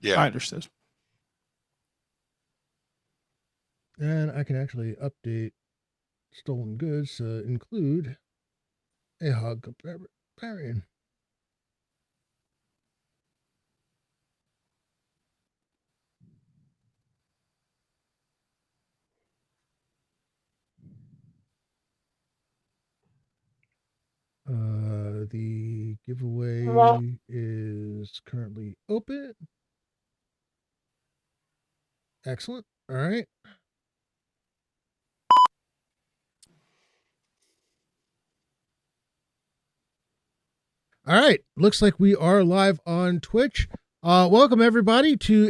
Yeah. I understood. And I can actually update stolen goods to include a hog companion. The giveaway is currently open. Excellent. All right. All right. Looks like we are live on Twitch. Welcome everybody to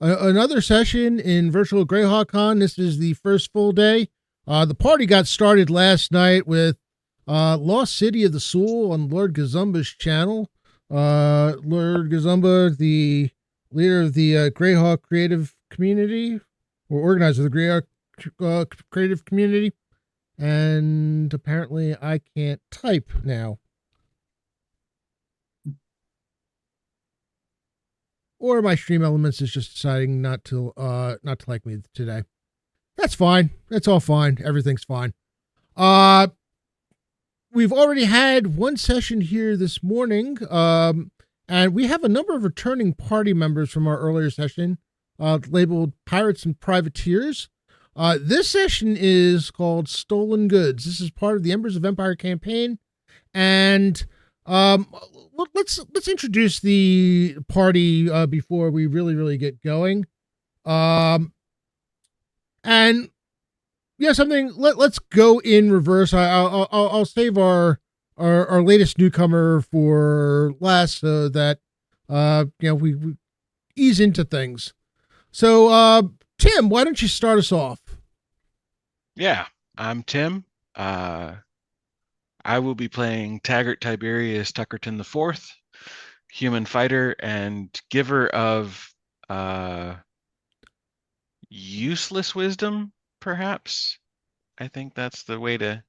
another session in virtual Greyhawk Con. This is the first full day. The party got started last night with Lost City of the Soul on Lord Gazumba's channel. Lord Gazumba, the leader of the Greyhawk creative community, or organizer of the Greyhawk creative community. And apparently I can't type now. Or my Stream Elements is just deciding not to like me today. That's fine. That's all fine. Everything's fine. We've already had one session here this morning. And we have a number of returning party members from our earlier session, labeled Pirates and Privateers. This session is called Stolen Goods. This is part of the Embers of Empire campaign, and let's introduce the party before we really get going. And yeah, let's go in reverse. I'll save our latest newcomer for last, so that we ease into things. So Tim, why don't you start us off? Yeah, I'm Tim. I will be playing Taggart Tiberius Tuckerton IV, human fighter and giver of useless wisdom, perhaps. I think that's the way to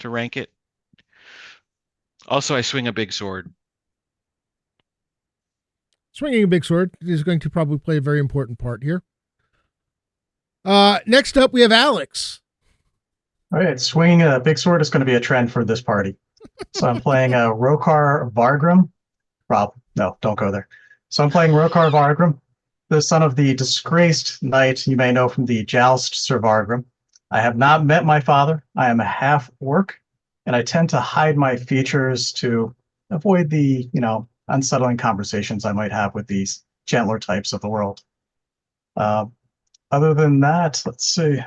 rank it. Also, I swing a big sword. Swinging a big sword is going to probably play a very important part here. Next up, we have Alex. All right, swinging a big sword is going to be a trend for this party. So I'm playing Rokar Vargrim. Rob, no, don't go there. So I'm playing Rokar Vargrim, the son of the disgraced knight you may know from the Joust Sir Vargrim. I have not met my father. I am a half-orc, and I tend to hide my features to avoid the, unsettling conversations I might have with these gentler types of the world. Other than that, let's see.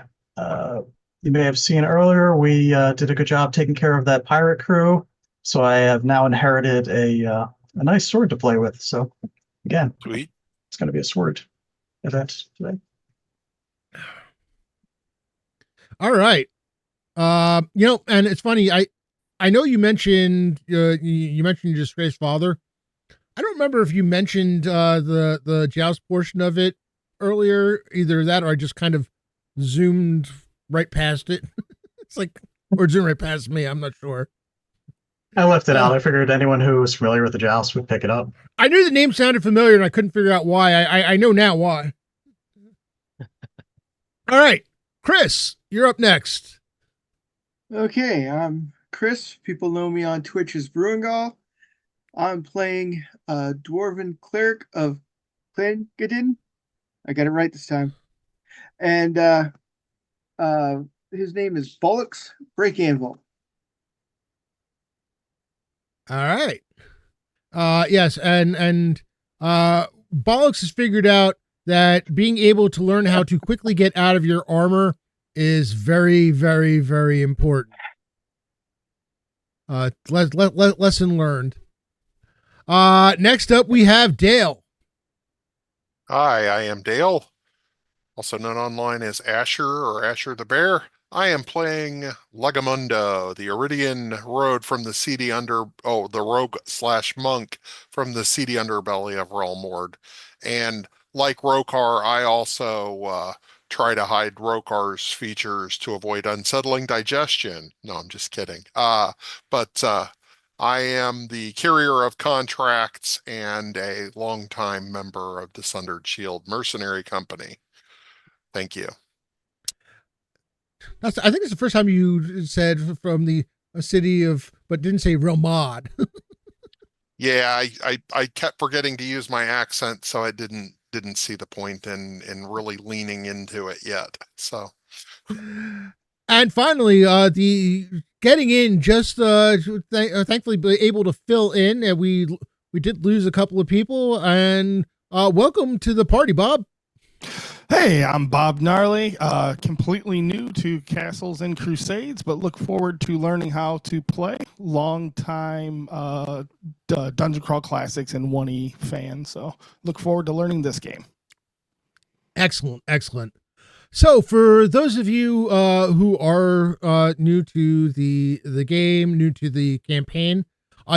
You may have seen earlier, we did a good job taking care of that pirate crew. So I have now inherited a nice sword to play with. So again, sweet. It's going to be a sword event today. All right. And it's funny. I know you mentioned you mentioned your disgraced father. I don't remember if you mentioned the joust portion of it earlier. Either that, or I just kind of zoomed right past it. It's like, or zoomed right past me. I'm not sure. I left it out. I figured anyone who was familiar with the joust would pick it up. I knew the name sounded familiar, and I couldn't figure out why. I know now why. All right, Chris, you're up next. Okay, I'm Chris. People know me on Twitch as Bruingal. I'm playing a Dwarven Cleric of Clangadin. I got it right this time. And his name is Bollocks Break Anvil. All right. Yes, and Bollocks has figured out that being able to learn how to quickly get out of your armor is very, very, very important. Lesson learned. Next up, we have Dale. Hi, I am Dale, also known online as Asher or Asher the Bear. I am playing Legamundo, the Iridian rogue from the seedy the rogue/monk from the seedy underbelly of Realmord. And like Rokar, I also try to hide Rokar's features to avoid unsettling digestion. No, I'm just kidding. But I am the carrier of contracts and a longtime member of the Sundered Shield Mercenary Company. Thank you. I think it's the first time you said from the a city of, but didn't say Romad. Yeah, I kept forgetting to use my accent, so I didn't see the point in really leaning into it yet. So And finally, the getting in just thankfully be able to fill in, and we did lose a couple of people. And welcome to the party, Bob. Hey, I'm Bob Gnarly, completely new to Castles and Crusades, but look forward to learning how to play. Long time Dungeon Crawl Classics and 1E fan, so look forward to learning this game. Excellent, excellent. So, for those of you who are new to the game, new to the campaign,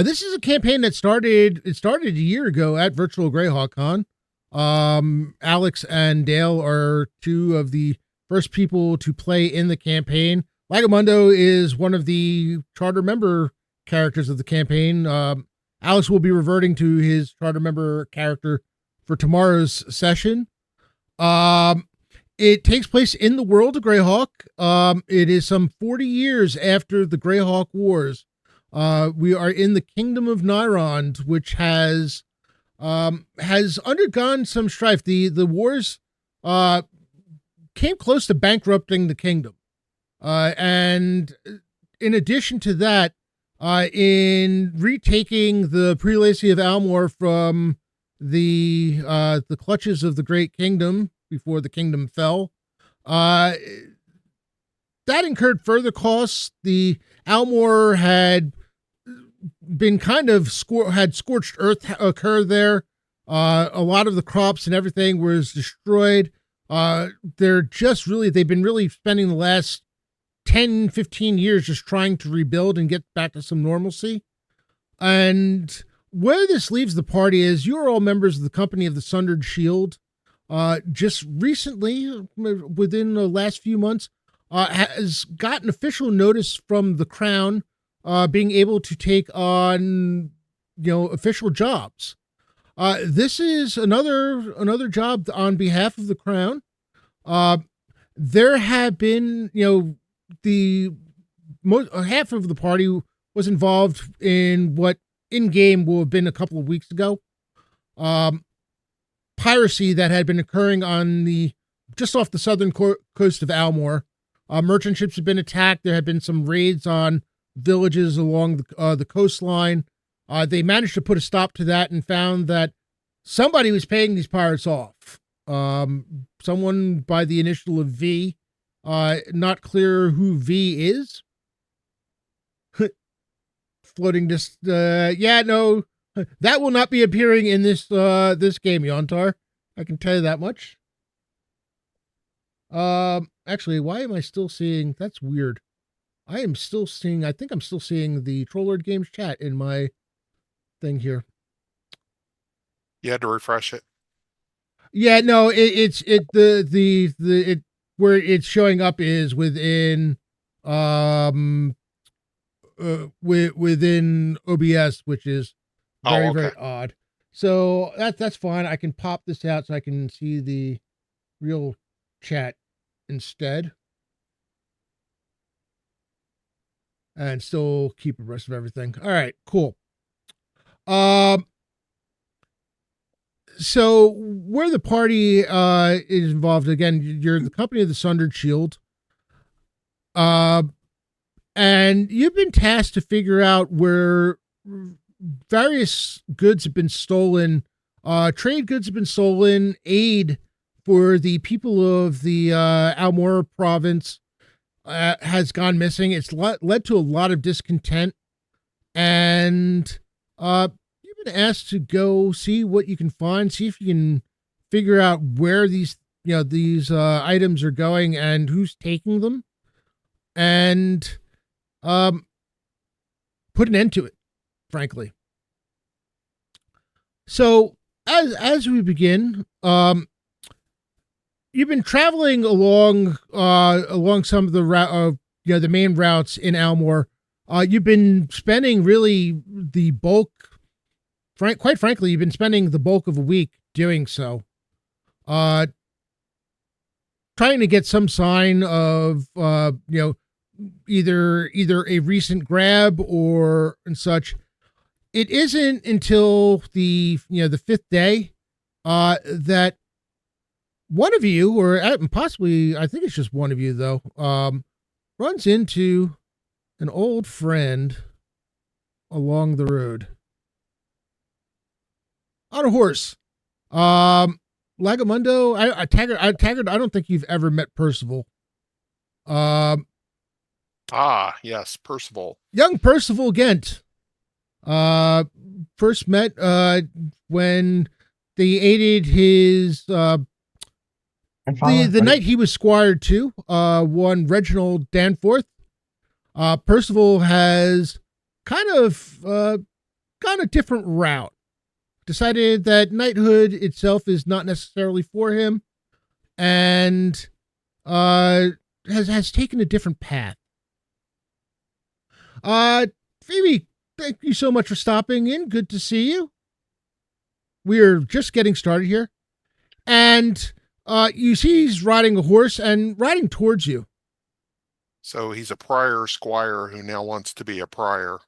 this is a campaign that started a year ago at Virtual Greyhawk Con. Alex and Dale are two of the first people to play in the campaign. Lagamundo is one of the charter member characters of the campaign. Alex will be reverting to his charter member character for tomorrow's session. It takes place in the world of Greyhawk. It is some 40 years after the Greyhawk Wars. We are in the Kingdom of Nyrond, which has undergone some strife. The wars came close to bankrupting the kingdom. And in addition to that, in retaking the prelacy of Almor from the clutches of the Great Kingdom before the kingdom fell, that incurred further costs. The Almor had been kind of had scorched earth occur there. A lot of the crops and everything was destroyed. They've been really spending the last 10, 15 years just trying to rebuild and get back to some normalcy. And where this leaves the party is you are all members of the Company of the Sundered Shield. Just recently, within the last few months, has gotten official notice from the Crown being able to take on, official jobs. This is another job on behalf of the Crown. There have been, half of the party was involved in what in game will have been a couple of weeks ago. Piracy that had been occurring on just off the southern coast of Almor. Merchant ships have been attacked. There have been some raids on villages along the coastline. They managed to put a stop to that and found that somebody was paying these pirates off. Someone by the initial of V. Not clear who V is. Floating this, no, that will not be appearing in this game, Yontar. I can tell you that much. Actually, why am I still seeing? That's weird. I think I'm still seeing the Trollord Games chat in my thing here. you had to refresh it. Yeah, no, it's where it's showing up is within within OBS, which is very, very odd. So that's fine. I can pop this out so I can see the real chat instead. And still keep the rest of everything. All right, cool. So where the party is involved, again, you're the Company of the Sundered Shield. And you've been tasked to figure out where various goods have been stolen, trade goods have been stolen, aid for the people of the Almora province has gone missing. It's led to a lot of discontent, and you've been asked to go see what you can find, see if you can figure out where these items are going and who's taking them, and put an end to it, frankly. So as we begin, you've been traveling along some of the the main routes in Almor. You've been spending really the bulk, quite frankly, you've been spending the bulk of a week doing so. Trying to get some sign of, either a recent grab or and such. It isn't until the fifth day that one of you, or possibly I think it's just one of you though, runs into an old friend along the road on a horse. Lagamundo, Taggart, I don't think you've ever met Percival. Ah, yes, Percival. Young Percival Gent. First met when they aided his the Grandfather, right? night he was squired to one Reginald Danforth. Percival has kind of gone a different route. Decided that knighthood itself is not necessarily for him, and has taken a different path. Phoebe, thank you so much for stopping in. Good to see you. We're just getting started here. And you see he's riding a horse and riding towards you. So he's a prior squire who now wants to be a prior.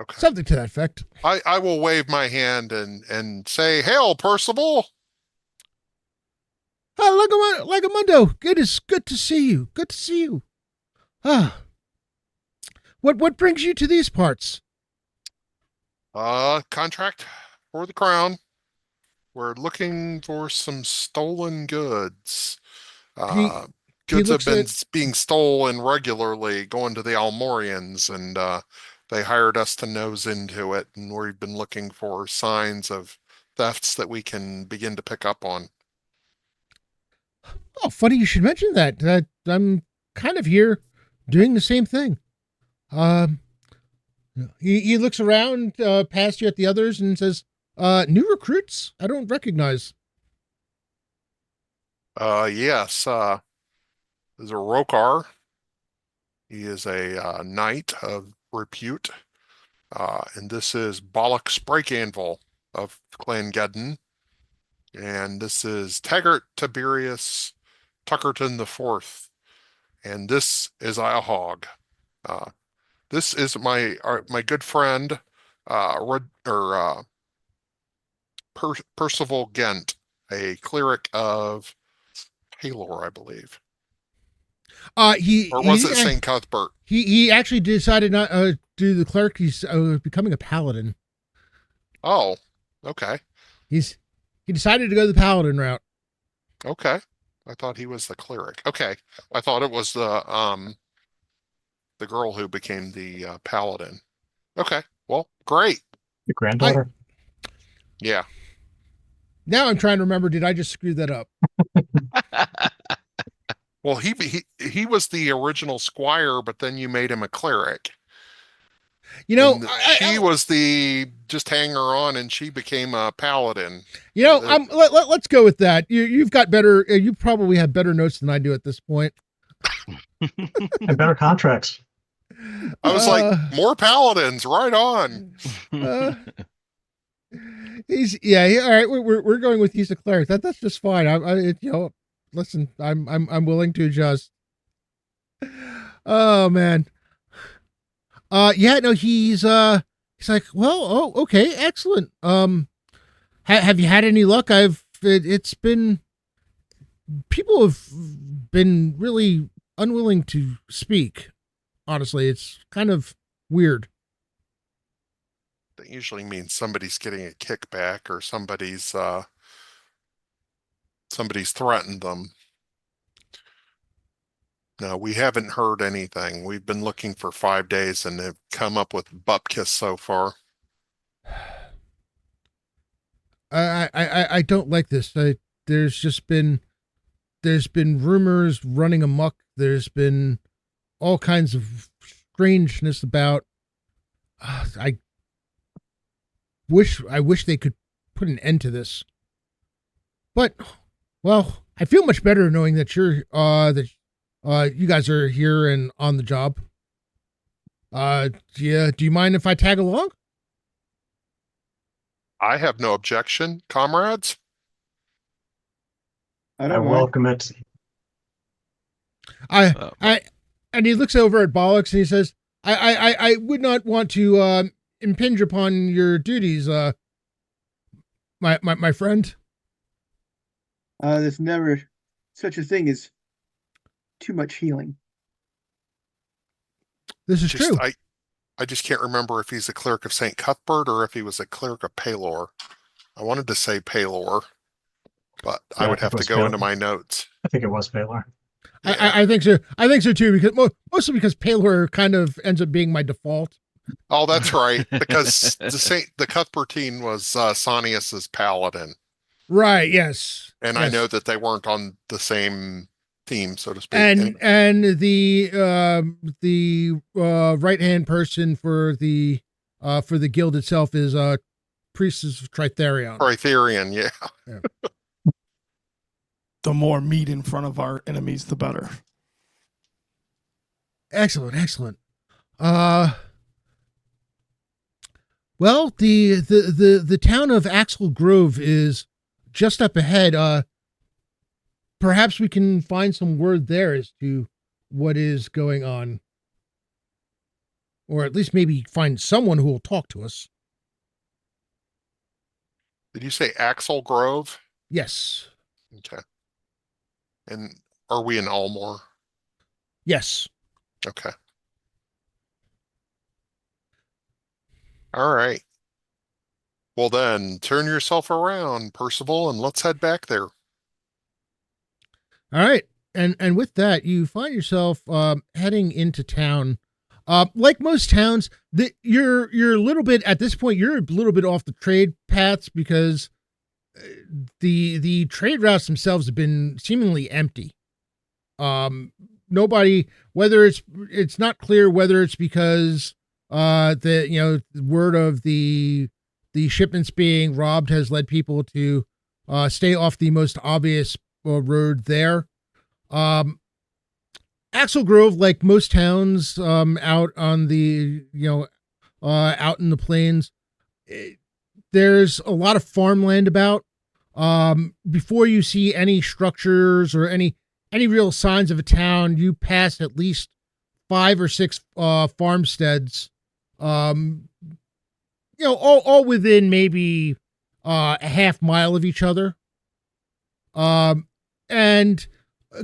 Okay. Something to that effect. I will wave my hand and say, "Hail, Percival!" Lagamundo, good to see you. Good to see you. What brings you to these parts? Contract for the crown. We're looking for some stolen goods. Goods have been being stolen regularly, going to the Almorians, and they hired us to nose into it, and we've been looking for signs of thefts that we can begin to pick up on. Oh, funny you should mention that. I'm kind of here doing the same thing. He looks around past you at the others and says, new recruits? I don't recognize. Yes, there's a Rokar. He is a knight of repute. And this is Bollock Sprakeanvil of Clan Gedden. And this is Taggart Tiberius Tuckerton the Fourth. And this is Ihog. This is my good friend, Percival Gent, a cleric of Halor, I believe. Or was it St. Cuthbert? He actually decided not to do the cleric. He's becoming a paladin. Oh, okay. He decided to go the paladin route. Okay. I thought he was the cleric. Okay. I thought it was the girl who became the paladin. Okay. Well, great. The granddaughter. Yeah. Now I'm trying to remember, did I just screw that up? Well, he was the original squire, but then you made him a cleric. You know, she was the just hanger on, and she became a paladin. You know, let's go with that. You've got better. You probably have better notes than I do at this point, And better contracts. I was like, more paladins, right on. All right. We're going with he's a cleric. That's just fine. Listen, I'm willing to adjust. Oh man. No, he's like, well, oh, okay, excellent. Have you had any luck? It's been, people have been really unwilling to speak. Honestly, it's kind of weird. That usually means somebody's getting a kickback or somebody's threatened them. No, we haven't heard anything. We've been looking for 5 days and have come up with bupkis so far. I don't like this. There's been rumors running amok. There's been all kinds of strangeness about. I wish they could put an end to this. But, well, I feel much better knowing that you guys are here and on the job. Do you mind if I tag along? I have no objection, comrades. I I don't mind. welcome it. I and he looks over at Bollocks and he says, I would not want to impinge upon your duties, my friend. There's never such a thing as too much healing. This is true. I just can't remember if he's a cleric of St. Cuthbert or if he was a cleric of Palor. I wanted to say Palor, but I Yeah, would I think have it to was go Palor. into my notes. I think it was Baylor. Yeah. I think so. I think so too, because mostly because Palor kind of ends up being my default. Oh, that's right, because the Cuthbertine was Sonius's paladin, Right. Yes. and I Yes. know that they weren't on the same team, so to speak. And the right hand person for the guild itself is Priestess of Tritherion. Tritherion, yeah. The more meat in front of our enemies, the better. Excellent. Well, the town of Axel Grove is just up ahead. Perhaps we can find some word there as to what is going on, or at least maybe find someone who will talk to us. Did you say Axel Grove? Yes. Okay. And are we in Almore? Yes. Okay. All right. Well then, turn yourself around, Percival, and let's head back there. All right. And with that, you find yourself heading into town. Like most towns, you're a little bit at this point. You're a little bit off the trade paths because the trade routes themselves have been seemingly empty. Nobody, whether it's not clear whether it's because the word of the shipments being robbed has led people to stay off the most obvious road there. Axel Grove, like most towns out on the out in the plains, there's a lot of farmland about. Before you see any structures or any real signs of a town, you pass at least 5 or 6 farmsteads. All within maybe a half mile of each other. And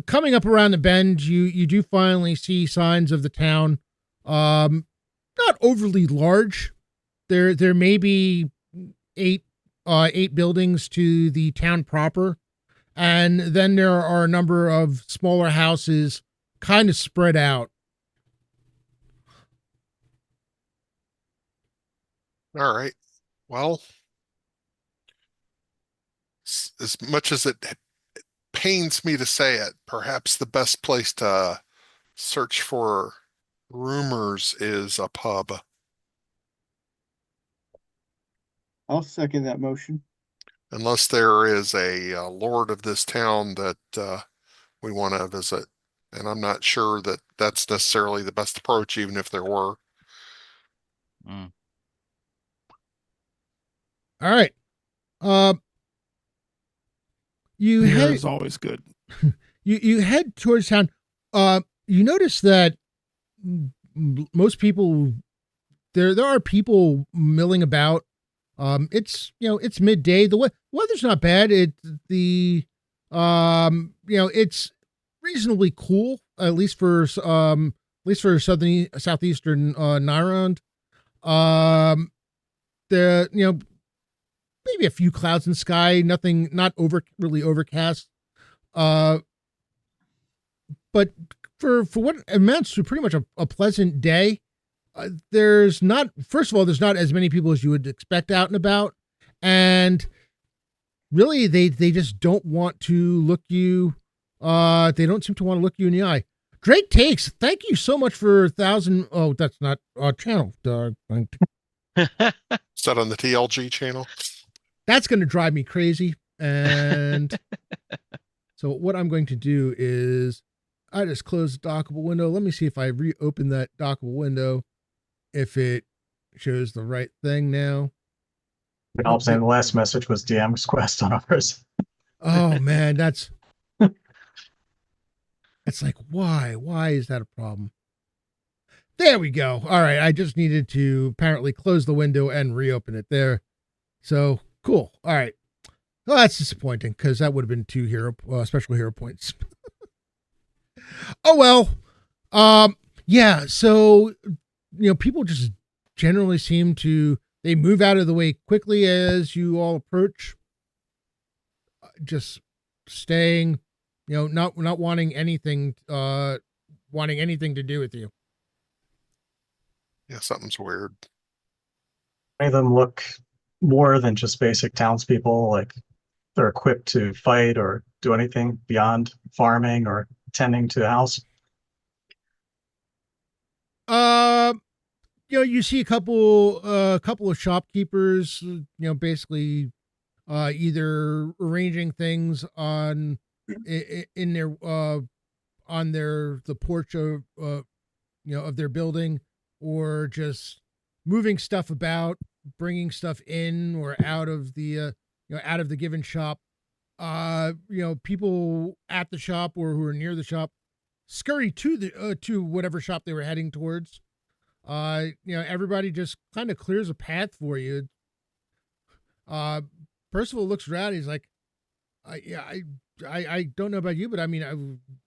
coming up around the bend, you do finally see signs of the town. Not overly large. There may be 8 buildings to the town proper, and then there are a number of smaller houses kind of spread out. All right. Well, as much as it pains me to say it, perhaps the best place to search for rumors is a pub. I'll second that motion. Unless there is a lord of this town that we want to visit. And I'm not sure that that's necessarily the best approach, even if there were. Mm. All right. You Beer head is always good. you head towards town. You notice that most people there are people milling about. It's midday. The weather's not bad. It's reasonably cool, at least for southeastern Nyrond. Maybe a few clouds in the sky, nothing, not really overcast. But for what amounts to pretty much a pleasant day, there's not as many people as you would expect out and about, and really they just don't want to look you. They don't seem to want to look you in the eye. Drake Takes, thank you so much for 1,000. Oh, that's not channel. Set on the TLG channel. That's going to drive me crazy. And so what I'm going to do is I just closed the dockable window. Let me see if I reopen that dockable window, if it shows the right thing now. And all I'm Nope. saying, the last message was DM's quest on ours. Oh man, that's it's like why? Why is that a problem? There we go. All right, I just needed to apparently close the window and reopen it there. So cool. All right. Well, that's disappointing because that would have been two special hero points. Oh well. Yeah. So people just generally seem to they move out of the way quickly as you all approach. Just staying, not wanting anything to do with you. Yeah, something's weird. Any of them look more than just basic townspeople, like they're equipped to fight or do anything beyond farming or tending to a house. Uh, you see a couple of shopkeepers, basically either arranging things in their on the porch of of their building, or just moving stuff about, bringing stuff in or out of the out of the given shop. People at the shop or who are near the shop scurry to whatever shop they were heading towards. Everybody just kind of clears a path for you. Percival looks around. He's like, I don't know about you, but I mean,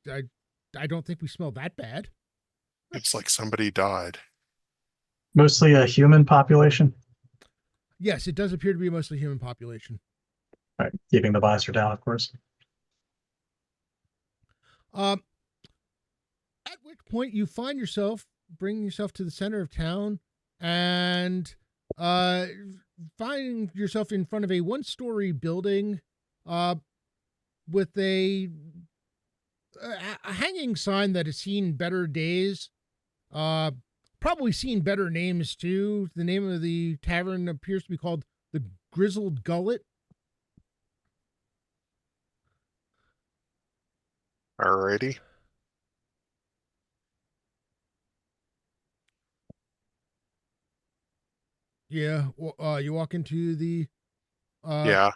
I don't think we smell that bad. It's like somebody died. Mostly a human population. Yes, it does appear to be a mostly human population. Right, keeping the visor down, of course. At which point you find yourself bringing yourself to the center of town and finding yourself in front of a one-story building with a hanging sign that has seen better days. Probably seen better names too. The name of the tavern appears to be called the Grizzled Gullet. Alrighty. Yeah, you walk into the Yeah.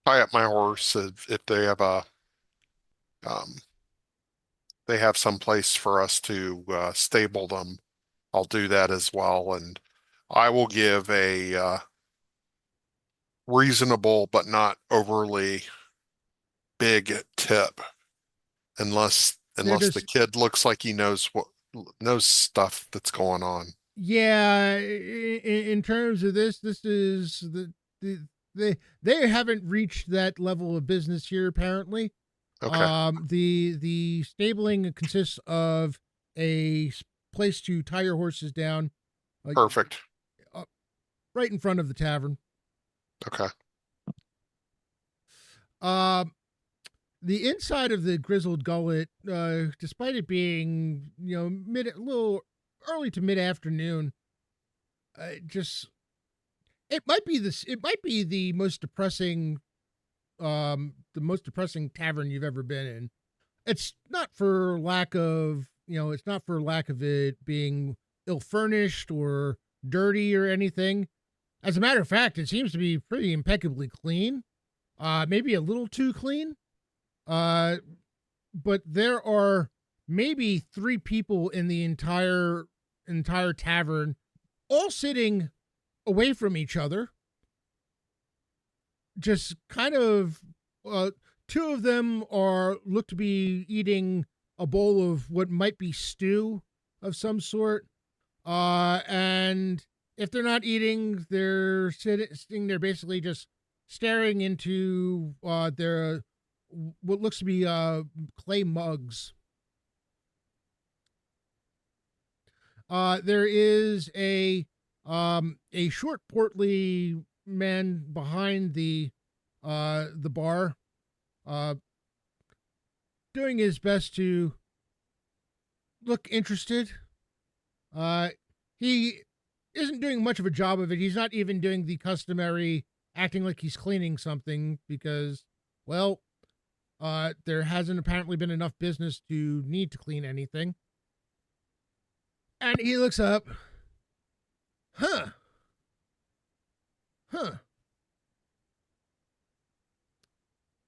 Tie up my horse if they have um they have some place for us to stable them. I'll do that as well, and I will give a reasonable but not overly big tip, they're unless the just kid looks like he knows stuff that's going on. yeah. In terms of this is they haven't reached that level of business here apparently. Okay, The stabling consists of a place to tie your horses down, uh, perfect. uh, right in front of the tavern. Okay, Um, the inside of the Grizzled Gullet, despite it being a little early to mid afternoon, just it might be this. It might be the most depressing tavern you've ever been in. It's not for lack of it's not for lack of it being ill furnished or dirty or anything. As a matter of fact, it seems to be pretty impeccably clean. Maybe a little too clean. Uh, but there are maybe three people in the entire tavern, all sitting away from each other. Just kind of, two of them look to be eating a bowl of what might be stew of some sort. And if they're not eating, they're sitting there basically just staring into their what looks to be clay mugs. There is a short, portly man behind the bar, uh, doing his best to look interested. He isn't doing much of a job of it. He's not even doing the customary acting like he's cleaning something because, well, There hasn't apparently been enough business to need to clean anything. And he looks up. Huh. Huh.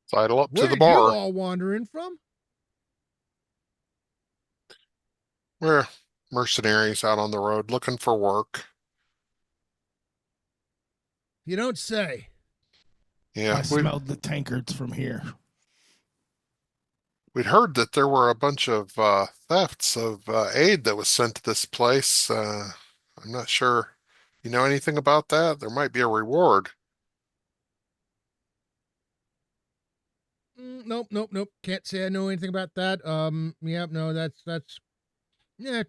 Sidle up to the Where'd you bar. all wander in from? We're mercenaries out on the road looking for work. You don't say. Yeah, I smelled the tankards from here. we'd heard that there were a bunch of thefts of aid that was sent to this place. I'm not sure. You know anything about that? There might be a reward. Nope. Can't say I know anything about that. Yeah, no, that's yeah,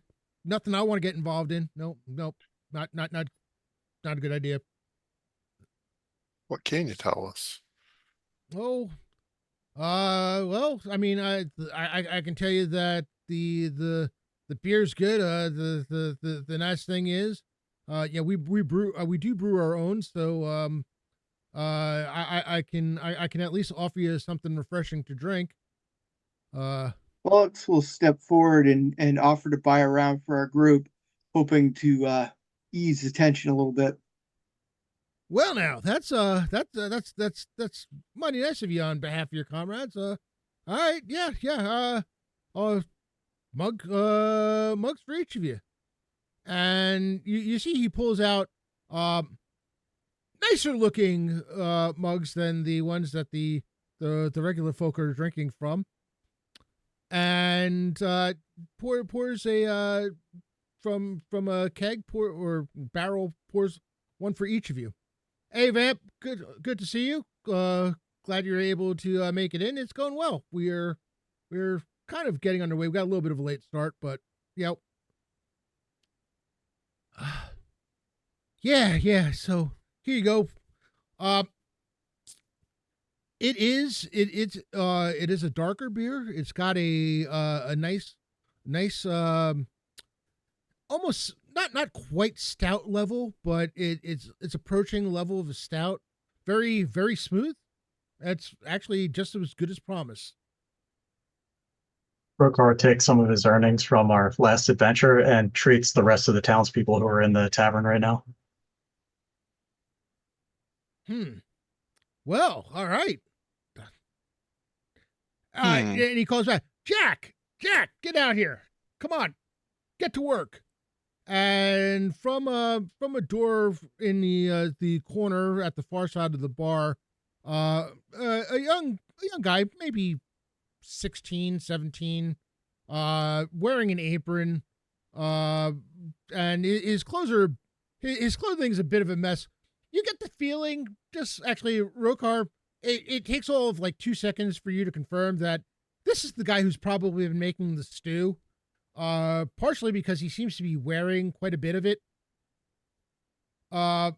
nothing I want to get involved in. Nope. Not a good idea. What can you tell us? Oh, well, I mean, I can tell you that the beer's good. The nice thing is, yeah, we do brew our own, so I can at least offer you something refreshing to drink. Alex will step forward and offer to buy a round for our group, hoping to ease the tension a little bit. Well, now that's mighty nice of you on behalf of your comrades. All right, yeah. Mugs for each of you, and you see he pulls out nicer looking mugs than the ones that the regular folk are drinking from, and pours a from a keg or barrel, pours one for each of you. Hey, Vamp, good to see you. Glad you're able to make it in. It's going well. We're kind of getting underway. We got a little bit of a late start, but yeah, yeah. So here you go. Um, it is a darker beer. It's got a nice almost not quite stout level, but it's approaching the level of a stout. Very smooth. That's actually just as good as promised. Rokar takes some of his earnings from our last adventure and treats the rest of the townspeople who are in the tavern right now. Well, all right. And he calls back, Jack, get out here. Come on, get to work. And from a door in the corner at the far side of the bar, a young guy, maybe 16, 17, wearing an apron, and his clothing's a bit of a mess. You get the feeling, just actually, Rokar, it takes all of like 2 seconds for you to confirm that this is the guy who's probably been making the stew. Partially because he seems to be wearing quite a bit of it. And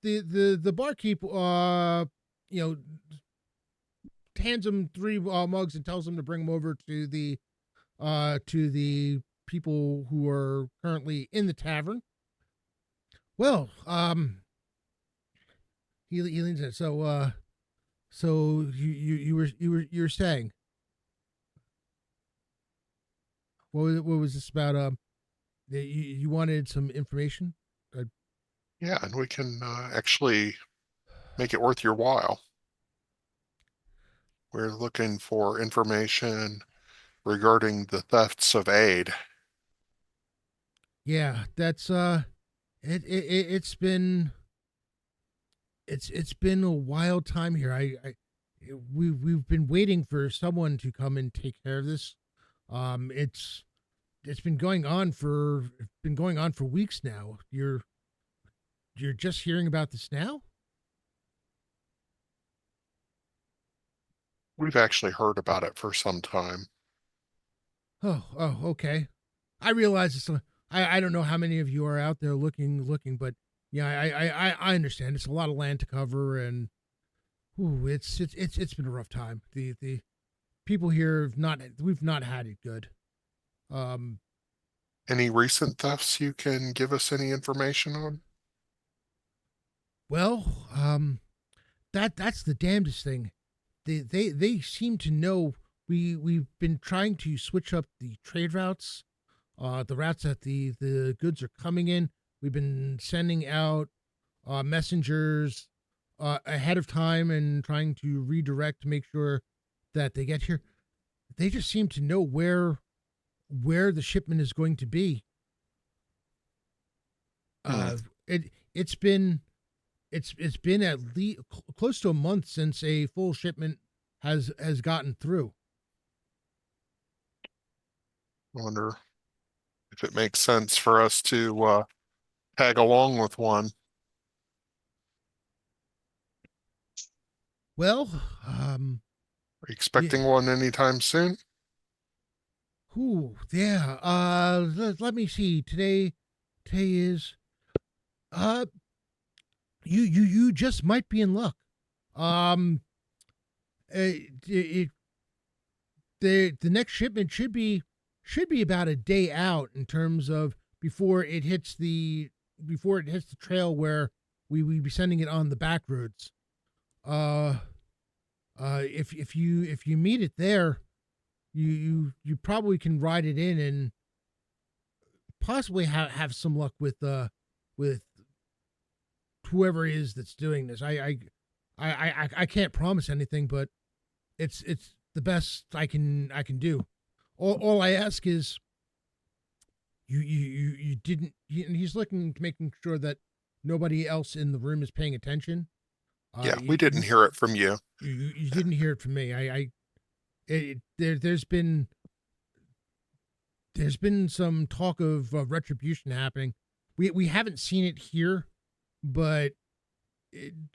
the barkeep, hands him 3 mugs and tells him to bring them over to the people who are currently in the tavern. Well, he leans in. So you were saying, what was this about? You wanted some information? Yeah, and we can actually make it worth your while. We're looking for information regarding the thefts of aid. Yeah, that's it's been a wild time here. We've been waiting for someone to come and take care of this. It's been going on for weeks now. You're just hearing about this now? We've actually heard about it for some time. Oh, okay. I realize it's. I don't know how many of you are out there looking, but yeah, I understand. It's a lot of land to cover, and it's been a rough time. The people here we've not had it good. Any recent thefts you can give us any information on? Well, that's the damnedest thing. they seem to know we've been trying to switch up the trade routes, the routes that the goods are coming in. We've been sending out messengers ahead of time and trying to redirect to make sure that they get here. They just seem to know where the shipment is going to be. It's been at least close to a month since a full shipment has gotten through. I wonder if it makes sense for us to tag along with one. Well, Are you yeah. expecting one anytime soon? Ooh, yeah. Let me see. Today is uh you just might be in luck. Um, it the next shipment should be about a day out in terms of before it hits the trail where we be sending it on the back roads. Uh, if you meet it there, you probably can ride it in and possibly have some luck with whoever it is that's doing this. I can't promise anything, but it's the best I can do. All I ask is you didn't. And he's making sure that nobody else in the room is paying attention. Yeah, we didn't hear it from you. You didn't hear it from me. There's been some talk of retribution happening. We haven't seen it here, but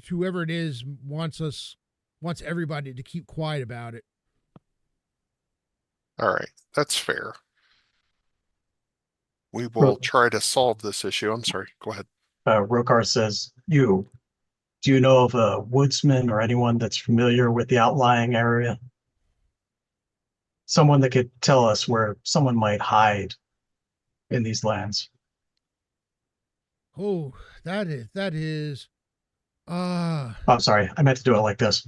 whoever it is wants everybody to keep quiet about it. All right, that's fair. We will try to solve this issue. I'm sorry, go ahead. Rokar says, do you know of a woodsman or anyone that's familiar with the outlying area? Someone that could tell us where someone might hide in these lands. Oh, that is. I'm sorry, I meant to do it like this.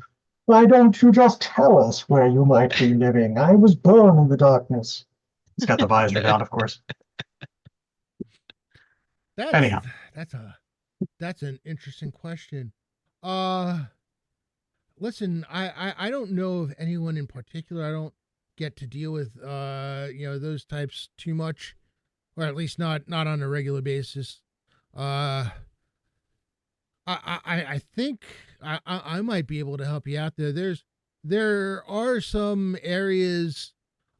Why don't you just tell us where you might be living? I was born in the darkness. He's got the visor down, of course. Anyhow. That's an interesting question. Listen, I don't know of anyone in particular. I don't get to deal with those types too much, or at least not on a regular basis. I think I might be able to help you out there. There are some areas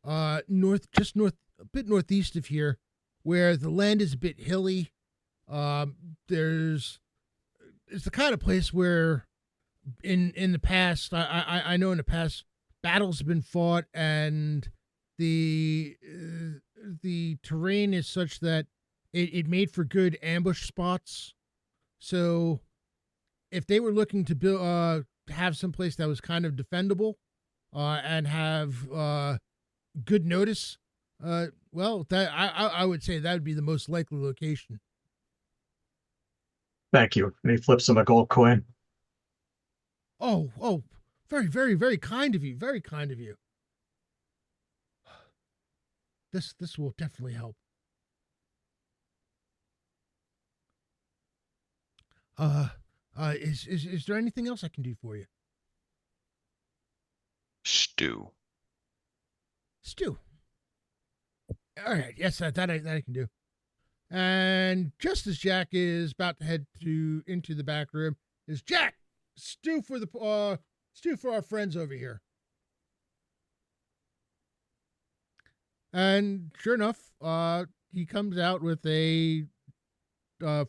a bit northeast of here where the land is a bit hilly. It's the kind of place where in the past I know in the past battles have been fought, and the terrain is such that it made for good ambush spots. So if they were looking to build have some place that was kind of defendable and have good notice, well, that I would say that would be the most likely location. Thank you. And he flips him a gold coin. Oh, very, very, very kind of you. Very kind of you. This will definitely help. Is there anything else I can do for you? Stew. All right. Yes, that I can do. And just as Jack is about to head into the back room, is Jack, stew for our friends over here. And sure enough, he comes out with a 5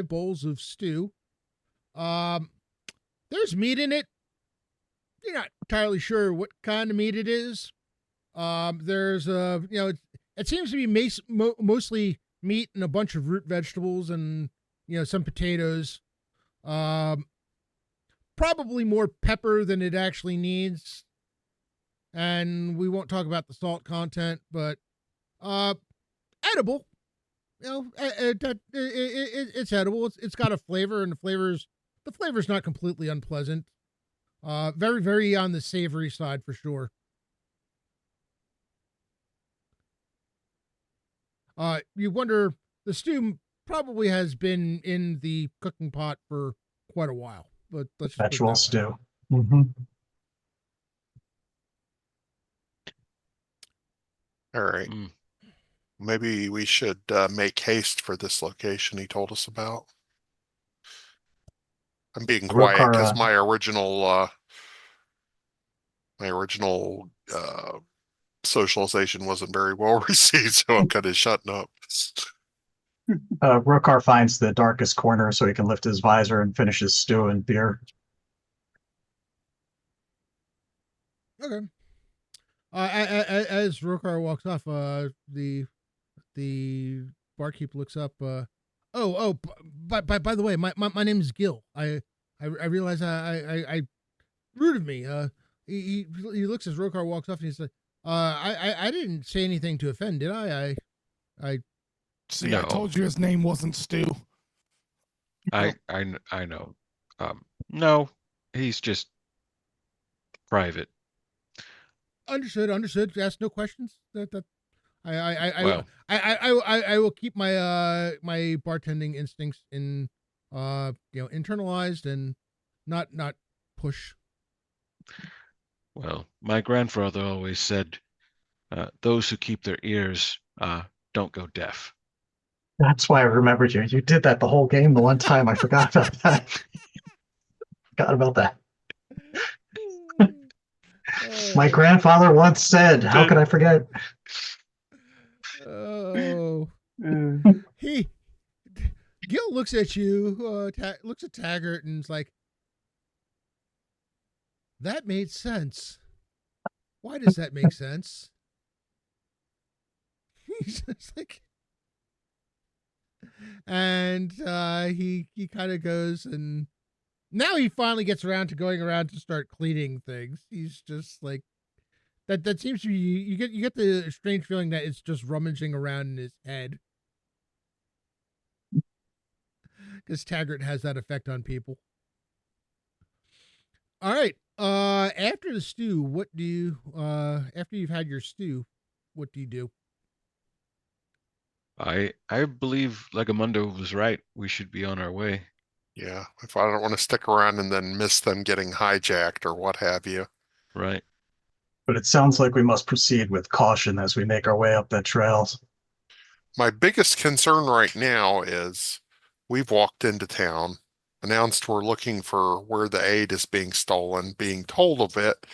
bowls of stew. There's meat in it. You're not entirely sure what kind of meat it is. There's it seems to be mostly meat and a bunch of root vegetables and some potatoes. Probably more pepper than it actually needs. And we won't talk about the salt content, but edible. It's edible. It's got a flavor, and the flavor's not completely unpleasant. Very, very on the savory side for sure. You wonder, the stew probably has been in the cooking pot for quite a while, but let's just put it Vegetable that way. stew. Hmm. All right. Mm. Maybe we should make haste for this location he told us about. I'm being quiet because Rokar, my original socialization wasn't very well received, so I'm kind of shutting up. Rokar finds the darkest corner so he can lift his visor and finish his stew and beer. Okay. As Rokar walks off, the barkeep looks up. By the way, my name is Gil. I realize I rude of me. He looks as Rokar walks off and he's like, I didn't say anything to offend, did I? I See, I No. told you his name wasn't Stu. I know. No, he's just private. understood. Ask no questions. That Well, I will keep my my bartending instincts in internalized and not push. well, my grandfather always said, those who keep their ears don't go deaf. That's why I remembered you. You did that the whole game the one time. I forgot about that. Forgot about that. My grandfather once said, how could I forget? Oh, Uh, he Gil looks at you, looks at Taggart, and is like, "That made sense. Why does that make sense?" He's just like, and he kind of goes, and now he finally gets around to going around to start cleaning things. He's just like that. That seems to be you get the strange feeling that it's just rummaging around in his head because Taggart has that effect on people. All right. After the stew, what do you after you've had your stew, what do you do? I believe Legamundo was right. We should be on our way. Yeah, if I don't want to stick around and then miss them getting hijacked or what have you. Right. But it sounds like we must proceed with caution as we make our way up that trail. My biggest concern right now is we've walked into town, announced we're looking for where the aid is being stolen, being told of it,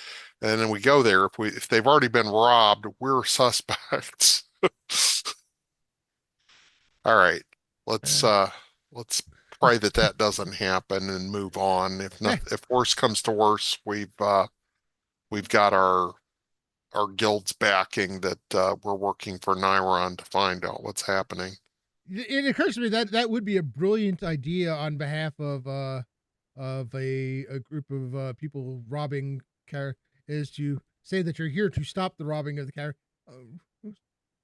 and then we go there. If they've already been robbed, we're suspects. All right, let's Uh, uh let's pray that that doesn't happen and move on. If eh, not, if worse comes to worse, we've got our guild's backing that we're working for Nyron to find out what's happening. it occurs to me that that would be a brilliant idea on behalf of a group of people robbing car is to say that you're here to stop the robbing of the car.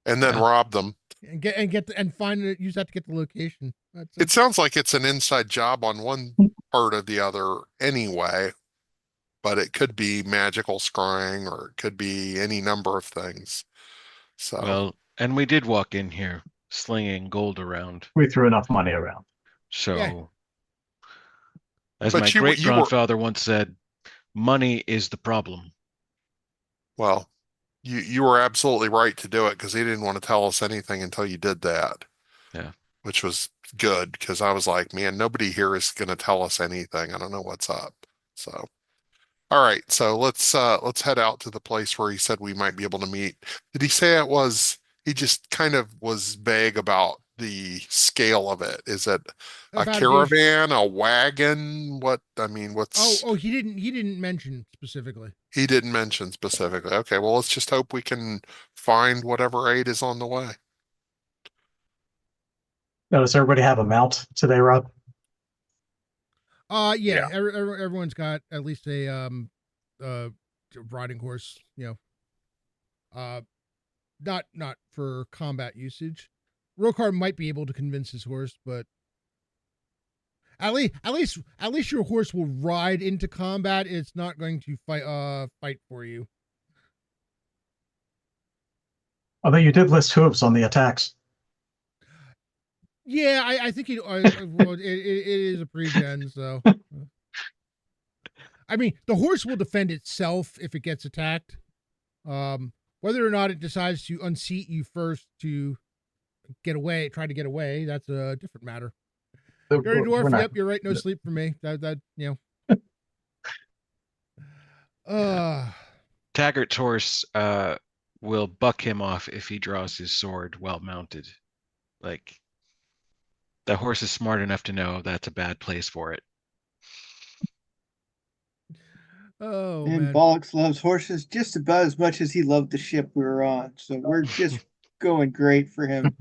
And then Yeah. rob them. And find it, use that to get the location. It sounds like it's an inside job on one part or the other anyway, but it could be magical scrying or it could be any number of things. So, Well, and we did walk in here slinging gold around. We threw enough money around. Yeah. So, as my but great you were, grandfather once said, money is the problem. well, you were absolutely right to do it because he didn't want to tell us anything until you did that, Yeah. which was good because I was like, man, nobody here is going to tell us anything. I don't know what's up. So, all right, so let's head out to the place where he said we might be able to meet. Did he say it was, he just kind of was vague about the scale of it. Is it a About a caravan, a wagon? What, I mean, what's, he didn't mention specifically. he didn't mention specifically. Okay, well, let's just hope we can find whatever aid is on the way. Now, does everybody have a mount today, Rob? Yeah, everyone's got at least a uh riding horse, uh not for combat usage. Rokar might be able to convince his horse, but at least your horse will ride into combat. It's not going to fight for you. Although you did list hooves on the attacks. Yeah, I think well, it is a pre-gen, so. I mean, the horse will defend itself if it gets attacked. Whether or not it decides to unseat you first to try to get away, that's a different matter. Gary We're Dwarf, not- yep, you're right. No sleep for me. That Taggart's horse will buck him off if he draws his sword well mounted. Like, the horse is smart enough to know that's a bad place for it. Oh And man. Bollocks loves horses just about as much as he loved the ship we were on. So we're just going great for him.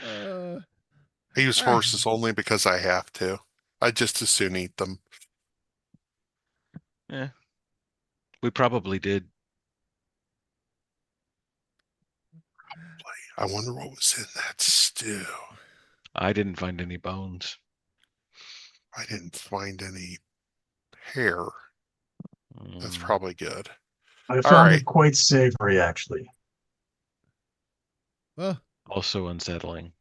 Uh, I use ah, horses only because I have to. I just as soon eat them. Yeah, we probably did. I wonder what was in that stew. I didn't find any bones. I didn't find any hair. That's Mm, probably good. I All found right. it quite savory, actually. well, also unsettling.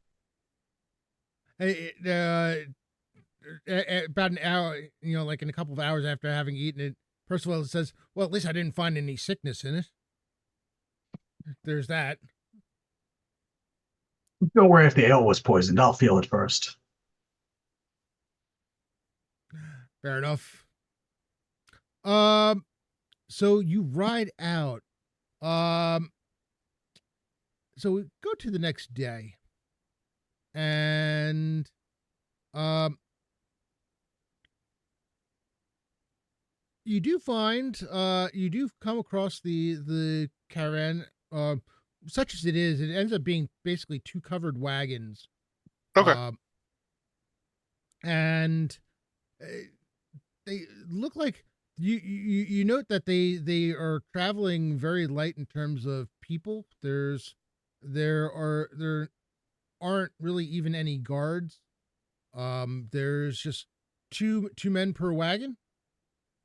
about an hour, like in a couple of hours after having eaten it, Percival says, "Well, at least I didn't find any sickness in it." There's that. Don't worry if the ale was poisoned. I'll feel it first. Fair enough. So you ride out. So we go to the next day, and um, you do come across the caravan, such as it is. It ends up being basically two covered wagons. Okay. And uh, they look like you note that they are traveling very light in terms of people. There aren't really even any guards. There's just two men per wagon.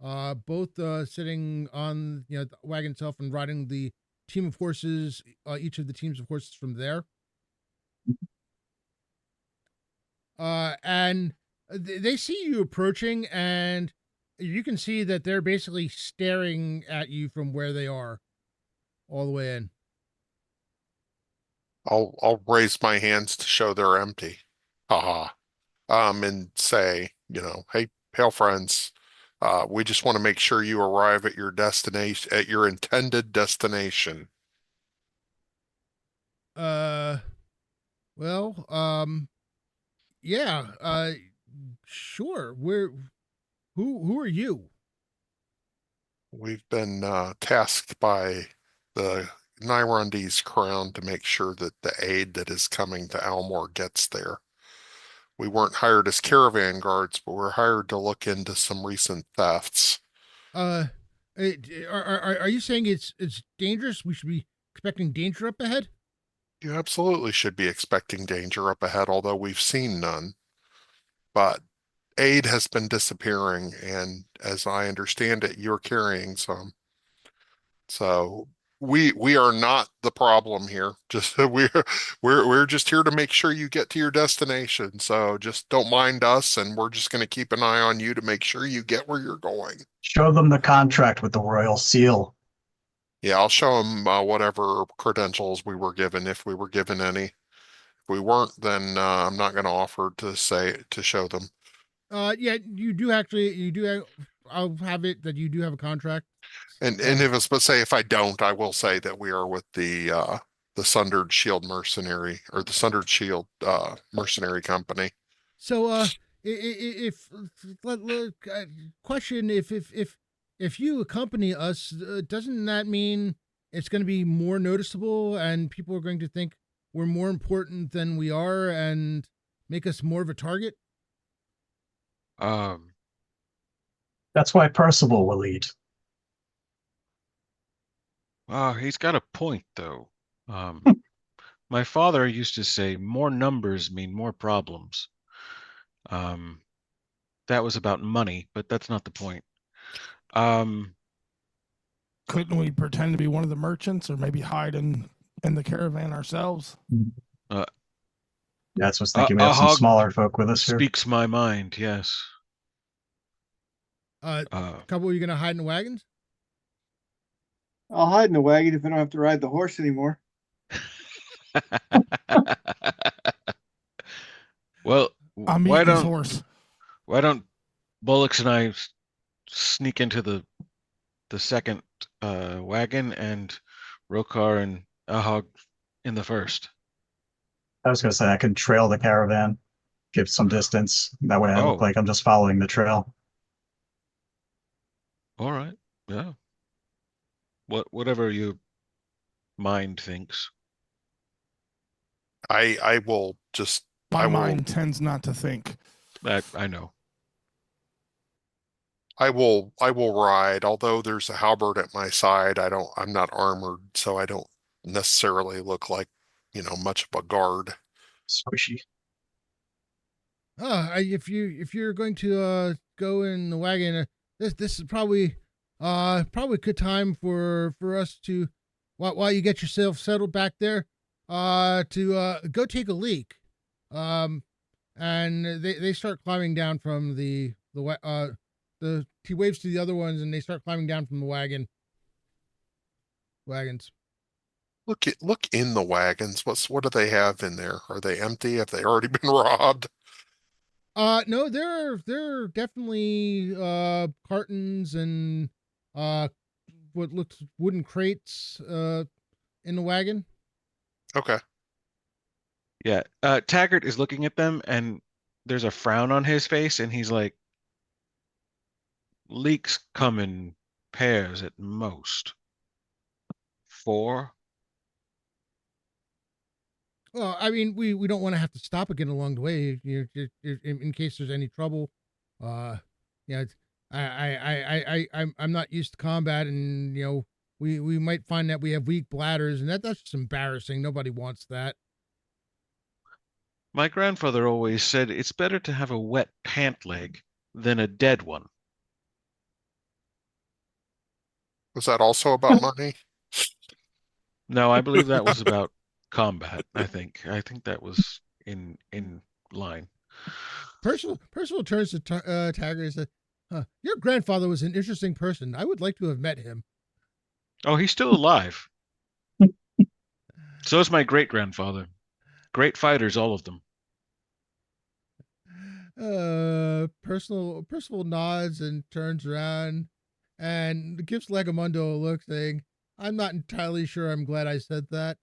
Both sitting on the wagon itself and riding the team of horses. Each of the teams of horses from there. And they see you approaching, and you can see that they're basically staring at you from where they are, all the way in. I'll raise my hands to show they're empty. Haha. And say, hey, pale friends, we just want to make sure you arrive at your destination, at your intended destination. Uh, well, yeah, sure. Who are you? We've been tasked by the Nyrondes crown to make sure that the aid that is coming to Almore gets there. We weren't hired as caravan guards, but we're hired to look into some recent thefts. Uh, are you saying it's dangerous? We should be expecting danger up ahead? You absolutely should be expecting danger up ahead, although we've seen none. But aid has been disappearing, and as I understand it, you're carrying some. So we are not the problem here. Just we're just here to make sure you get to your destination. So just don't mind us, and we're just going to keep an eye on you to make sure you get where you're going. Show them the contract with the royal seal. Yeah, I'll show them whatever credentials we were given, if we were given any. If we weren't, then I'm not going to offer to show them. Yeah, you do actually. You do. I'll have it that you do have a contract. And if it's but say if I don't, I will say that we are with the Sundered Shield Mercenary or the Sundered Shield Mercenary Company. So, if question if you accompany us, doesn't that mean it's going to be more noticeable and people are going to think we're more important than we are and make us more of a target? Um, That's why Percival will lead. he's got a point though. Um, My father used to say more numbers mean more problems. That was about money, but that's not the point. Um, Couldn't we pretend to be one of the merchants, or maybe hide in the caravan ourselves? uh, That's what's thinking. We a have some hog smaller folk with us here. speaks my mind. Yes. Couple, you gonna hide in the wagons? I'll hide in the wagon if I don't have to ride the horse anymore. Well, I'm why eating his don't horse. Bullocks and I sneak into the second wagon and Rokar and Ahog in the first? I was going to say I could trail the caravan, give some distance. That way I look Oh, like I'm just following the trail. all right. Yeah. Whatever your mind thinks. I will just My I will mind tends not to think. That I know. I will ride. Although there's a halberd at my side, I'm not armored, so I don't necessarily look like, much of a guard. Squishy. If you're going to go in the wagon, this is probably a good time for us to while you get yourself settled back there, to go take a leak. And they start climbing down from he waves to the other ones, and they start climbing down from the wagons. Look in the wagons. What do they have in there? Are they empty? Have they already been robbed? No, there are definitely cartons and what looks wooden crates in the wagon. Okay. Yeah. Taggart is looking at them and there's a frown on his face and he's like, leaks come in pairs at most. 4. Well, I mean, we don't want to have to stop again along the way, in case there's any trouble. Yeah, I'm not used to combat, and we might find that we have weak bladders, and that's just embarrassing. Nobody wants that. My grandfather always said it's better to have a wet pant leg than a dead one. Was that also about money? No, I believe that was about combat. I think that was in line. Percival turns to Taggart and says, "Your grandfather was an interesting person. I would like to have met him." Oh, he's still alive. So is my great grandfather. Great fighters, all of them. Percival nods and turns around and gives Legamundo a look, saying, "I'm not entirely sure I'm glad I said that."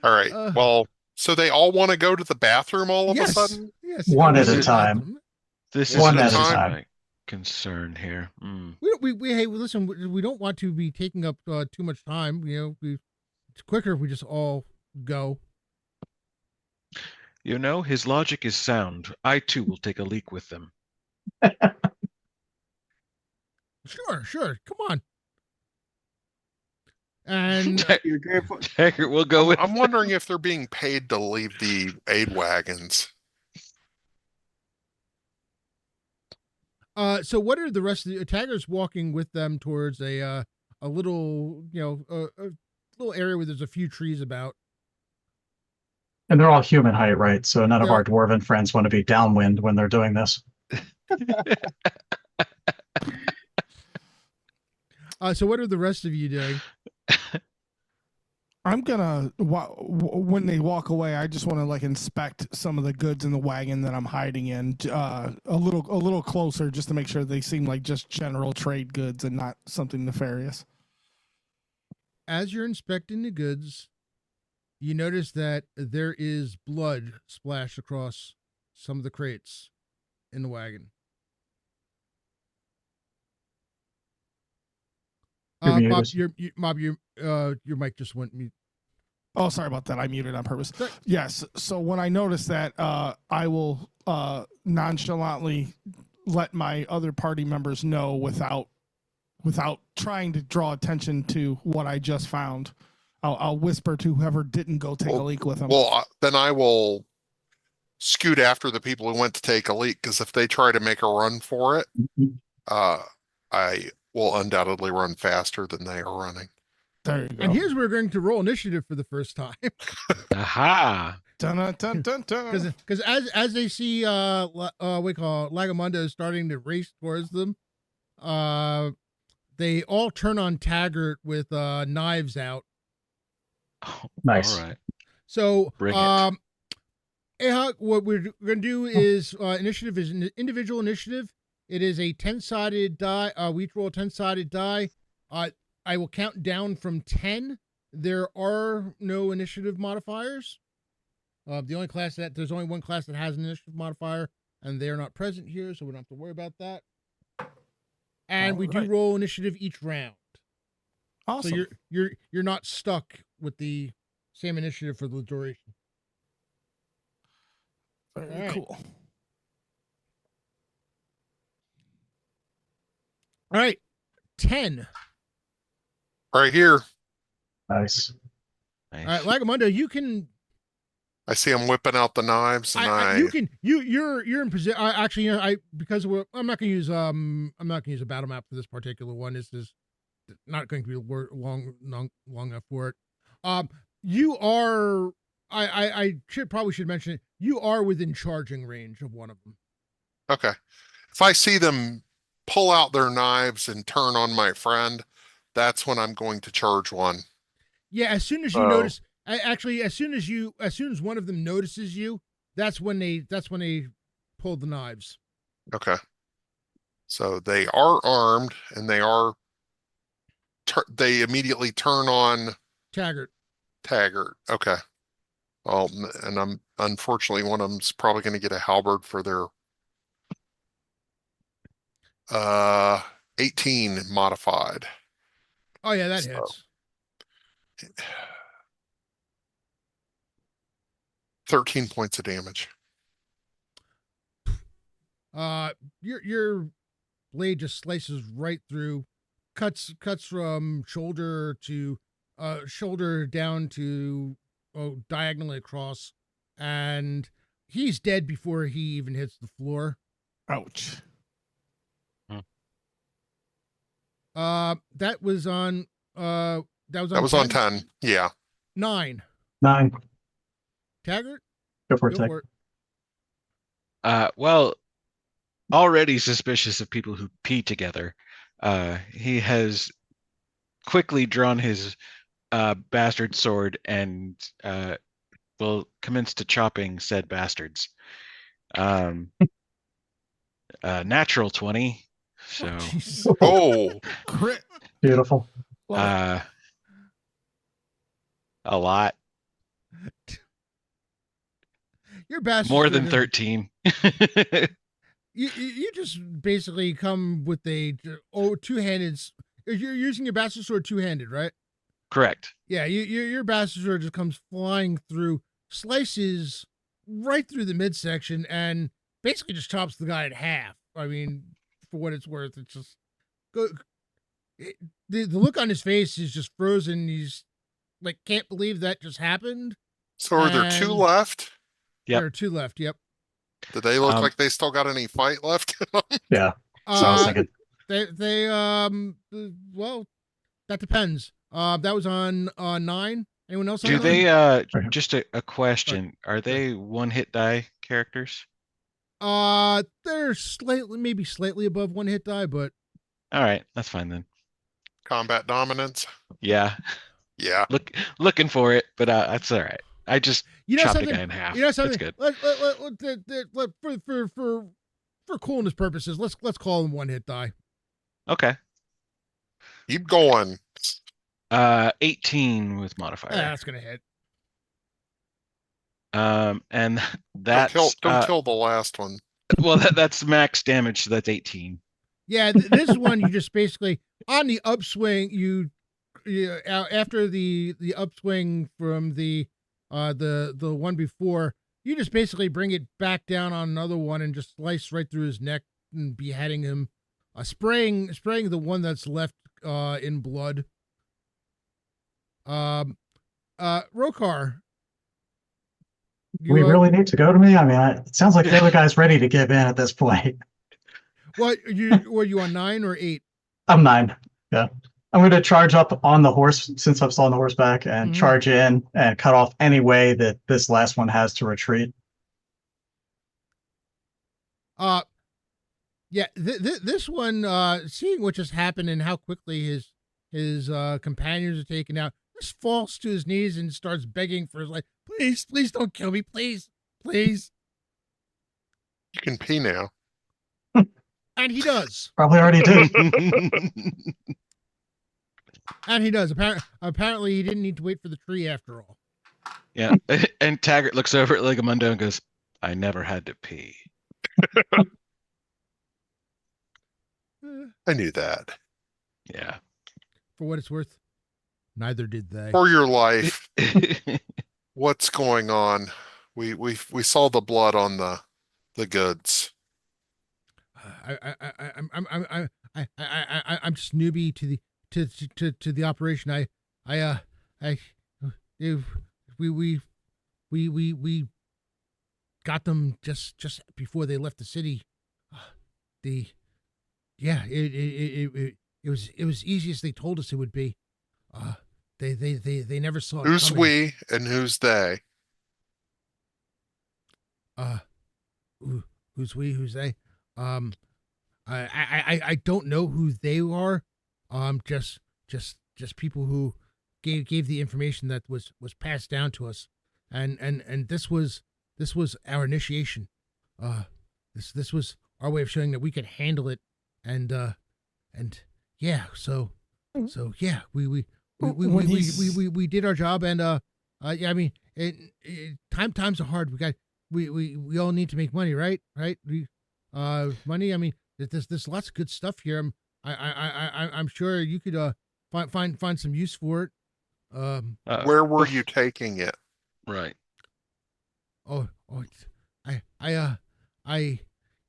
All right. Well, so they all want to go to the bathroom all of a sudden? Yes. One at a time. This One is at a time. my concern here. Hey, listen, we don't want to be taking up too much time. It's quicker if we just all go. His logic is sound. I too will take a leak with them. Sure. Come on. And Your grandfather. Taggart will go with. I'm wondering if they're being paid to leave the aid wagons. so what are the rest of the Taggart's walking with them towards a little, a little area where there's a few trees about. And they're all human height, right? So none of Yeah. our dwarven friends want to be downwind when they're doing this. So what are the rest of you doing? I'm gonna when they walk away, I just want to like inspect some of the goods in the wagon that I'm hiding in a little closer, just to make sure they seem like just general trade goods and not something nefarious. As you're inspecting the goods, you notice that there is blood splashed across some of the crates in the wagon. Bob, your mic just went mute. Oh, sorry about that. I muted on purpose. Yes. So when I notice that, I will nonchalantly let my other party members know without without trying to draw attention to what I just found. I'll whisper to whoever didn't go take a leak with him. Well, then I will scoot after the people who went to take a leak, because if they try to make a run for it, I will undoubtedly run faster than they are running. There you go. And here's where we're going to roll initiative for the first time. Aha! Dun, dun, dun, dun. Because as they see we call it, Lagamundo starting to race towards them, they all turn on Taggart with knives out. Oh, Nice. All right. So Bring it. Ahok, what we're going to do is initiative is an individual initiative. It is a 10-sided die. We each roll a 10-sided die. I will count down from 10. There are no initiative modifiers. The only class there's only one class that has an initiative modifier, and they're not present here, so we don't have to worry about that. And we do roll initiative each round. Awesome. So you're not stuck with the same initiative for the duration. Very right. cool. All right, 10. Right here, Nice. Nice. All right, Lagamundo, you can. I see them whipping out the knives, and You're in position. Actually, because I'm not going to use a battle map for this particular one. This is not going to be long enough for it. You are. I should mention it. You are within charging range of one of them. Okay. If I see them pull out their knives and turn on my friend, that's when I'm going to charge one. Yeah, as soon as you notice. Actually, as soon as one of them notices you, that's when they pull the knives. Okay. So they are armed, and they immediately turn on Taggart. Okay. Well, and unfortunately, one of them's probably going to get a halberd for their 18 modified. Oh yeah, that hits. 13 points of damage. Your blade just slices right through, cuts from shoulder down to diagonally across, and he's dead before he even hits the floor. Ouch. That was on 10. Yeah. 9. 9. Taggart, Go for it, go Tech. for it. Well, already suspicious of people who pee together. He has quickly drawn his bastard sword and will commence to chopping said bastards. Natural 20. So Jeez. Oh, Crit. Beautiful. Love a lot. Your bastard More than 13. You just basically come with a two-handed. You're using your bastard sword two-handed, right? Correct. Yeah, your bastard sword just comes flying through, slices right through the midsection, and basically just chops the guy in half. I mean, for what it's worth, it's just the look on his face is just frozen. He's like, can't believe that just happened. so are there 2 left? Yep. There are 2 left. Yep. Do they look like they still got any fight left? Yeah. So I was thinking. They well, that depends. That was on 9. Anyone else? Do on they nine? just a question. Are they one hit die characters? They're maybe slightly above 1 hit die, but All right, that's fine then. Combat dominance? Yeah. Yeah. Looking for it, but that's all right. I just chopped a guy in half. You know something? That's good. For coolness purposes, let's call them 1 hit die. Okay. Keep going. 18 with modifier. That's gonna hit. And that's Uh, Don't kill the last one. well, that's max damage, so that's 18. Yeah, this one you just basically on the upswing. You after the upswing from the one before, you just basically bring it back down on another one and just slice right through his neck and beheading him. spraying the one that's left in blood. Rokar, We really need to go to me? I mean, it sounds like the other guy's ready to give in at this point. what were you on 9 or 8? I'm 9. Yeah. I'm going to charge up on the horse since I'm still on the horseback and charge in and cut off any way that this last one has to retreat. Yeah, this one, seeing what just happened and how quickly his companions are taken out, just falls to his knees and starts begging for his life. Please don't kill me, please. You can pee now. And he does. Probably already did. And he does. Apparently, he didn't need to wait for the tree after all. Yeah, and Taggart looks over at Legamundo and goes, "I never had to pee." I knew that. Yeah. For what it's worth, neither did they. For your life, what's going on? We saw the blood on the goods. I'm just newbie to the operation. We got them just before they left the city. It was easy as they told us it would be. They never saw it Who's coming. we and who's they? Who's we? Who's they? I don't know who they are. Just people who gave the information that was passed down to us, and this was our initiation. This was our way of showing that we could handle it, and yeah. So yeah, we did our job, and yeah. I mean, times are hard. We all need to make money, right? Money. I mean, there's lots of good stuff here. I'm sure you could find some use for it. Where were you taking it? Right. I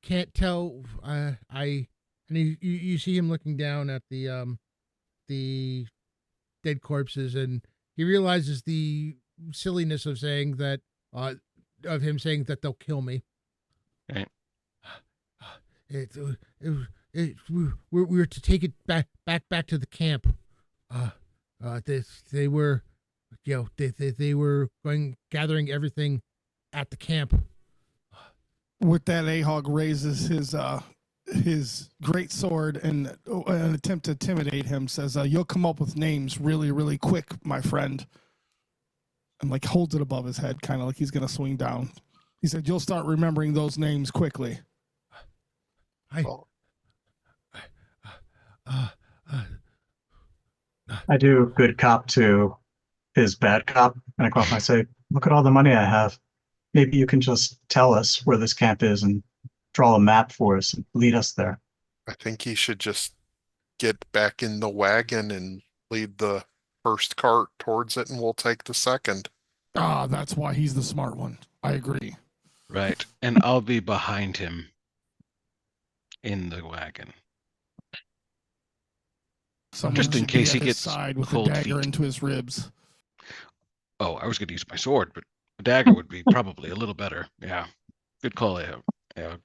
can't tell. And you see him looking down at the dead corpses, and he realizes the silliness of saying that, of him saying that they'll kill me. Right. We were to take it back to the camp. They were, they were gathering everything at the camp. With that, Ahog raises his great sword and an attempt to intimidate him, says, "You'll come up with names really, really quick, my friend." And like holds it above his head, kind of like he's gonna swing down. He said, "You'll start remembering those names quickly." I do good cop to his bad cop, and I go off and I say, "Look at all the money I have. Maybe you can just tell us where this camp is and draw a map for us and lead us there." I think he should just get back in the wagon and lead the first cart towards it, and we'll take the second. That's why he's the smart one. I agree. Right. And I'll be behind him in the wagon. Someone Just in should case be he at his gets side with a cold dagger feet. into his ribs. Oh, I was going to use my sword, but a dagger would be probably a little better. Yeah. Good call, Ahog. Yeah.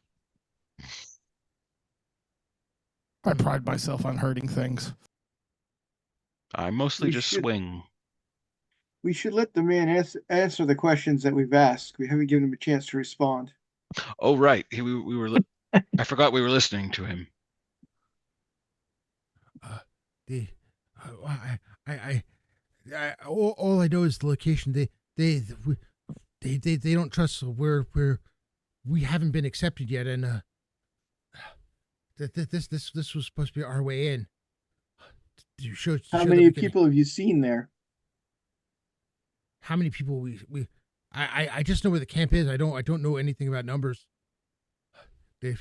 I pride myself on hurting things. I mostly We just should- swing. We should let the man answer the questions that we've asked. We haven't given him a chance to respond. Oh, right. We were. I forgot we were listening to him. All I know is the location. They don't trust. We haven't been accepted yet, and this was supposed to be our way in. How many people have you seen there? How many people I just know where the camp is. I don't know anything about numbers. We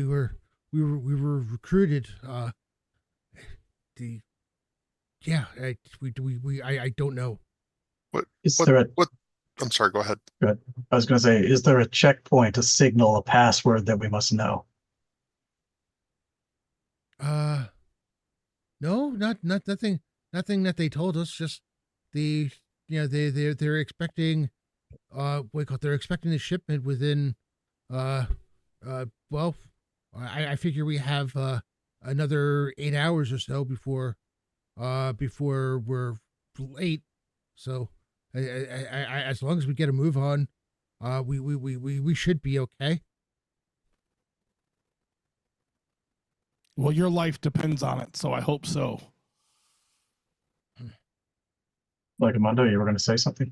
were recruited. I don't know. I'm sorry, go ahead. Good. I was going to say, is there a checkpoint to signal a password that we must know? Uh, no, nothing, nothing that they told us. Just the, they're expecting, they're expecting the shipment within, uh, well, I figure we have another 8 hours or so before we're late. So, as long as we get a move on, we should be okay. Well, your life depends on it, so I hope so. Legamundo, you were going to say something?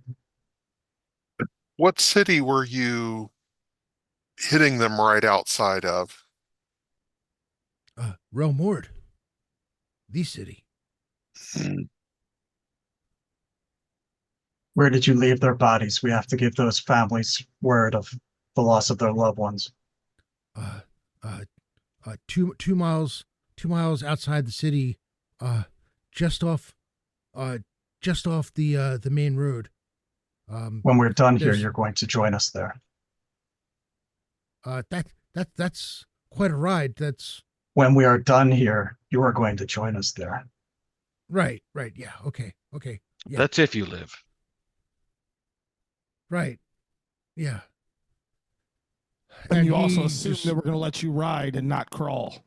What city were you hitting them right outside of? Realmord, the city. Where did you leave their bodies? We have to give those families word of the loss of their loved ones. Uh, uh, 2 miles outside the city, uh, just off, uh, just off the main road. When we're done here, there's- you're going to join us there. That's quite a ride. That's When we are done here, you are going to join us there. right. Yeah. Okay. Yeah. That's if you live. Right. Yeah. And you also he assume just- that we're going to let you ride and not crawl.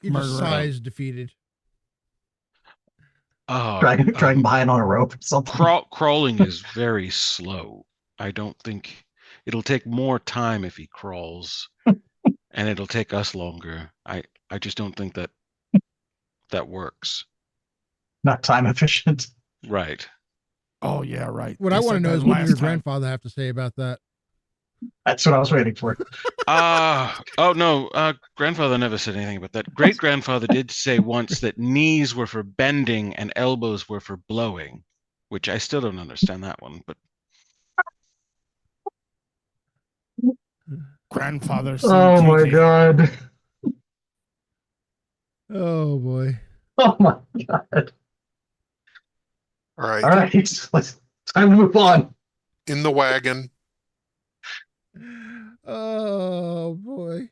he just murderer. sighs defeated. Dragging behind on a rope or something. Crawling is very slow. I don't think it'll take more time if he crawls, and it'll take us longer. I just don't think that works. Not time efficient. Right. Oh, yeah, right. What They I want to said know that is what last your time. grandfather have to say about that. That's what I was waiting for. Oh no, grandfather never said anything about that. Great grandfather did say once that knees were for bending and elbows were for blowing, which I still don't understand that one, but Grandfather seemed Oh my cheeky. god. Oh boy. Oh my god. All right. All right, let's time to move on. In the wagon. Oh boy.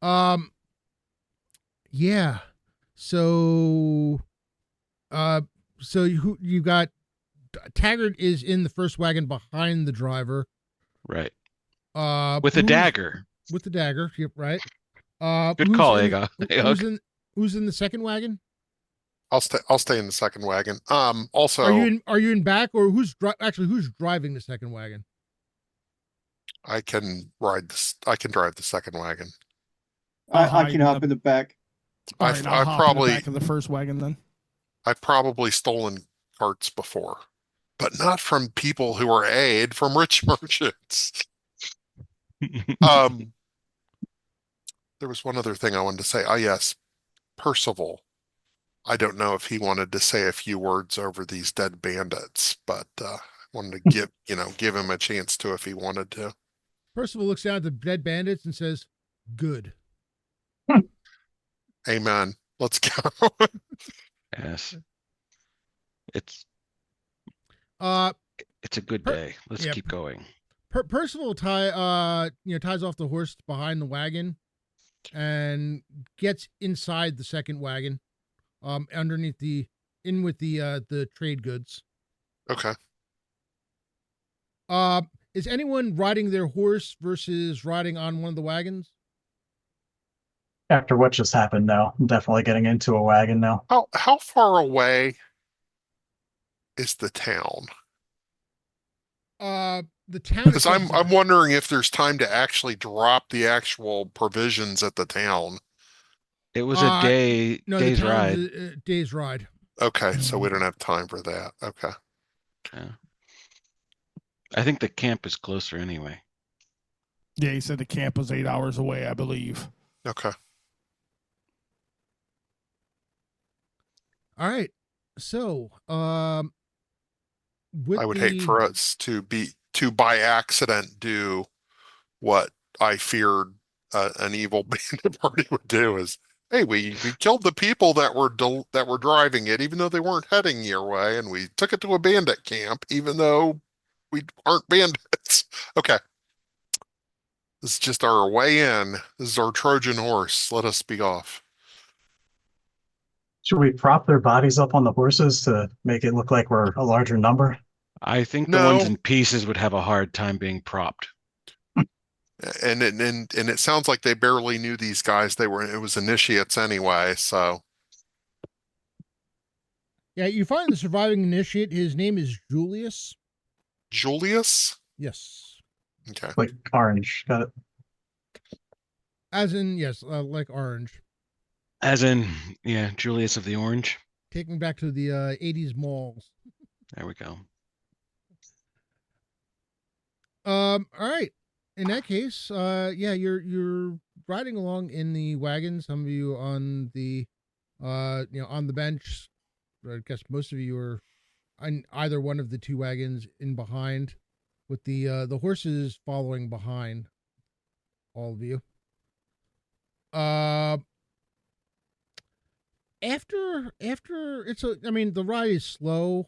Um. Yeah. So. So you got Taggart is in the first wagon behind the driver. right. With a Who's- dagger. With the dagger. Yep. Right. Good who's call, in- Aga. Who's in the second wagon? I'll stay in the second wagon. Also, Are you in back, or who's driving the second wagon? I can ride this. I can drive the second wagon. I'll I hide can in hop the- in the back. All I've, right, I'll I've hop in the probably back of the first wagon then. I've probably stolen carts before, but not from people who are aid from rich merchants. Um, there was one other thing I wanted to say. Ah, yes, Percival. I don't know if he wanted to say a few words over these dead bandits, but wanted to give him a chance to if he wanted to. Percival looks down at the dead bandits and says, "Good." Amen. Let's go. Yes. It's Uh, it's a good day. Let's yeah, keep going. Percival ties off the horse behind the wagon and gets inside the second wagon, underneath with the trade goods. Okay. Is anyone riding their horse versus riding on one of the wagons? After what just happened, no. I'm definitely getting into a wagon now. How far away is the town? The town Because itself I'm wondering if there's time to actually drop the actual provisions at the town. It was a the day's town's ride. a day's ride. Okay, so we don't have time for that. Okay. Yeah. I think the camp is closer anyway. Yeah, he said the camp was 8 hours away, I believe. Okay. All right. So, with I would hate for us to by accident do what I feared an evil bandit party would do is, hey, we killed the people that were driving it, even though they weren't heading your way, and we took it to a bandit camp, even though we aren't bandits. Okay. This is just our way in. This is our Trojan horse. Let us be off. Should we prop their bodies up on the horses to make it look like we're a larger number? I think the ones No, in pieces would have a hard time being propped. and it sounds like they barely knew these guys. It was initiates anyway, so Yeah, you find the surviving initiate. His name is Julius. Julius? Yes. Okay. Like orange. Got it. As in, yes, like orange. As in, yeah, Julius of the Orange. Taking back to the 80s malls. There we go. All right. In that case, yeah, you're riding along in the wagon. Some of you on the, on the bench. I guess most of you are on either one of the two wagons in behind, with the horses following behind all of you. After the ride is slow.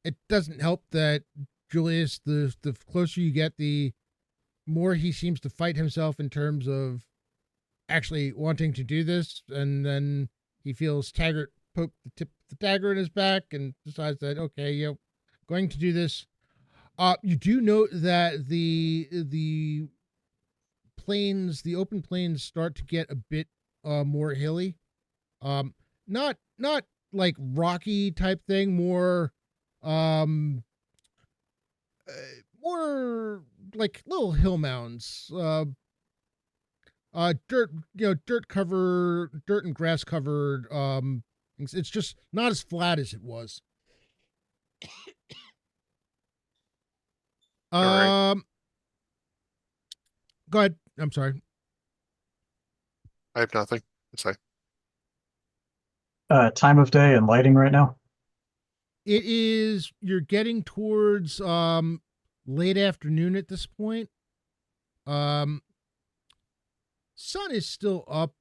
It doesn't help that Julius, the closer you get, the more he seems to fight himself in terms of actually wanting to do this, and then he feels Taggart poke the tip of the dagger in his back and decides that, okay, going to do this. You do note that the plains, the open plains, start to get a bit more hilly. Not like rocky type thing, more more like little hill mounds. Dirt, dirt and grass covered. It's just not as flat as it was. All right. Go ahead. I'm sorry. I have nothing to say. Time of day and lighting right now. You're getting towards late afternoon at this point. Sun is still up.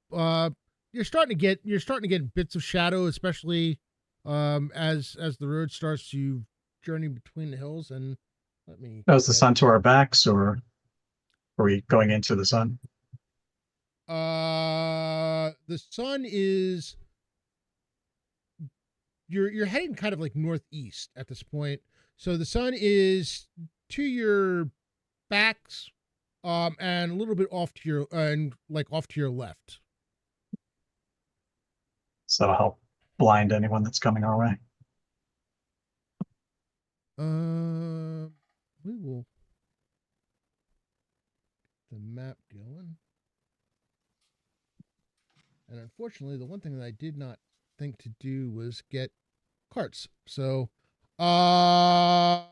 You're starting to get bits of shadow, especially as the road starts to journey between the hills. And let me. Is the sun to our backs, or are we going into the sun? The sun is. You're heading kind of like northeast at this point, so the sun is to your backs, and a little bit off to your off to your left. So that'll help blind anyone that's coming our way. We will the map going, and unfortunately, the one thing that I did not think to do was get carts. So, all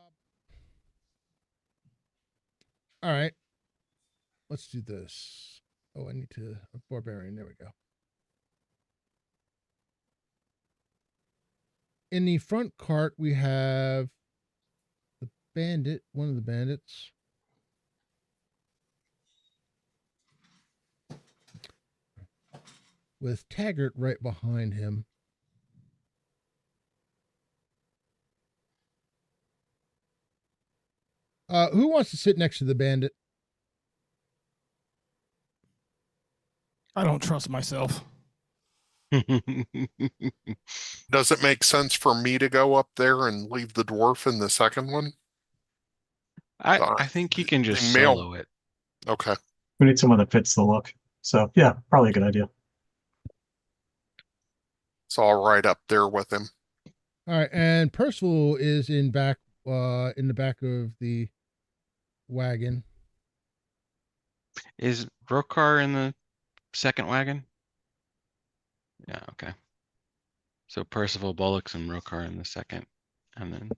right, let's do this. Oh, I need to a barbarian. There we go. In the front cart, we have the bandit, one of the bandits. With Taggart right behind him. Who wants to sit next to the bandit? I don't trust myself. Does it make sense for me to go up there and leave the dwarf in the second one? I think he can just male. solo it. Okay. We need someone that fits the look. So yeah, probably a good idea. So I'll ride up there with him. All right, and Percival is in the back of the wagon. Is Rokar in the second wagon? Yeah, okay. So Percival, Bullocks, and Rokar in the second. And then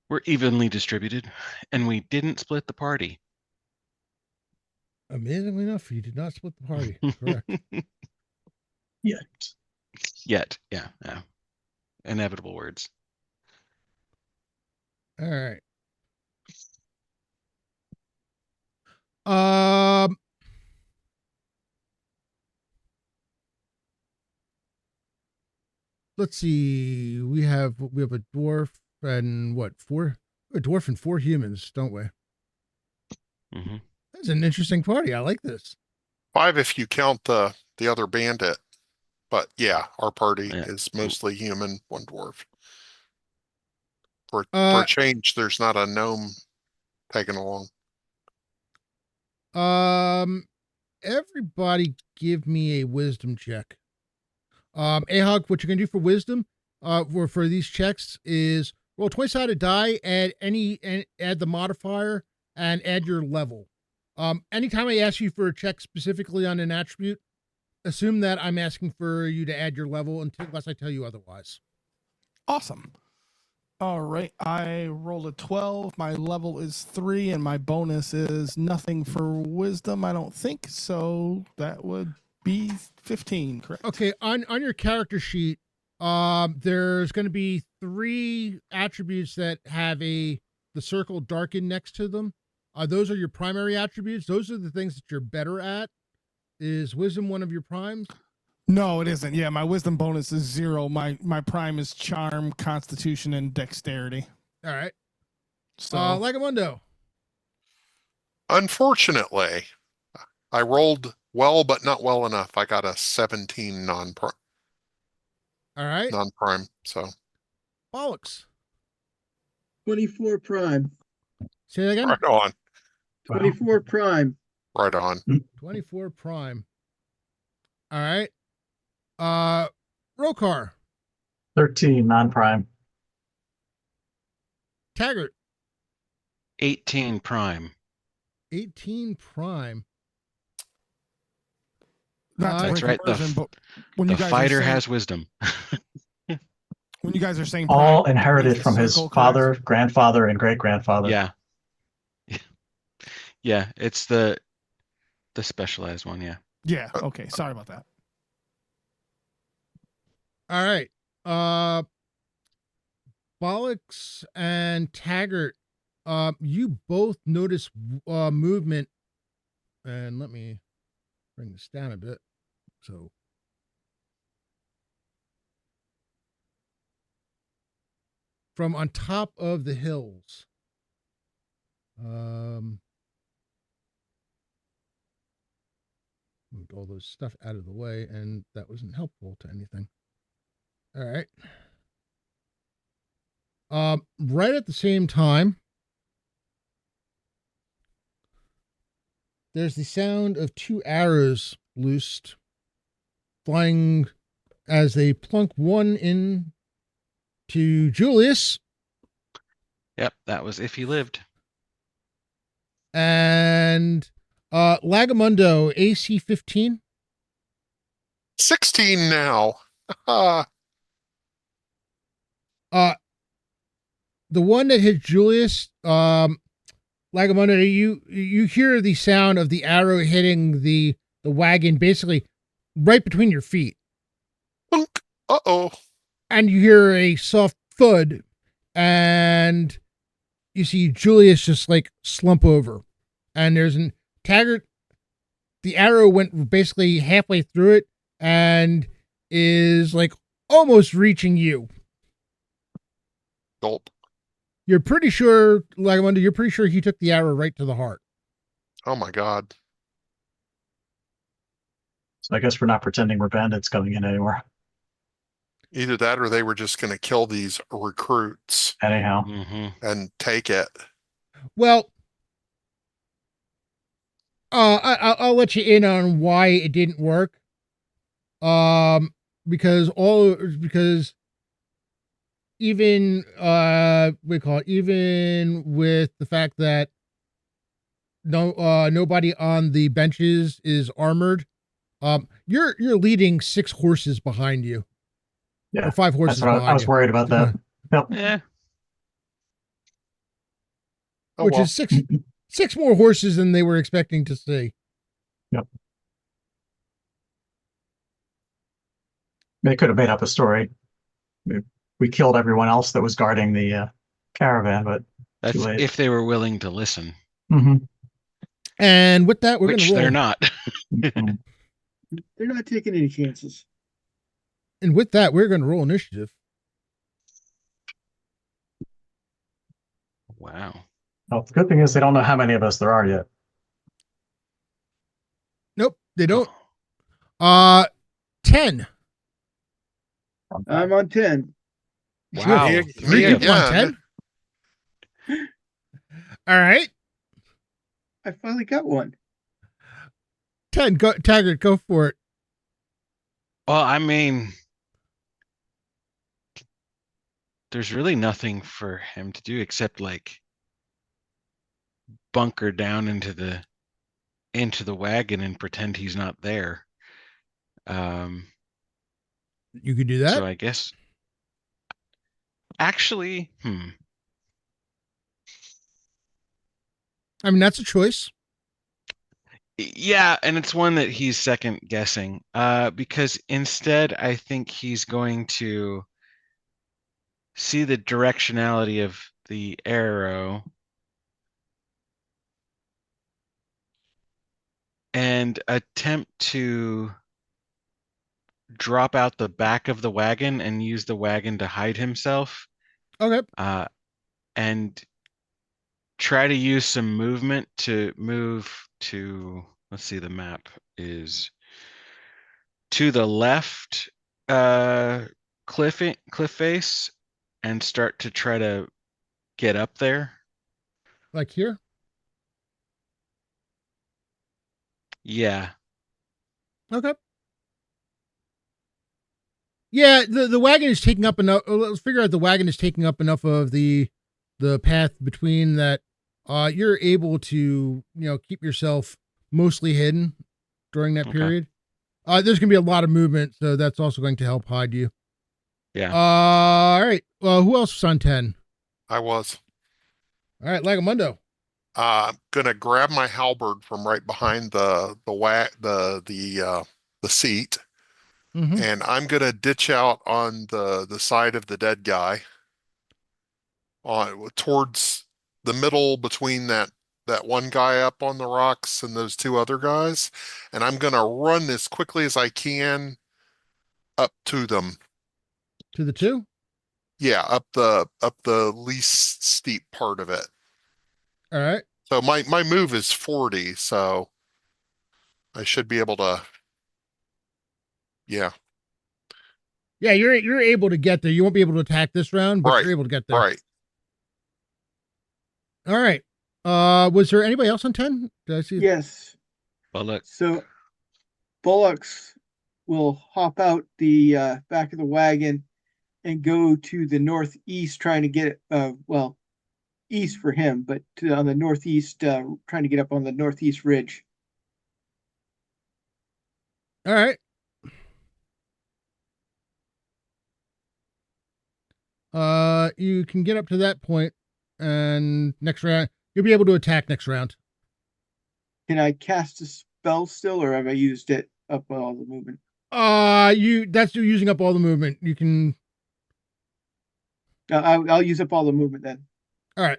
we're evenly distributed. And we didn't split the party. Amazingly enough, you did not split the party. Correct. Yeah. Yet, yeah. Inevitable words. All right. Let's see. We have a dwarf and a dwarf and 4 humans, don't we? Hmm. That's an interesting party. I like this. 5 if you count the other bandit. But yeah, our party Yeah. is mostly human, 1 dwarf. For Uh, a change, there's not a gnome tagging along. everybody give me a wisdom check. Ahog, what you're gonna do for wisdom, for these checks is roll 20-sided die, add the modifier, and add your level. Anytime I ask you for a check specifically on an attribute, assume that I'm asking for you to add your level unless I tell you otherwise. Awesome. All right. I rolled a 12. My level is 3, and my bonus is nothing for wisdom, I don't think. So that would be 15, correct? Okay, on your character sheet, there's going to be 3 attributes that have the circle darkened next to them. Those are your primary attributes. Those are the things that you're better at. Is wisdom one of your primes? No, it isn't. Yeah, my wisdom bonus is 0. My prime is charm, constitution, and dexterity. All right. So Lagamundo. Unfortunately, I rolled well, but not well enough. I got a 17 All right. non-prime, so Bollocks. 24 prime. Say that again. right on, 24 prime. right on. 24 prime. All right. Rokar. 13 non-prime. Taggart. 18 prime. 18 prime. not to That's break right. immersion, but when The you guys fighter are saying, has wisdom. when you guys are saying All prime, inherited is it from his circle, correct? father, grandfather, and great-grandfather. Yeah. Yeah, it's the specialized one, yeah. Yeah. Okay. Sorry about that. All right. Bollocks and Taggart, you both notice movement, and let me bring this down a bit. So, from on top of the hills, moved all those stuff out of the way, and that wasn't helpful to anything. All right. Right at the same time, there's the sound of 2 arrows loosed, flying as they plunk one in to Julius Yep, that was if he lived. and Lagamundo, AC 15. 16 now. Ah, The one that hit Julius, Lagamundo, you hear the sound of the arrow hitting the wagon basically right between your feet. Plunk. Uh-oh. And you hear a soft thud, and you see Julius just like slump over. And there's an Taggart, the arrow went basically halfway through it and is like almost reaching you. Gulp. You're pretty sure, Lagamundo, you're pretty sure he took the arrow right to the heart. Oh my God. So I guess we're not pretending we're bandits coming in anymore. Either that or they were just going to kill these recruits Anyhow, Hmm. and take it. Well, I'll let you in on why it didn't work. Because even even with the fact that nobody on the benches is armored, you're leading 6 horses behind you. yeah, Or 5 horses that's what behind I was you. worried about that. Yep. Yeah. Oh, Which well. is 6 more horses than they were expecting to see. Yep. They could have made up a story. We killed everyone else that was guarding the caravan, but That's too late. if they were willing to listen, And with that, we're going which to roll. they're not. Mhm. They're not taking any chances. And with that, we're going to roll initiative. Wow. Well, the good thing is they don't know how many of us there are yet. They don't. 10. I'm on 10. Wow. Me, Three me people on again. 10. All right. I finally got one. 10. Go, Taggart, go for it. Well, I mean, there's really nothing for him to do except like bunker down into the wagon and pretend he's not there. You could do that. So I guess actually, I mean, that's a choice. yeah, and it's one that he's second guessing. Because instead I think he's going to see the directionality of the arrow and attempt to drop out the back of the wagon and use the wagon to hide himself, Okay. and try to use some movement to move to, let's see, the map is to the left cliff face and start to try to get up there. Like here. Yeah. Okay. Yeah, the wagon is taking up enough. Let's figure out the wagon is taking up enough of the path between that. You're able to keep yourself mostly hidden during that Okay. period. There's gonna be a lot of movement, so that's also going to help hide you. Yeah. All right. Well, who else was on 10? I was. All right, Lagamundo. I'm gonna grab my halberd from right behind the seat, Mm-hmm. and I'm gonna ditch out on the side of the dead guy, on towards the middle between that one guy up on the rocks and those two other guys, and I'm gonna run as quickly as I can up to them. To the 2. Yeah, up the least steep part of it. All right. So my move is 40, so I should be able to. Yeah, Yeah, you're able to get there. You won't be able to attack this round, but right, you're able to get there. right. All right. Was there anybody else on 10? Did I see? Yes. Bullock. So Bullocks will hop out the back of the wagon and go to the northeast, trying to get east for him, but on the northeast, trying to get up on the northeast ridge. All right. You can get up to that point, and next round you'll be able to attack next round. Can I cast a spell still, or have I used it up on all the movement? That's using up all the movement. You can. I'll use up all the movement then. All right.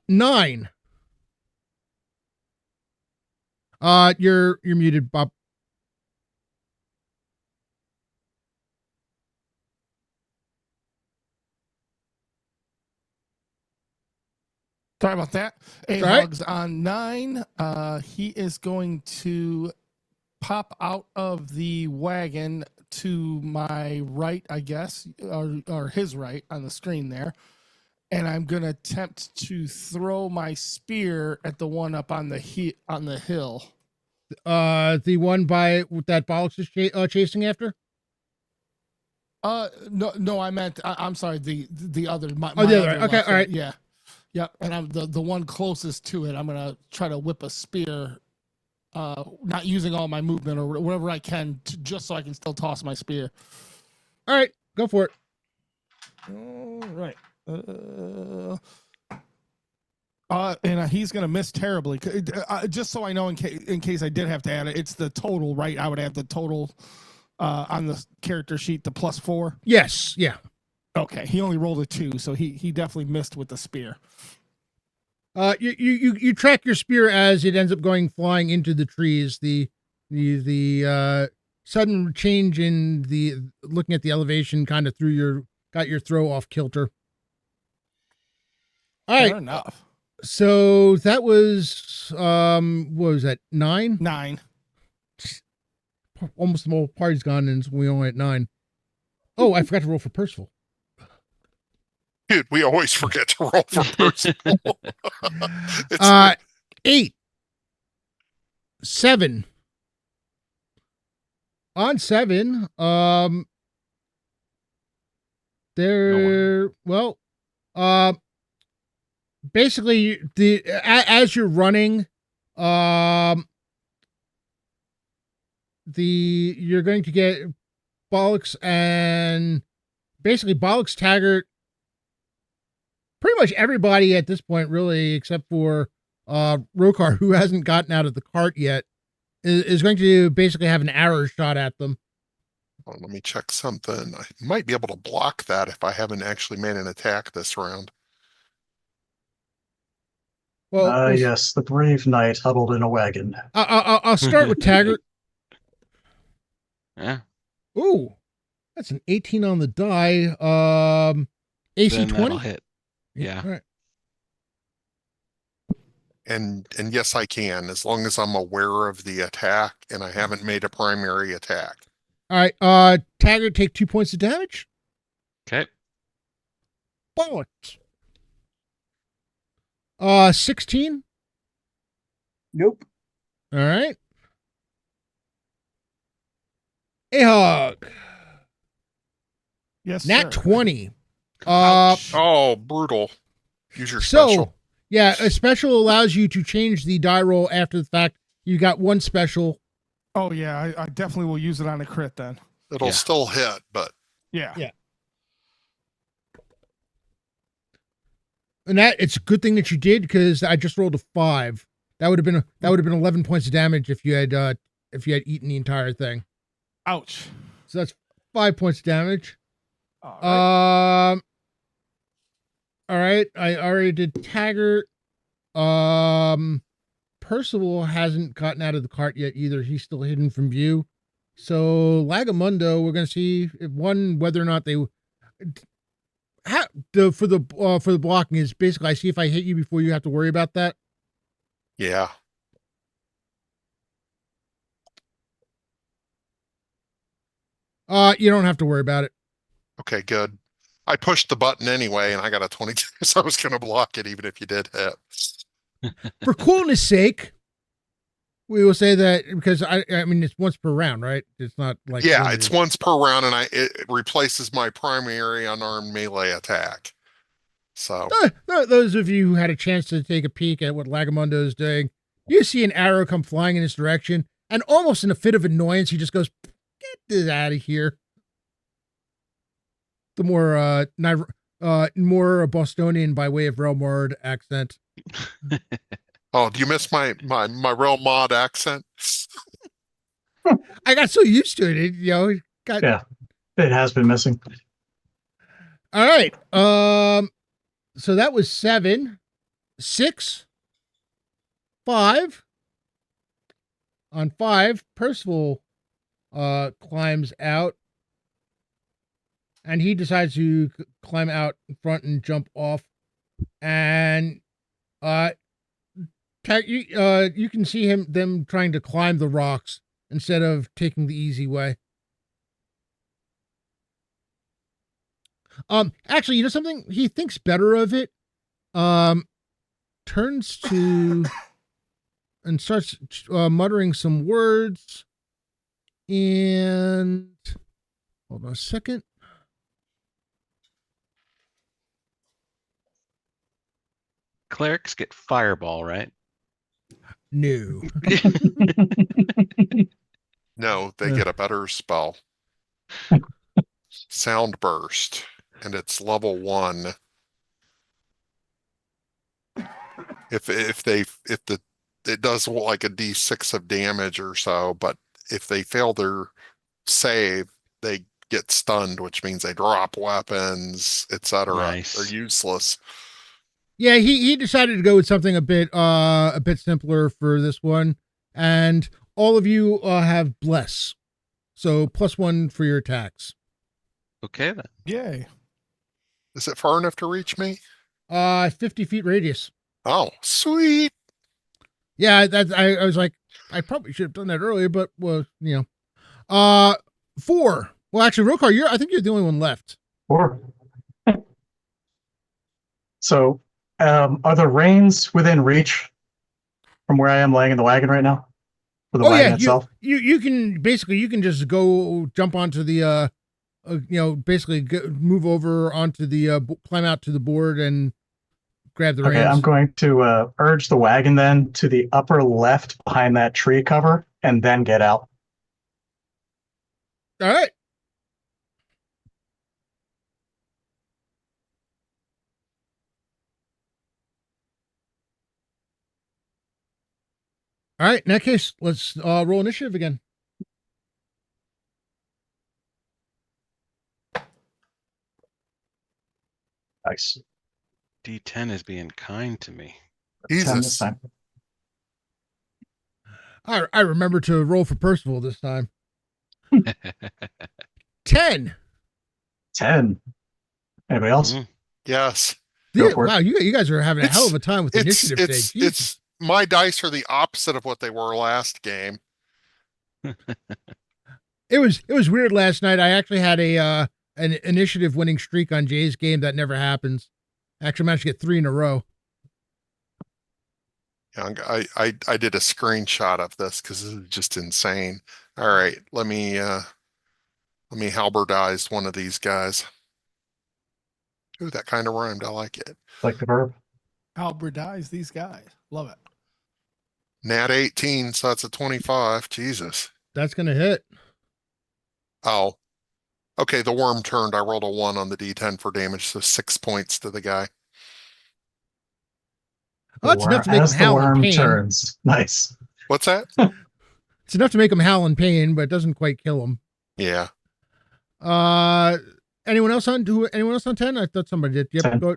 9. You're muted, Bob. Sorry about that. It's all right. Ahog's on 9. He is going to pop out of the wagon to my right, I guess, or his right on the screen there. And I'm going to attempt to throw my spear at the one up on the hill. The one by that Bollocks is chasing after? No, I meant, I'm sorry, the other. The other. Okay, all right. Yeah. Yeah, and I'm the one closest to it. I'm going to try to whip a spear, not using all my movement or whatever I can, just so I can still toss my spear. All right, go for it. All right. And he's going to miss terribly. Just so I know, in case I did have to add it, it's the total, right? I would add the total on the character sheet, the +4. Yes, yeah. Okay, he only rolled a 2, so he definitely missed with the spear. You track your spear as it ends up going flying into the trees. The sudden change in the looking at the elevation kind of got your throw off kilter. All right. Fair enough. So that was what was that? 9? 9. Almost the whole party's gone, and we only at 9. Oh, I forgot to roll for Percival. Dude, we always forget to roll for personal. Uh, 8, 7. On 7, there. Well, basically, as you're running, you're going to get Bollocks and basically Bollocks, Taggart, pretty much everybody at this point, really, except for Rokar, who hasn't gotten out of the cart yet, is going to basically have an arrow shot at them. Oh, let me check something. I might be able to block that if I haven't actually made an attack this round. Well, Yes, the brave knight huddled in a wagon. I'll start with Taggart. Yeah. Ooh, that's an 18 on the die. AC Then 20 that'll hit. Yeah. All right. And yes, I can, as long as I'm aware of the attack and I haven't made a primary attack. All right. Taggart, take 2 points of damage. Okay. Bollocks. 16. Nope. All right. Ahog. Yes, Nat sir. 20. Ouch. Oh, brutal. Use your So, special. yeah, a special allows you to change the die roll after the fact. You got one special. Oh, yeah, I definitely will use it on a crit then. It'll Yeah. still hit, but Yeah. Yeah. And that it's a good thing that you did, because I just rolled a 5. That would have been 11 points of damage if you had eaten the entire thing. Ouch. So that's 5 points of damage. All right. All right. I already did Taggart. Percival hasn't gotten out of the cart yet either. He's still hidden from view. So Lagamundo, we're going to see whether or not they for the blocking is basically I see if I hit you before you have to worry about that. yeah. You don't have to worry about it. Okay, good. I pushed the button anyway, and I got a 22, so I was going to block it even if you did hit. For coolness sake, we will say that because I mean it's once per round, right? It's not like Yeah, limited. it's once per round, and it replaces my primary unarmed melee attack. So Those of you who had a chance to take a peek at what Lagamundo is doing, you see an arrow come flying in his direction, and almost in a fit of annoyance, he just goes, "Get this out of here." The more Bostonian by way of Realmord accent. oh, do you miss my real mod accent? I got so used to it, Yeah, it has been missing. All right. So that was 7, 6, 5. On 5, Percival climbs out, and he decides to climb out in front and jump off. And you can see them trying to climb the rocks instead of taking the easy way. Actually, you know something? He thinks better of it. Turns to and starts muttering some words. And hold on a second. Clerics get fireball, right? No. No, they get a better spell. Sound burst, and it's level 1. It does like a D6 of damage or so, but if they fail their save, they get stunned, which means they drop weapons, etc. Nice. They're useless. Yeah, he decided to go with something a bit simpler for this one, and all of you have bless, so +1 for your attacks. Okay then. Yay. Is it far enough to reach me? 50 feet radius. Oh, sweet. Yeah, I was like, I probably should have done that earlier, but well, you know. Uh, 4. Well, actually, Rokar, I think you're the only one left. Or so, are the reins within reach from where I am laying in the wagon right now for the Oh yeah, wagon itself? you can basically you can just go jump onto the basically move over onto the climb out to the board and grab the Okay, I'm reins. going to urge the wagon then to the upper left behind that tree cover and then get out. All right. All right. In that case, let's roll initiative again. Nice. D10 is being kind to me. 10 this Jesus. time. I remember to roll for Percival this time. 10. 10. Anybody else? Mm. Yes. Go for it. Wow, you guys are having a hell of a time with It's initiative today. it's Jesus. it's my dice are the opposite of what they were last game. It was weird last night. I actually had an initiative winning streak on Jay's game that never happens. I actually managed to get 3 in a row. Yeah, I did a screenshot of this because this is just insane. All right, let me halberdize one of these guys. Ooh, that kind of rhymed. I like it. Like the verb. Halberdize these guys. Love it. Nat 18, so that's a 25. Jesus. That's gonna hit. Oh, okay. The worm turned. I rolled a 1 on the D10 for damage, so 6 points to the guy. Oh, that's enough to make him As the howl in worm pain. turns. Nice. What's that? It's enough to make him howl in pain, but it doesn't quite kill him. Yeah. Anyone else on 10? I thought somebody did. Yep. 10. Go.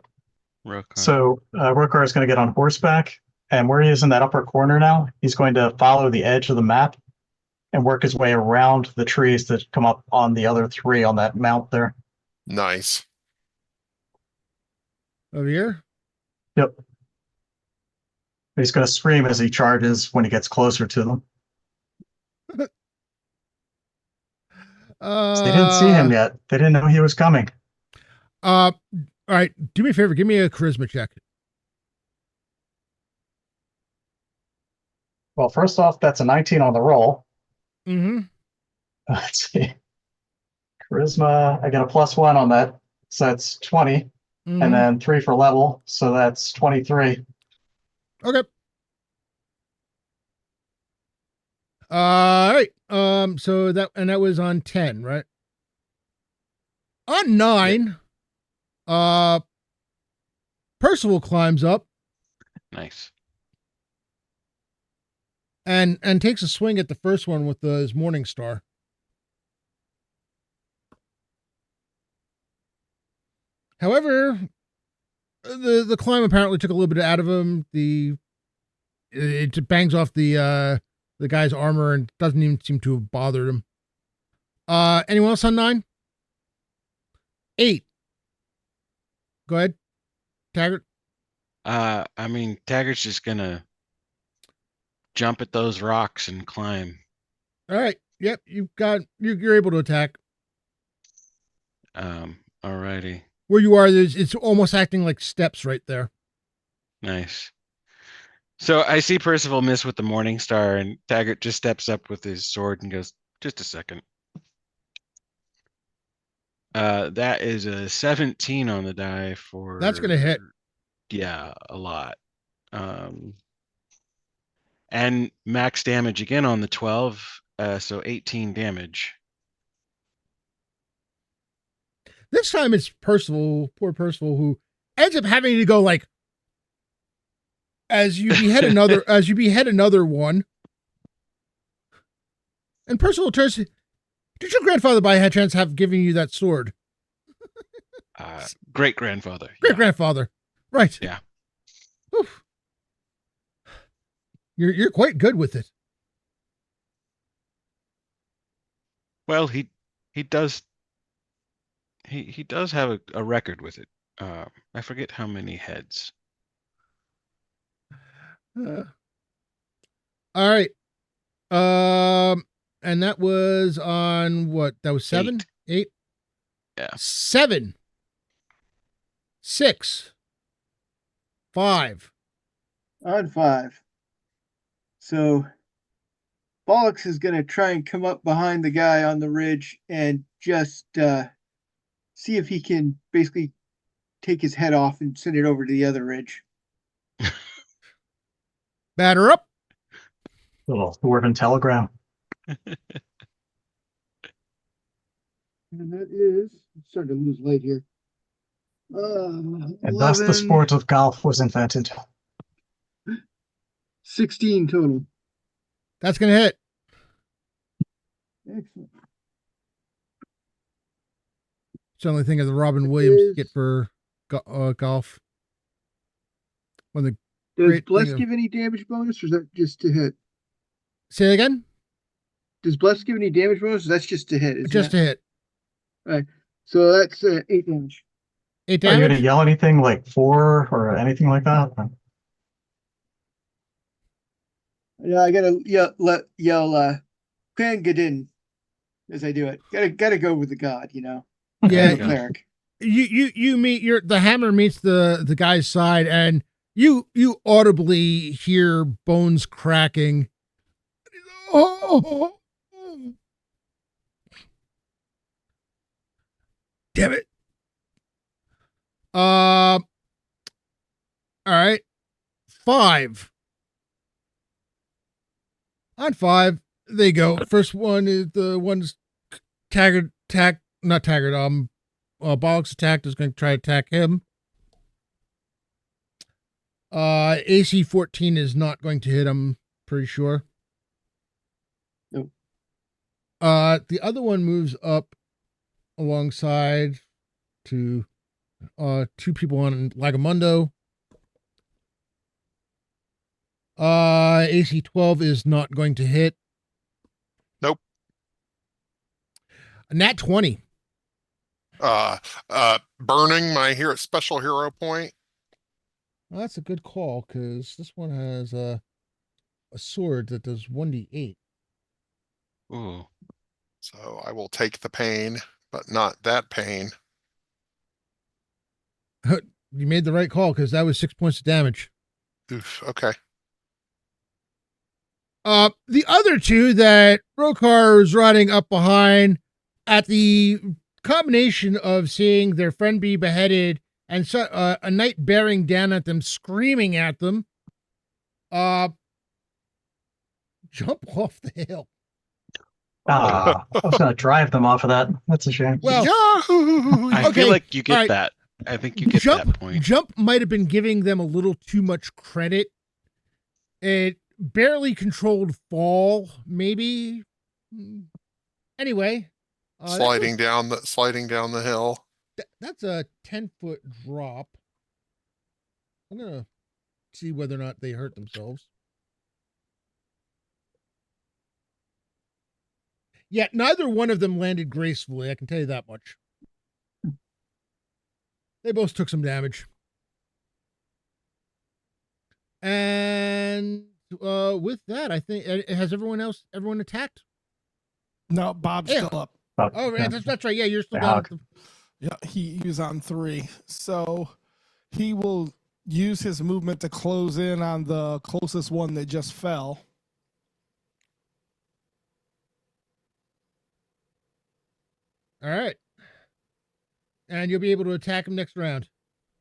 Rokar. So Rokar is going to get on horseback, and where he is in that upper corner now, he's going to follow the edge of the map and work his way around the trees that come up on the other 3 on that mount there. Nice. Over here. Yep. He's going to scream as he charges when he gets closer to them. They didn't see him yet. They didn't know he was coming. All right. Do me a favor. Give me a charisma check. Well, first off, that's a 19 on the roll. Mm-hmm. Let's see. Charisma, I get a +1 on that. So that's 20. Mm-hmm. And then 3 for level. So that's 23. Okay. All right. So that was on 10, right? On 9, Percival climbs up Nice. and takes a swing at the first one with his Morning Star. However, the climb apparently took a little bit out of him. It bangs off the guy's armor and doesn't even seem to have bothered him. Anyone else on 9? 8. Go ahead, Taggart. I mean, Taggart's just gonna jump at those rocks and climb. All right. Yep. You're able to attack. Alrighty. Where you are, it's almost acting like steps right there. Nice. So I see Percival miss with the Morning Star, and Taggart just steps up with his sword and goes, "Just a second." That is a 17 on the die for. That's gonna hit. Yeah, a lot. And max damage again on the 12, so 18 damage. This time it's Percival, poor Percival, who ends up having to go like as you behead another one. And Percival turns. Did your grandfather by chance have given you that sword? Great grandfather. Great grandfather, right? Yeah. Oof. You're quite good with it. Well, he does he does have a record with it. I forget how many heads. All right. And that was on what? That was 7, 8, Yeah. 7, 6, 5. On 5. So Bollocks is going to try and come up behind the guy on the ridge and just see if he can basically take his head off and send it over to the other ridge. Batter up. Little dwarven telegram. And that is I'm starting to lose light here. And thus the 11, sport of golf was invented. 16 total. That's going to hit. Excellent. Suddenly think of the Robin Williams Is- skit for golf. When the Does great Bless thing of- give any damage bonus, or is that just to hit? Say it again. Does Bless give any damage bonus? Or that's just to hit. Isn't Just it? a hit. Right. So that's 8 damage. 8 Are you damage. gonna yell anything like 4 or anything like that? Yeah, I gotta yell Clan Gadin as I do it. Gotta go with the god, you know. Yeah, I'm a cleric. you meet the hammer meets the guy's side, and you audibly hear bones cracking. Oh, damn it! All right, 5. On 5, there you go. First one is the one's not taggart. Bollocks attacked is going to try to attack him. AC 14 is not going to hit him, pretty sure. Nope. The other one moves up alongside to 2 people on Lagamundo. AC 12 is not going to hit. Nope. A nat 20. Burning my special hero point. Well, that's a good call, because this one has a sword that does 1d8. Ooh. So I will take the pain, but not that pain. You made the right call, because that was 6 points of damage. Oof, okay. The other 2 that Rokar is riding up behind, at the combination of seeing their friend be beheaded and a knight bearing down at them, screaming at them, jump off the hill. I was gonna drive them off of that. That's a shame. Well, Yahoo! I Okay, feel like you get all right. that. I think you get that point. Jump might have been giving them a little too much credit. It barely controlled fall, maybe. Anyway, sliding down the hill. that's a 10-foot drop. I'm gonna see whether or not they hurt themselves. Yeah, neither one of them landed gracefully, I can tell you that much. They both took some damage. And with that, I think has everyone attacked? No, Bob's Yeah. still up. Oh, Yeah. that's right. Yeah, you're still They down. hug. Yeah, he was on 3. So he will use his movement to close in on the closest one that just fell. All right. And you'll be able to attack him next round.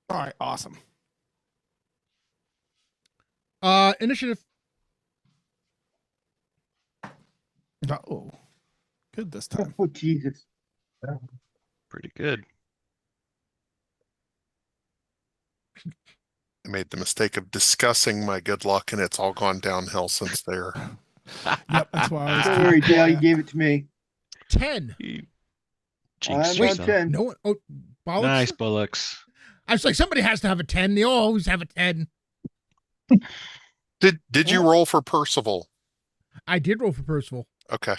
All right, awesome. Initiative. Oh, good this time. Oh Jesus. Pretty good. I made the mistake of discussing my good luck, and it's all gone downhill since there. Yep, that's why I was Don't worry, Dale, you gave it to me. 10. You I'm jinxed on yourself. 10. No one. Oh, Bollocks. Nice, Bullocks. I was like, somebody has to have a 10. They always have a 10. Did you roll for Percival? I did roll for Percival. Okay.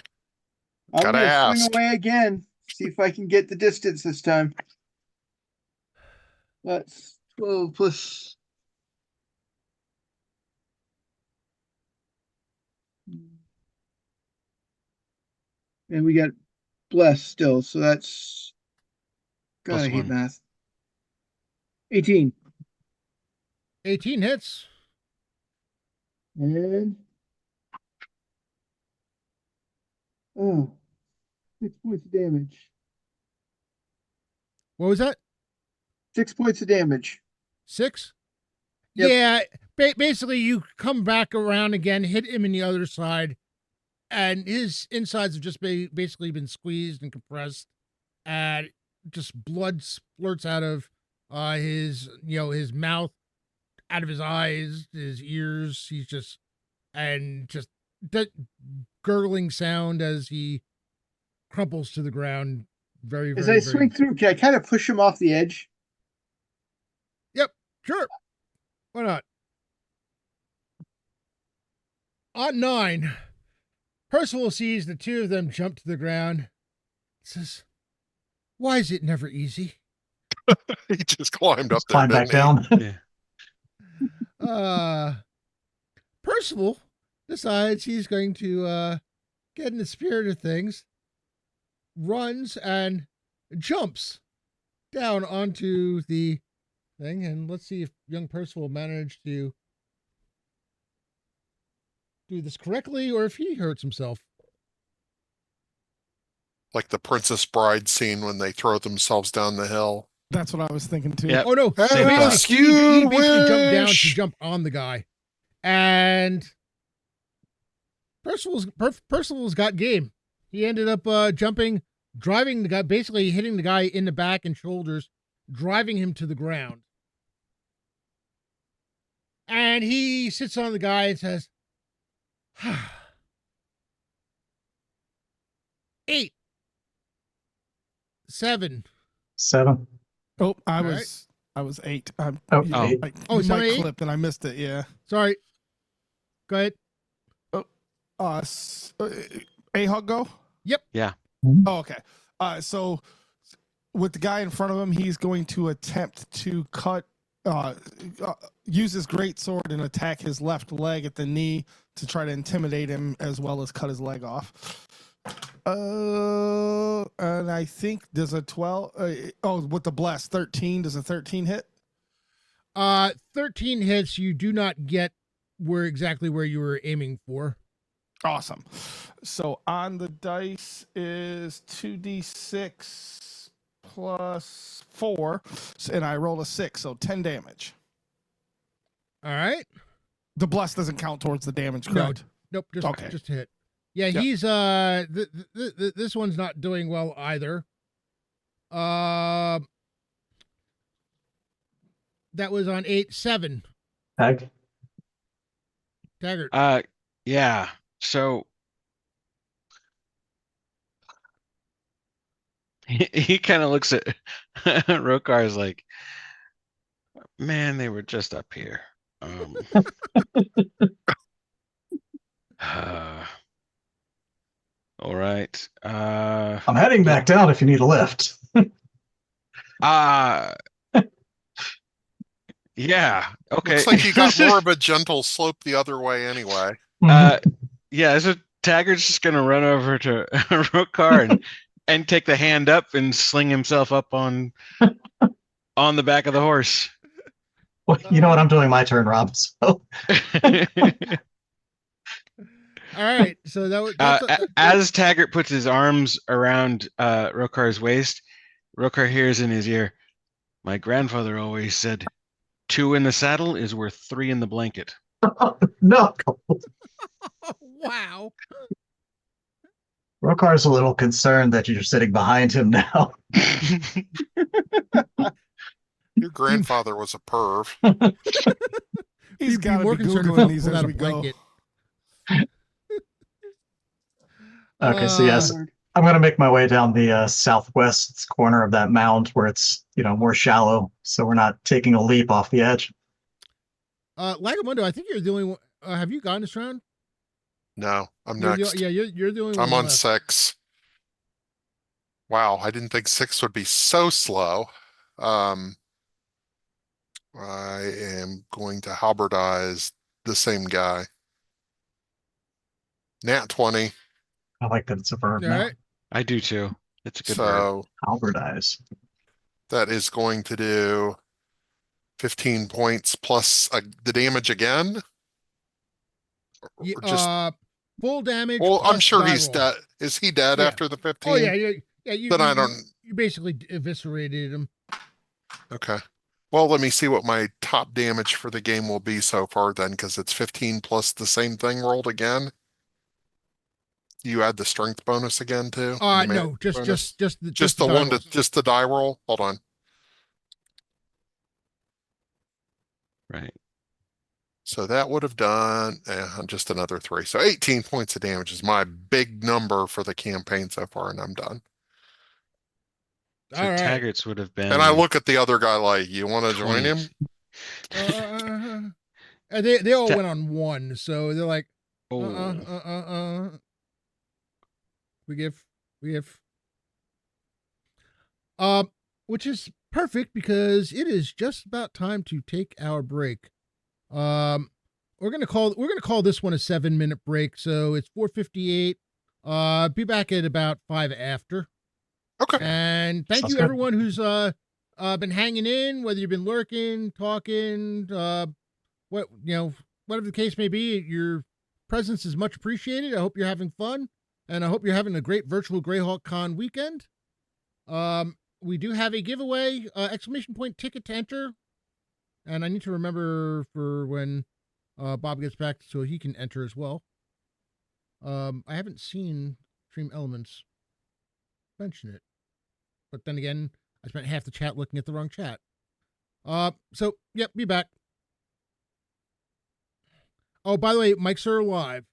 I'm Gotta gonna swing ask. away again. See if I can get the distance this time. That's 12 plus And we got blessed still, so that's God, I hate +1. math. 18. 18 hits. And oh, 6 points of damage. What was that? 6 points of damage. 6? Yep. Yeah, basically you come back around again, hit him in the other side, and his insides have just basically been squeezed and compressed, and just blood splurts out of his his mouth, out of his eyes, his ears. He's just and just that gurgling sound as he crumples to the ground. Very, As very, I very. swing through, can I kind of push him off the edge? Yep, sure. Why not? On 9, Percival sees the two of them jump to the ground. Says, "Why is it never easy?" He just climbed up Just there, climb back didn't he? down. Yeah. Percival decides he's going to get in the spirit of things, runs and jumps down onto the thing, and let's see if young Percival managed to do this correctly or if he hurts himself. Like the Princess Bride scene when they throw themselves down the hill. That's what I was thinking too. Yep. Oh no! Same Basically, thought. he basically jumped down to Wish. jump on the guy, and Percival's got game. He ended up jumping, driving the guy, basically hitting the guy in the back and shoulders, driving him to the ground. And he sits on the guy and says, 8, 7. 7. Oh, I All was 8. Oh, Oh. 8. Oh, The mic 7, 8? clipped and I missed it. Yeah. Sorry. Go ahead. A-Hug go? Yeah. Oh, okay. So with the guy in front of him, he's going to attempt to use his great sword and attack his left leg at the knee to try to intimidate him as well as cut his leg off. And I think there's a 12. With the blast, 13. Does a 13 hit? 13 hits. You do not get exactly where you were aiming for. Awesome. So on the dice is 2d6 plus 4, and I roll a 6, so 10 damage. All right. The bless doesn't count towards the damage, correct? Nope. Okay. Just hit. Yeah, Yep. he's this one's not doing well either. That was on 8, 7. Tag. Taggart. Yeah. So he kind of looks at Rokar is like, man, they were just up here. All right. I'm heading back down if you need a lift. Yeah. Okay. Looks like you got more of a gentle slope the other way anyway. Yeah, so Taggart's just gonna run over to Rokar and take the hand up and sling himself up on the back of the horse. Well, you know what? I'm doing my turn, Rob. So All right. So as Taggart puts his arms around Rokar's waist, Rokar hears in his ear, "My grandfather always said, 2 in the saddle is worth 3 in the blanket." no. wow. Rokar's a little concerned that you're sitting behind him now. Your grandfather was a perv. He's You'd be got to more be concerned if Googling I these pulled as out a we go. blanket. Okay, so yes, I'm going to make my way down the southwest corner of that mound where it's, more shallow, so we're not taking a leap off the edge. Lagamundo, I think you're the only one. Have you gone this round? No, I'm You're next. you're the only one I'm on left. 6. Wow, I didn't think 6 would be so slow. I am going to halberdize the same guy. Nat 20. I like that it's a verb All now. right. I do too. It's a good verb. So Halberdize. that is going to do 15 points plus the damage again. Yeah, Or just, full damage well, I'm plus sure die he's roll. dead. Is he dead Yeah. after the Oh yeah, 15? yeah. You Then you I you, don't. you basically eviscerated him. Okay. Well, let me see what my top damage for the game will be so far then, because it's 15 plus the same thing rolled again. You add the strength bonus again too, the man No, just bonus. just Just the the die one to rolls. just the die roll. Hold on. Right. So that would have done just another 3. So 18 points of damage is my big number for the campaign so far, and I'm done. So All right. Taggart's would have And I been look at the other guy like, you want to join 20. him? And they all Ta- went on one, so they're like, uh uh oh, uh uh uh. We give um, which is perfect because it is just about time to take our break. Um, we're gonna call this one a 7-minute break, so it's 4:58. Be back at about 5 after. Okay. And thank Sounds you good. everyone who's been hanging in, whether you've been lurking, talking, whatever the case may be. Your presence is much appreciated. I hope you're having fun, and I hope you're having a great virtual Greyhawk Con weekend. We do have a giveaway, exclamation point ticket to enter, and I need to remember for when Bob gets back so he can enter as well. I haven't seen Stream Elements mention it, but then again, I spent half the chat looking at the wrong chat. So yep, be back. Oh, by the way, mics are live.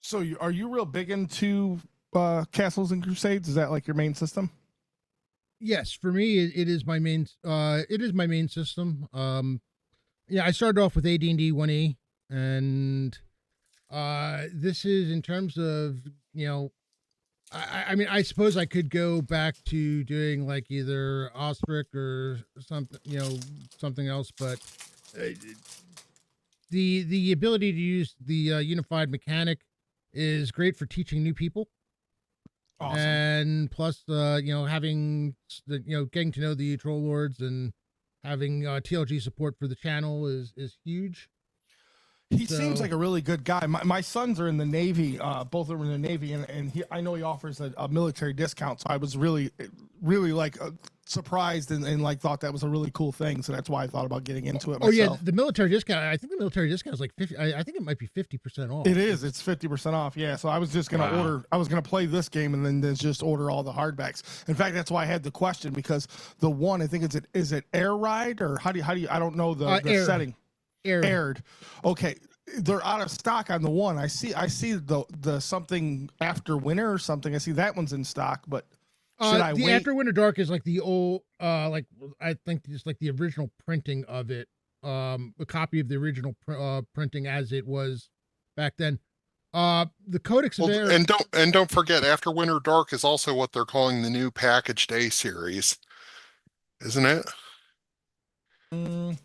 So, are you real big into Castles and Crusades? Is that like your main system? Yes, for me, it is my main. It is my main system. Yeah, I started off with AD&D 1E, and this is in terms of I mean, I suppose I could go back to doing like either Ostrich or something, something else, but uh, the ability to use the unified mechanic is great for teaching new people, Awesome. and plus, having getting to know the troll lords and having TLG support for the channel is huge. He seems So, like a really good guy. My sons are in the Navy. Both of them are in the Navy, and I know he offers a military discount. So I was really like surprised and like thought that was a really cool thing. So that's why I thought about getting into it oh yeah, myself. the military discount. I think the military discount is like 50. I think it might be 50% off. It is. It's 50% off. Yeah. So I was just gonna Wow. order. I was gonna play this game and then just order all the hardbacks. In fact, that's why I had the question because the one I think is it Air Ride or how do you I don't know the Aired. setting. Aired. Aired. Okay. They're out of stock on the one. I see the something after winter or something. I see that one's in stock, but should I The wait? After Winter Dark is like the old, like I think just like the original printing of it. A copy of the original printing as it was back then. The Codex of Well, Air. and don't forget, After Winter Dark is also what they're calling the new Package Day series, isn't it? Mm,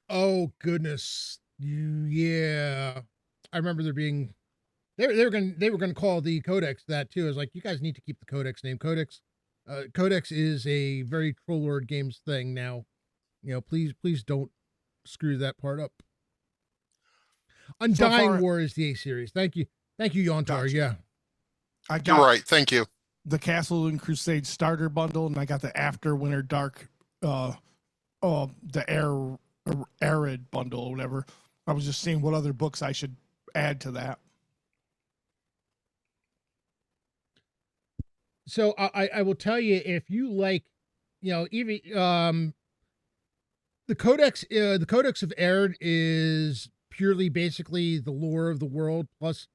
Oh goodness, yeah. I remember there being they were gonna call the Codex that too. I was like, you guys need to keep the Codex name. Codex is a very Troll Lord Games thing now. Please don't screw that part up. so Undying far, War is the A series. Thank you, Yontar. gotcha. Yeah. I You're got right. Thank you. the Castle and Crusade starter bundle, and I got the After Winter Dark, the Arid bundle or whatever. I was just seeing what other books I should add to that. So I will tell you, if you like, even the Codex of Erd is purely basically the lore of the world, plus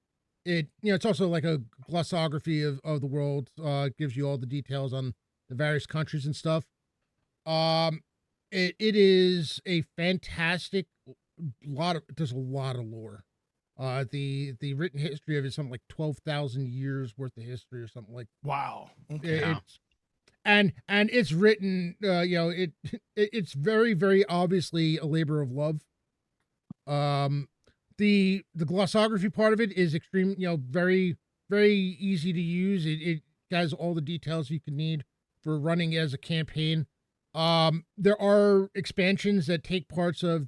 it's also like a glossography of the world. Gives you all the details on the various countries and stuff. Um, it is a fantastic there's a lot of lore. The written history of it is something like 12,000 years worth of history or something like Wow. Okay. it's and it's written it's very very obviously a labor of love. The glossography part of it is extreme, very very easy to use. It has all the details you can need for running as a campaign. There are expansions that take parts of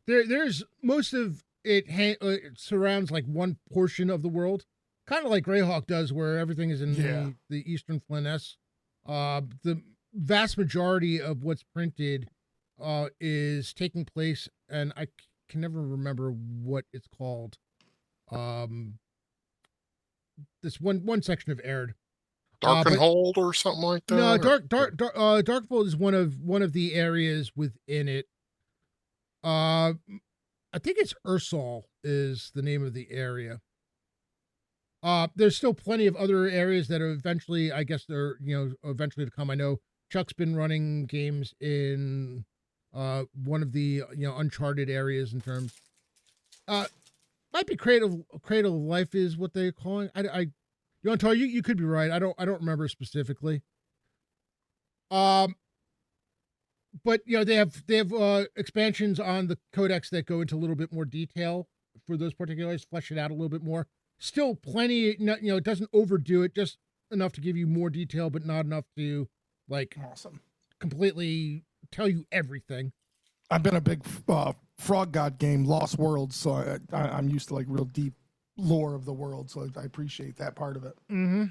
there's most of it surrounds like one portion of the world, kind of like Greyhawk does, where everything is in the Eastern Flyness. The vast majority of what's printed is taking place, and I can never remember what it's called. Um, this one section of Erd. Dark and But Hold or something like that. no, or- Darkfold is one of the areas within it. I think it's Ursal is the name of the area. There's still plenty of other areas that are eventually, I guess they're, eventually to come. I know Chuck's been running games in one of the, uncharted areas in terms. Might be Cradle of Life is what they're calling. You want to tell you could be right. I don't remember specifically. But they have expansions on the codex that go into a little bit more detail for those particulars, flesh it out a little bit more. Still plenty, it doesn't overdo it, just enough to give you more detail, but not enough to like Awesome. completely tell you everything. I've been a big Frog God game, Lost Worlds, so I'm used to like real deep lore of the world, so I appreciate that part of it. Mm-hmm.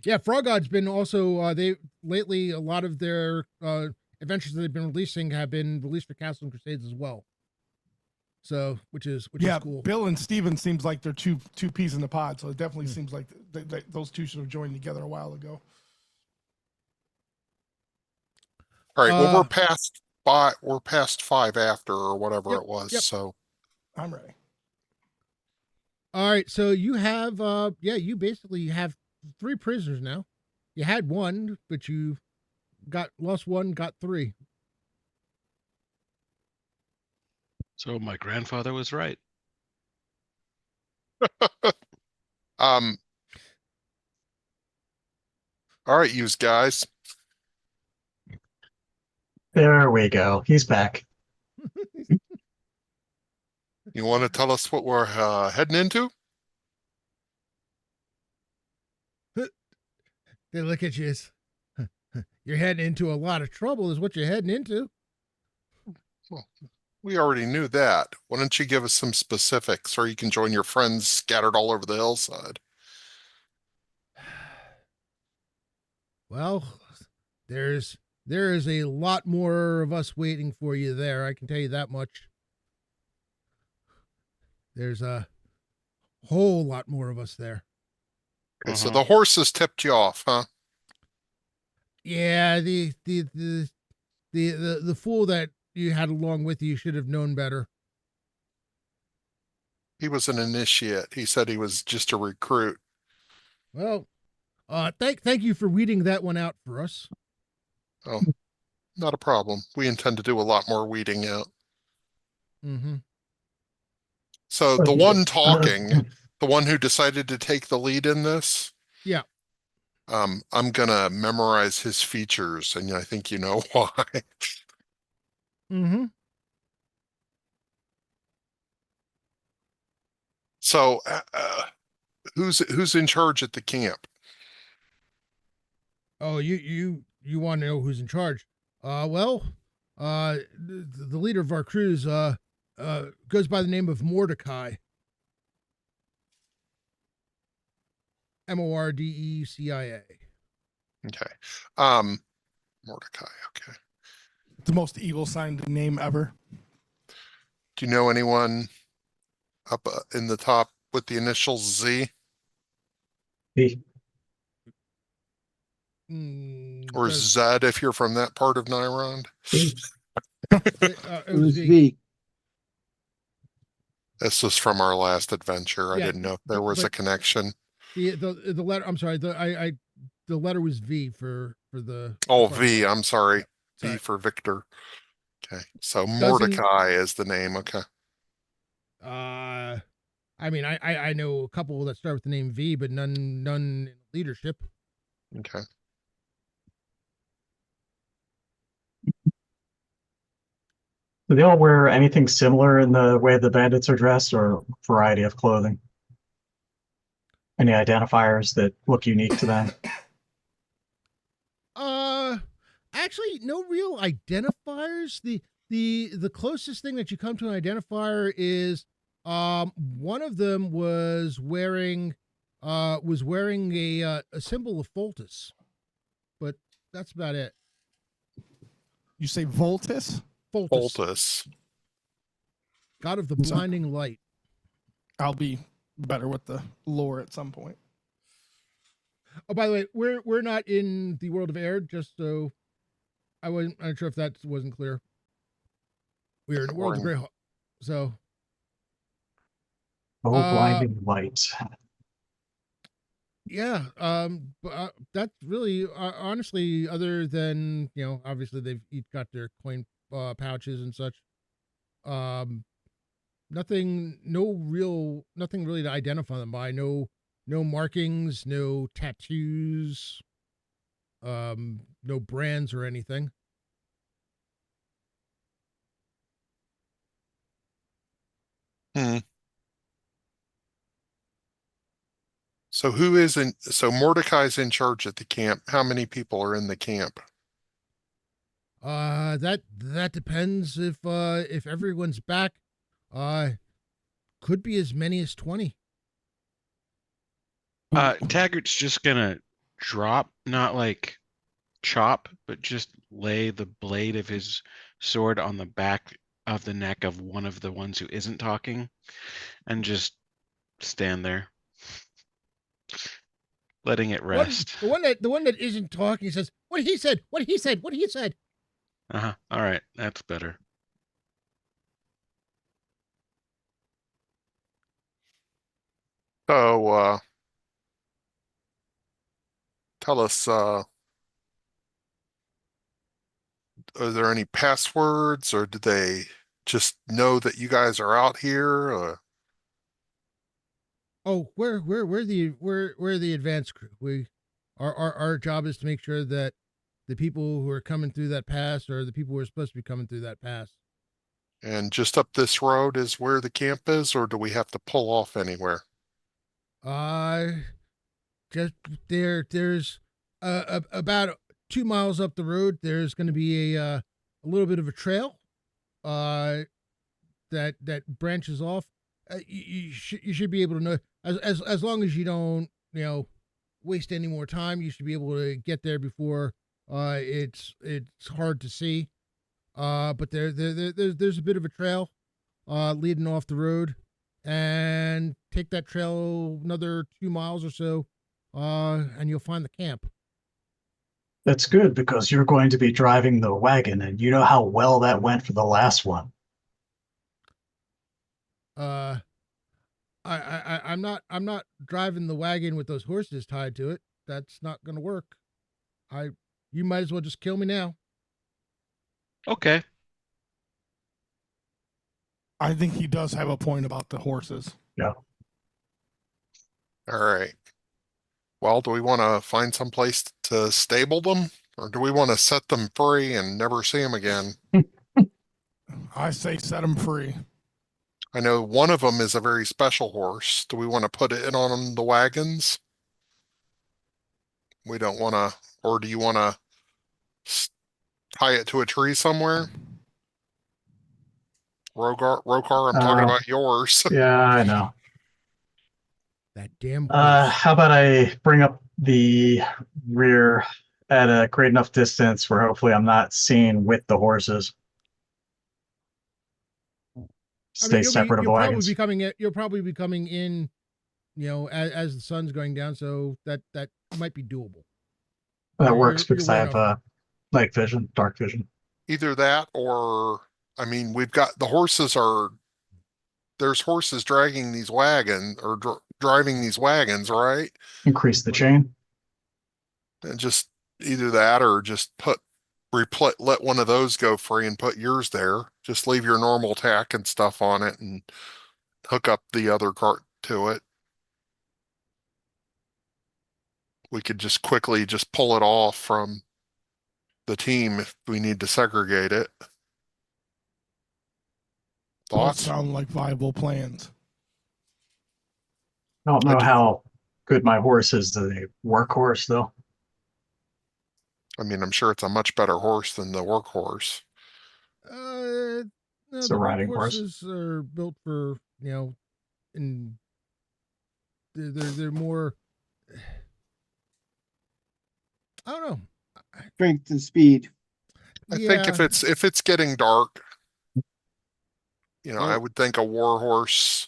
Yeah, Frog God's been also they lately a lot of their adventures that they've been releasing have been released for Castle and Crusades as well. So, which is cool. Bill and Steven seems like they're two peas in the pod, so it definitely seems like those two should have joined together a while ago. All right. Well, we're past 5 after or whatever Yep, it was. yep. So I'm ready. All right, so you have you basically have 3 prisoners now. You had one, but you got lost one, got 3. So my grandfather was right. Um, all right, you guys. There we go. He's back. You want to tell us what we're heading into? They look at you as you're heading into a lot of trouble is what you're heading into. Well, we already knew that. Why don't you give us some specifics, or you can join your friends scattered all over the hillside? Well, there's there is a lot more of us waiting for you there. I can tell you that much. There's a whole lot more of us there. Okay, so Uh-huh. the horses tipped you off, huh? Yeah, the fool that you had along with you should have known better. He was an initiate. He said he was just a recruit. Well, thank you for weeding that one out for us. Oh, not a problem. We intend to do a lot more weeding out. Mm-hmm. So the one talking, the one who decided to take the lead in this, Yeah. I'm gonna memorize his features, and I think you know why. Mm-hmm. So, who's in charge at the camp? Oh, you want to know who's in charge? Well, the leader of our cruise goes by the name of Mordecai. Mordecia. Okay. Mordecai. Okay. The most evil signed name ever. Do you know anyone up in the top with the initials Z He- or Does Z if you're from that part of Nyrond? he- it was V. V. This was from our last adventure. I Yeah, didn't know if there was a but connection. the letter. I'm sorry. The letter was V for the. Oh, for V. I'm sorry. V Sorry. for Victor. Okay. So Doesn't Mordecai is the name. Okay. I mean, I know a couple that start with the name V, but none in leadership. Okay. Do they all wear anything similar in the way the bandits are dressed, or a variety of clothing? Any identifiers that look unique to them? Uh, actually, no real identifiers. The closest thing that you come to an identifier is one of them was wearing a symbol of Foltus, but that's about it. You say Voltus? Foltus, Boltus. god of the So- blinding light. I'll be better with the lore at some point. Oh, by the way, we're not in the world of air, just so I'm not sure if that wasn't clear. We are in the world of Boring. Greyhawk. So Oh, blinding light. yeah, but that's really honestly, other than obviously they've each got their coin pouches and such. Nothing really to identify them by. No markings, no tattoos, no brands or anything. Hmm. So who is in? So Mordecai's in charge at the camp. How many people are in the camp? That depends if everyone's back. Uh, could be as many as 20. Taggart's just gonna drop, not like chop, but just lay the blade of his sword on the back of the neck of one of the ones who isn't talking, and just stand there, letting it rest. The one that isn't talking says, "What he said, what he said, what he said." Uh-huh. All right, that's better. So, tell us, are there any passwords, or do they just know that you guys are out here? Oh, we're the advanced crew. Our job is to make sure that the people who are coming through that pass are the people who are supposed to be coming through that pass. And just up this road is where the camp is, or do we have to pull off anywhere? Uh, just there's about 2 miles up the road. There's going to be a little bit of a trail uh that branches off. You should be able to know as long as you don't waste any more time. You should be able to get there before it's hard to see. But there's a bit of a trail leading off the road, and take that trail another 2 miles or so, and you'll find the camp. That's good because you're going to be driving the wagon, and you know how well that went for the last one. Uh, I'm not driving the wagon with those horses tied to it. That's not gonna work. I You might as well just kill me now. Okay. I think he does have a point about the horses. Yeah. All right. Well, do we want to find some place to stable them, or do we want to set them free and never see them again? I say set him free. I know one of them is a very special horse. Do we want to put it on the wagons? We don't want to, or do you want to tie it to a tree somewhere? Rokar, I'm talking about yours. Yeah, I know. That damn horse. How about I bring up the rear at a great enough distance where hopefully I'm not seen with the horses. Stay separate of the wagons. You'll probably be coming in, as the sun's going down, so that might be doable. That works You're because I way have enough. night vision, dark vision. Either that or, I mean, we've got the horses are, there's horses dragging these wagons or driving these wagons, right? Increase the chain. And just either that or just let one of those go free and put yours there. Just leave your normal tack and stuff on it and hook up the other cart to it. We could just quickly just pull it off from the team if we need to segregate it. Both Thoughts? sound like viable plans. I don't I know do. how good my horse is as a workhorse, though. I mean, I'm sure it's a much better horse than the workhorse. No, It's the a riding horse. workhorses are built for and they're more. I don't know. Strength and speed. I think Yeah, if it's getting dark, I Well, would think a war horse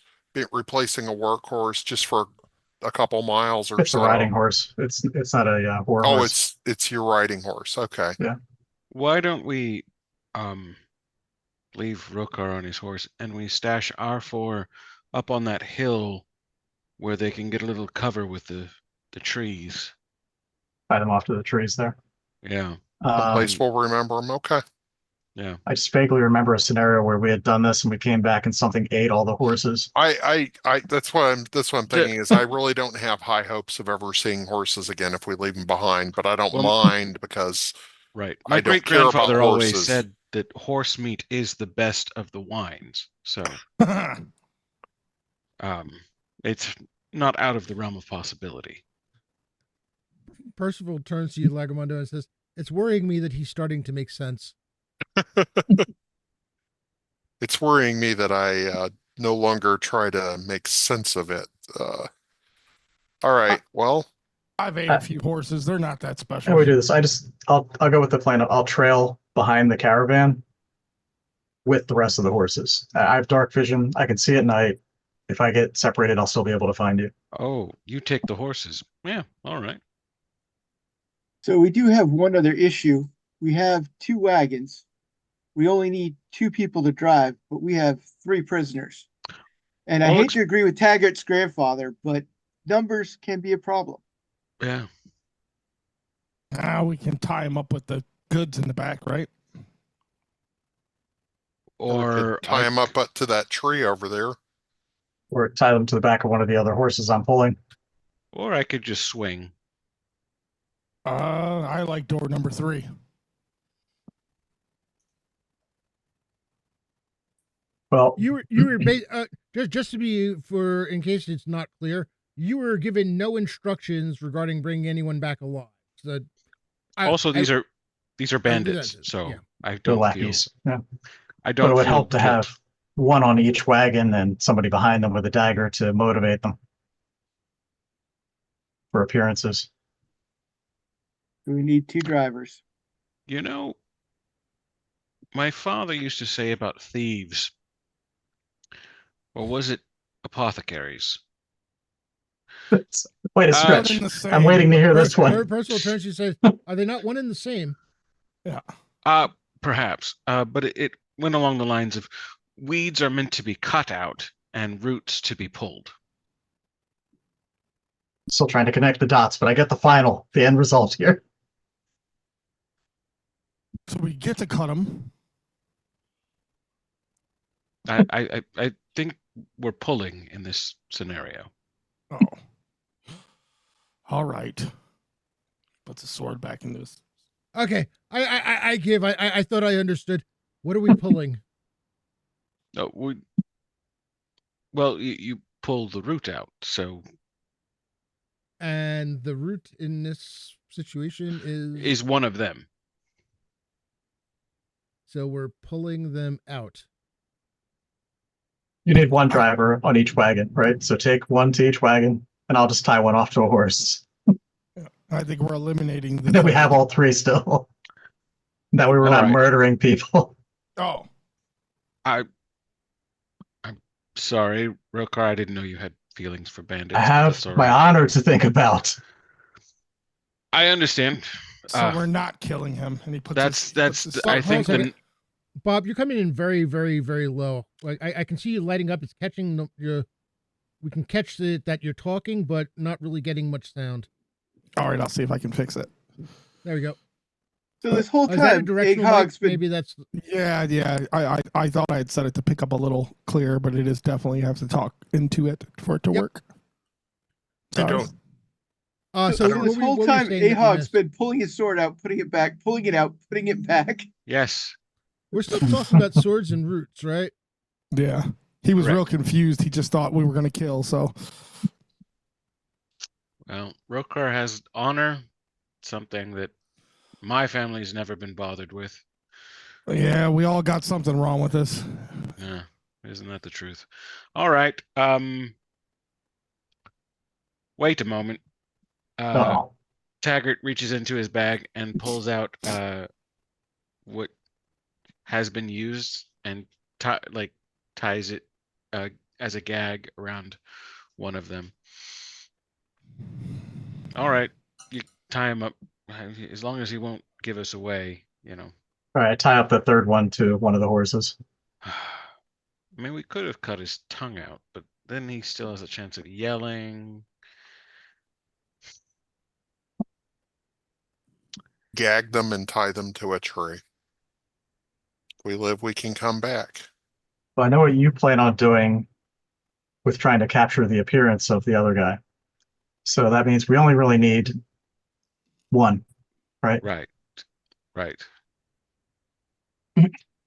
replacing a workhorse just for a couple miles or It's a riding so. horse. It's not a war Oh, horse. it's your riding horse. Okay. Yeah. why don't we um leave Rokar on his horse and we stash our four up on that hill where they can get a little cover with the trees. Tie them off to the trees there. Yeah. Someplace And we'll remember them. Okay. yeah. I just vaguely remember a scenario where we had done this and we came back and something ate all the horses. That's what I'm The- thinking is I really don't have high hopes of ever seeing horses again if we leave them behind, but I don't Well, mind because right. I My don't great care about grandfather always horses. said that horse meat is the best of the wines. So um it's not out of the realm of possibility. Percival turns to you, Lagamondo, and says, "It's worrying me that he's starting to make sense." It's worrying me that I no longer try to make sense of it. All right. Well, I've ate Uh, a few horses. They're not that How special. do we do this? I'll go with the plan. I'll trail behind the caravan with the rest of the horses. I have dark vision. I can see at night. If I get separated, I'll still be able to find you. Oh, you take the horses. Yeah, all right. So we do have one other issue. We have two wagons. We only need two people to drive, but we have three prisoners. And I Well, hate to agree with Taggart's grandfather, but numbers can be a problem. Yeah. Now we can tie him up with the goods in the back, right? Or we Or could tie I him up to that tree over there. Or tie them to the back of one of the other horses I'm pulling. could just swing. I like door number 3. Well, You were just to be for in case it's not clear, you were given no instructions regarding bringing anyone back alive. So Also, these are bandits, that's- so yeah. I they're don't feel lackeys. Yeah. I But it don't would feel help to guilt. have one on each wagon and somebody behind them with a dagger to motivate them for appearances. We need 2 drivers. You know, my father used to say about thieves, or was it apothecaries? Wait a Uh, One stretch. and the same. I'm waiting to hear this one. Personal turn, she says, are they not one and the same? Perhaps. But it went along the lines of weeds are meant to be cut out and roots to be pulled. Still trying to connect the dots, but I get the end result here. So we get to cut him. I think we're pulling in this scenario. Oh. All right. Puts the sword back in this. Okay, I give. I thought I understood. What are we pulling? No, well, you pull the root out, so And the root in this situation is one of them. so we're pulling them out. You need one driver on each wagon, right? So take one to each wagon, and I'll just tie one off to a horse. I think we're eliminating the. And then we have all 3 still. That way we're All not right. murdering people. Oh. I'm sorry, Rokar, I didn't know you had feelings for bandits. I have That's all my right. honor to think about. I understand. So we're not killing him, and he puts. I think the Bob, you're coming in very, very, very low. Like I can see you lighting up. It's catching your. We can catch that you're talking, but not really getting much sound. All right, I'll see if I can fix it. There we go. So this whole Is that a time, directional Eggog's mic? been Maybe that's Yeah. I thought I had set it to pick up a little clearer, but it is definitely you have to talk into it for it to work. I don't. so what this were- whole what were you time, saying that we Ahog's missed? been pulling his sword out, putting it back, pulling it out, putting it back. yes. We're still talking about swords and roots, right? Yeah. He was Correct. real confused. He just thought we were going to kill. So Well, Rokar has honor, something that my family's never been bothered with. yeah, we all got something wrong with this. Yeah, isn't that the truth? All right. Wait a moment. Uh-oh. Taggart reaches into his bag and pulls out what has been used and ties it as a gag around one of them. All right, you tie him up as long as he won't give us away. All right, tie up the 3rd one to one of the horses. I mean, we could have cut his tongue out, but then he still has a chance of yelling. Gag them and tie them to a tree. If we live, we can come back. Well, I know what you plan on doing with trying to capture the appearance of the other guy. So that means we only really need one, right? Right.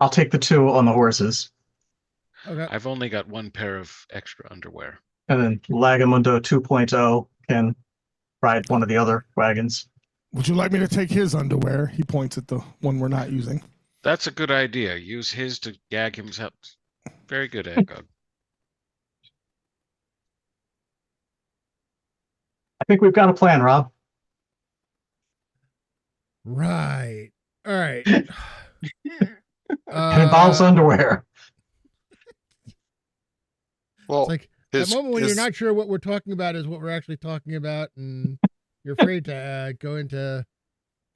I'll take the 2 on the horses. Okay. I've only got one pair of extra underwear. And then Lagamundo 2.0 can ride one of the other wagons. Would you like me to take his underwear? He points at the one we're not using. That's a good idea. Use his to gag himself. Very good, Eggog. I think we've got a plan, Rob. Right. All right. It involves underwear. Well, It's like that moment when you're not sure what we're talking about is what we're actually talking about, and you're afraid to go into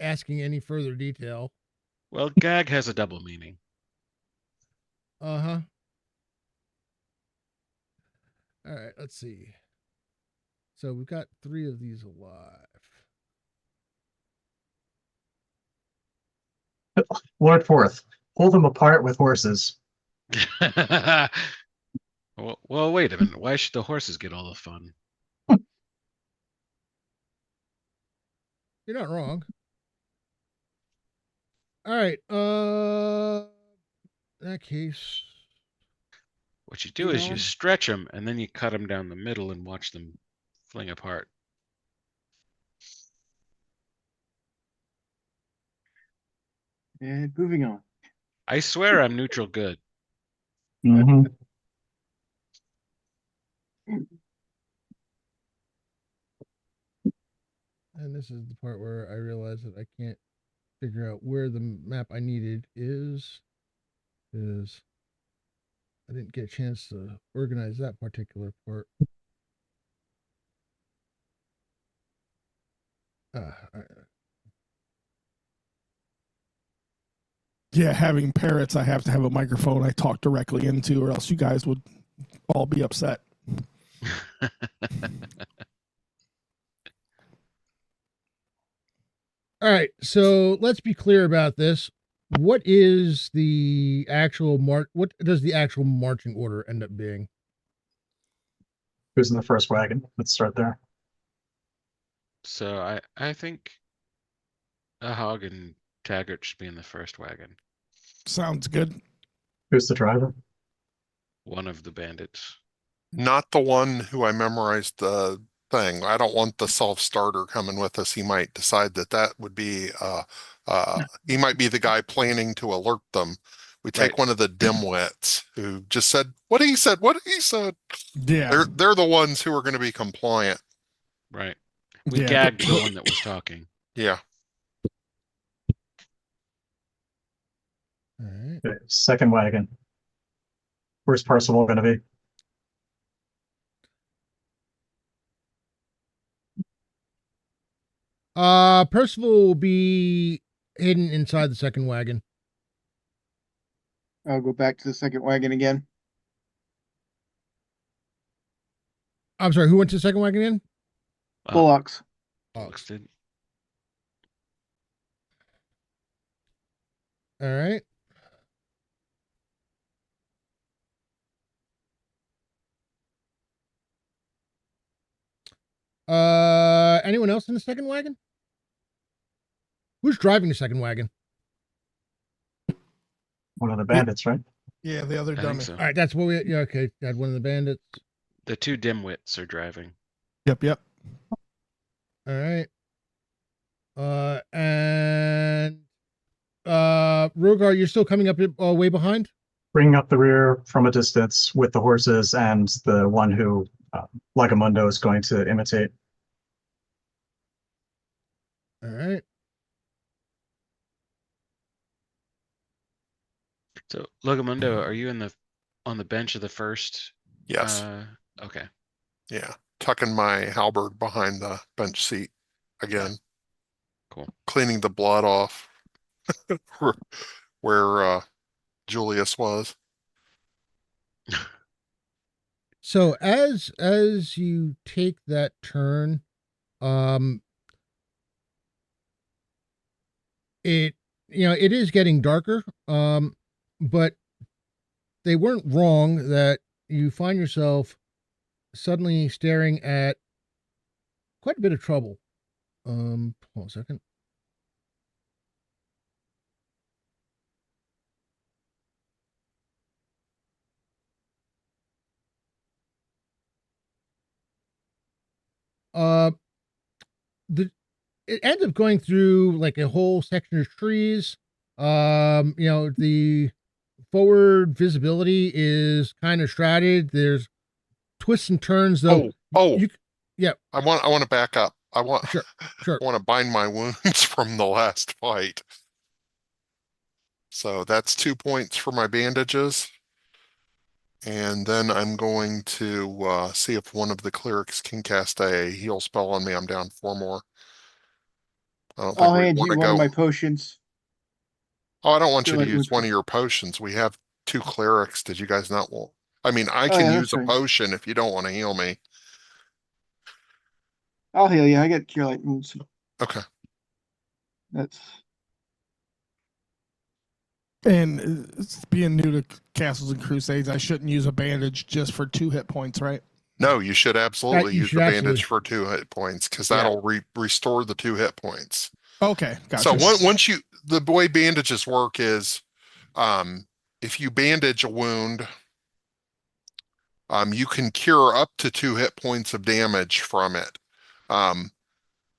asking any further detail. Well, gag has a double meaning. Uh-huh. All right, let's see. So we've got 3 of these alive. Lord Fourth, pull them apart with horses. Well, wait a minute. Why should the horses get all the fun? You're not wrong. All right. In that case, What you do is you going? stretch them and then you cut them down the middle and watch them fling apart. And moving on. I swear I'm neutral good. Hmm. and this is the part where I realize that I can't figure out where the map I needed is. Is I didn't get a chance to organize that particular part. All right. Yeah, having parrots, I have to have a microphone I talk directly into, or else you guys would all be upset. All right, so let's be clear about this. What is the actual What does the actual marching order end up being? Who's in the first wagon? Let's start there. So I think a hog and Taggart should be in the first wagon. Sounds good. Who's the driver? One of the bandits. Not the one who I memorized the thing. I don't want the self-starter coming with us. He might decide that that would be, he might be the guy planning to alert them. We take Right. one of the dimwits who just said, what he said, what he said. Yeah. They're the ones who are going to be compliant. Right. We Yeah, gagged the one that was talking. Yeah. All right. Okay, second wagon. Where's Percival going to be? Percival will be hidden inside the second wagon. I'll go back to the second wagon again. I'm sorry, who went to the second wagon again? Bullocks. Bullocks did. All right. Anyone else in the second wagon? Who's driving the second wagon? One of the bandits, right? Yeah, the other I dummy. think so. All right, that's what we. Yeah, okay. Got one of the bandits. The 2 dimwits are driving. Yep. All right. And Rogar, you're still coming up way behind. Bringing up the rear from a distance with the horses and the one who Lagamundo is going to imitate. All right. So Logamundo, are you on the bench of the first? Yes. Okay. Yeah. Tucking my halberd behind the bench seat again. Cool. Cleaning the blood off where Julius was. So as you take that turn, it it is getting darker, but they weren't wrong that you find yourself suddenly staring at quite a bit of trouble. Hold on a second. Uh, the it ends up going through like a whole section of trees. The forward visibility is kind of shrouded. There's twists and turns, though. Oh, Yeah, I want to back up. I sure. want to bind my wounds from the last fight. So that's 2 points for my bandages. And then I'm going to see if one of the clerics can cast a heal spell on me. I'm down 4 more. I don't think I'll we hand want you to one of go. my potions. Oh, I don't want Feel you to like use would- one of your potions. We have 2 clerics. Did you guys not want? I mean, I Oh, can yeah, use that's a right. potion if you don't want to heal me. I'll heal you. I get cure light wounds. So Okay. that's And being new to Castles and Crusades, I shouldn't use a bandage just for 2 hit points, right? No, you should absolutely You use should the absolutely. bandage for 2 hit points because Yeah. that'll restore the 2 hit points. Okay, So gotcha. once the way bandages work is, if you bandage a wound, you can cure up to 2 hit points of damage from it.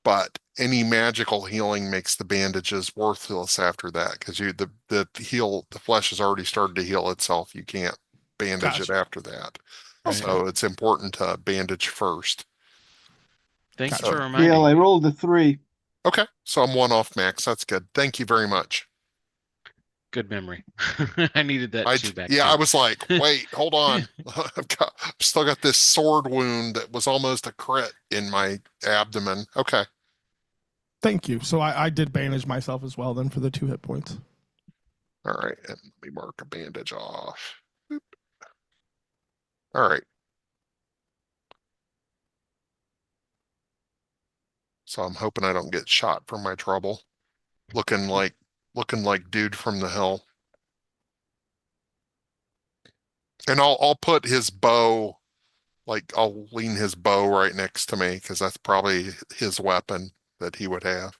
But any magical healing makes the bandages worthless after that because the flesh has already started to heal itself. You can't bandage it Gotcha. after that. Right. So it's important to bandage first. Thanks Gotcha. for yeah. reminding I me. rolled a 3. Okay, so I'm 1 off max. That's good. Thank you very much. Good memory. I needed that 2 back Yeah, too. I was like, wait, hold on. I've still got this sword wound that was almost a crit in my abdomen. Okay. Thank you. So I did bandage myself as well then for the 2 hit points. All right, and let me mark a bandage off. Boop. All right. So I'm hoping I don't get shot for my trouble. Looking like dude from the hill. And I'll put his bow, like I'll lean his bow right next to me because that's probably his weapon that he would have.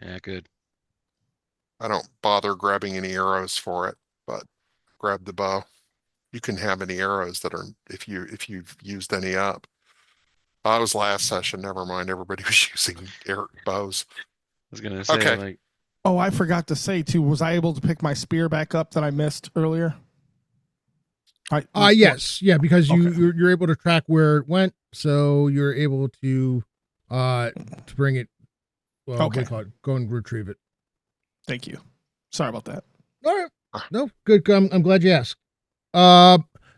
Yeah, good. I don't bother grabbing any arrows for it, but grab the bow. You can have any arrows that are if you've used any up. It was last session. Never mind. Everybody was using bows. I was gonna say, Okay. like, Oh, I forgot to say too, was I able to pick my spear back up that I missed earlier? Yes, yeah, because Okay. you're able to track where it went, so you're able to bring it. Well, what do Okay. you call it? Go and retrieve it. Thank you. Sorry about that. All right. No, good. I'm glad you asked.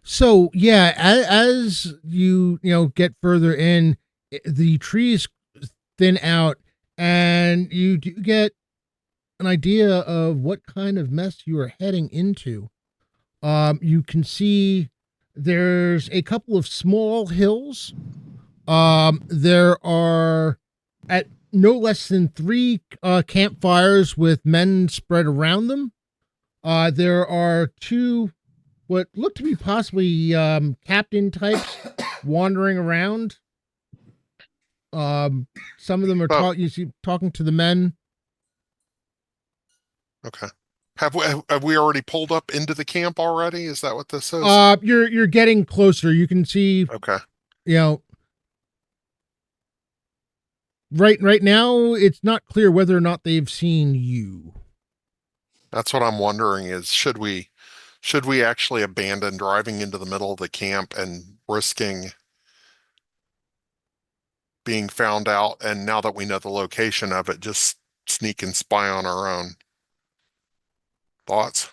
So yeah, as you get further in, the trees thin out, and you do get an idea of what kind of mess you are heading into. You can see there's a couple of small hills. There are at no less than 3 campfires with men spread around them. There are 2 what look to be possibly captain types wandering around. Some of them are talking to the men. Okay. Have we already pulled up into the camp already? Is that what this is? You're getting closer. You can see, Okay. Right now it's not clear whether or not they've seen you. That's what I'm wondering is should we actually abandon driving into the middle of the camp and risking being found out, and now that we know the location of it, just sneak and spy on our own? Thoughts?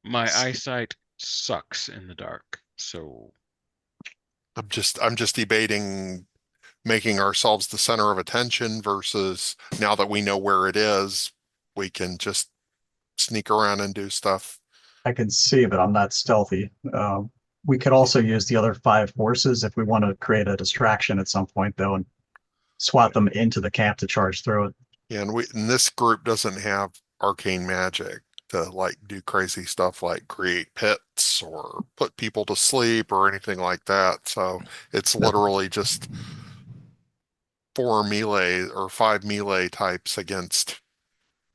my eyesight sucks in the dark, so I'm just debating making ourselves the center of attention versus now that we know where it is, we can just sneak around and do stuff. I can see, but I'm not stealthy. We could also use the other 5 horses if we want to create a distraction at some point, though, and swat them into the camp to charge through it. Yeah, and this group doesn't have arcane magic to like do crazy stuff like create pits or put people to sleep or anything like that. So it's literally just 4 melee or 5 melee types against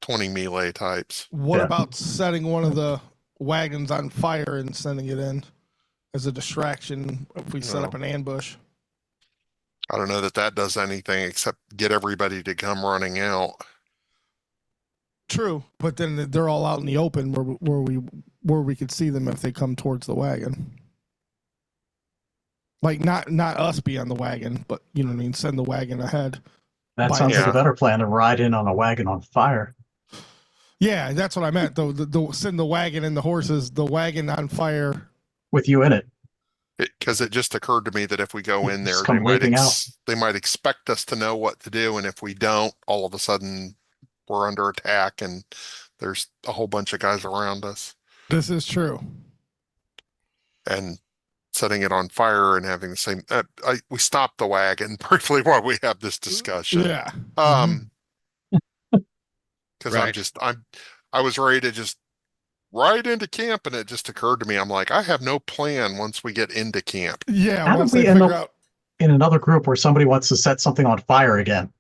20 melee types. What Yeah. about setting one of the wagons on fire and sending it in as a distraction if we set No. up an ambush? I don't know that that does anything except get everybody to come running out. True, but then they're all out in the open where we could see them if they come towards the wagon. Like not us be on the wagon, but you know what I mean. Send the wagon ahead. That By sounds like Yeah. a better plan to ride in on a wagon on fire. Yeah, that's what I meant. Though send the wagon and the horses, the wagon on fire. With you in it. Because it just occurred to me that if we go in there, Just come leaping out. they might expect us to know what to do, and if we don't, all of a sudden we're under attack and there's a whole bunch of guys around us. This is true. And setting it on fire and having the same. We stopped the wagon briefly while we have this discussion. Yeah. Because Right. I was ready to just ride into camp, and it just occurred to me, I'm like, I have no plan once we get into camp. Yeah. How Once did we they end figure up out. in another group where somebody wants to set something on fire again?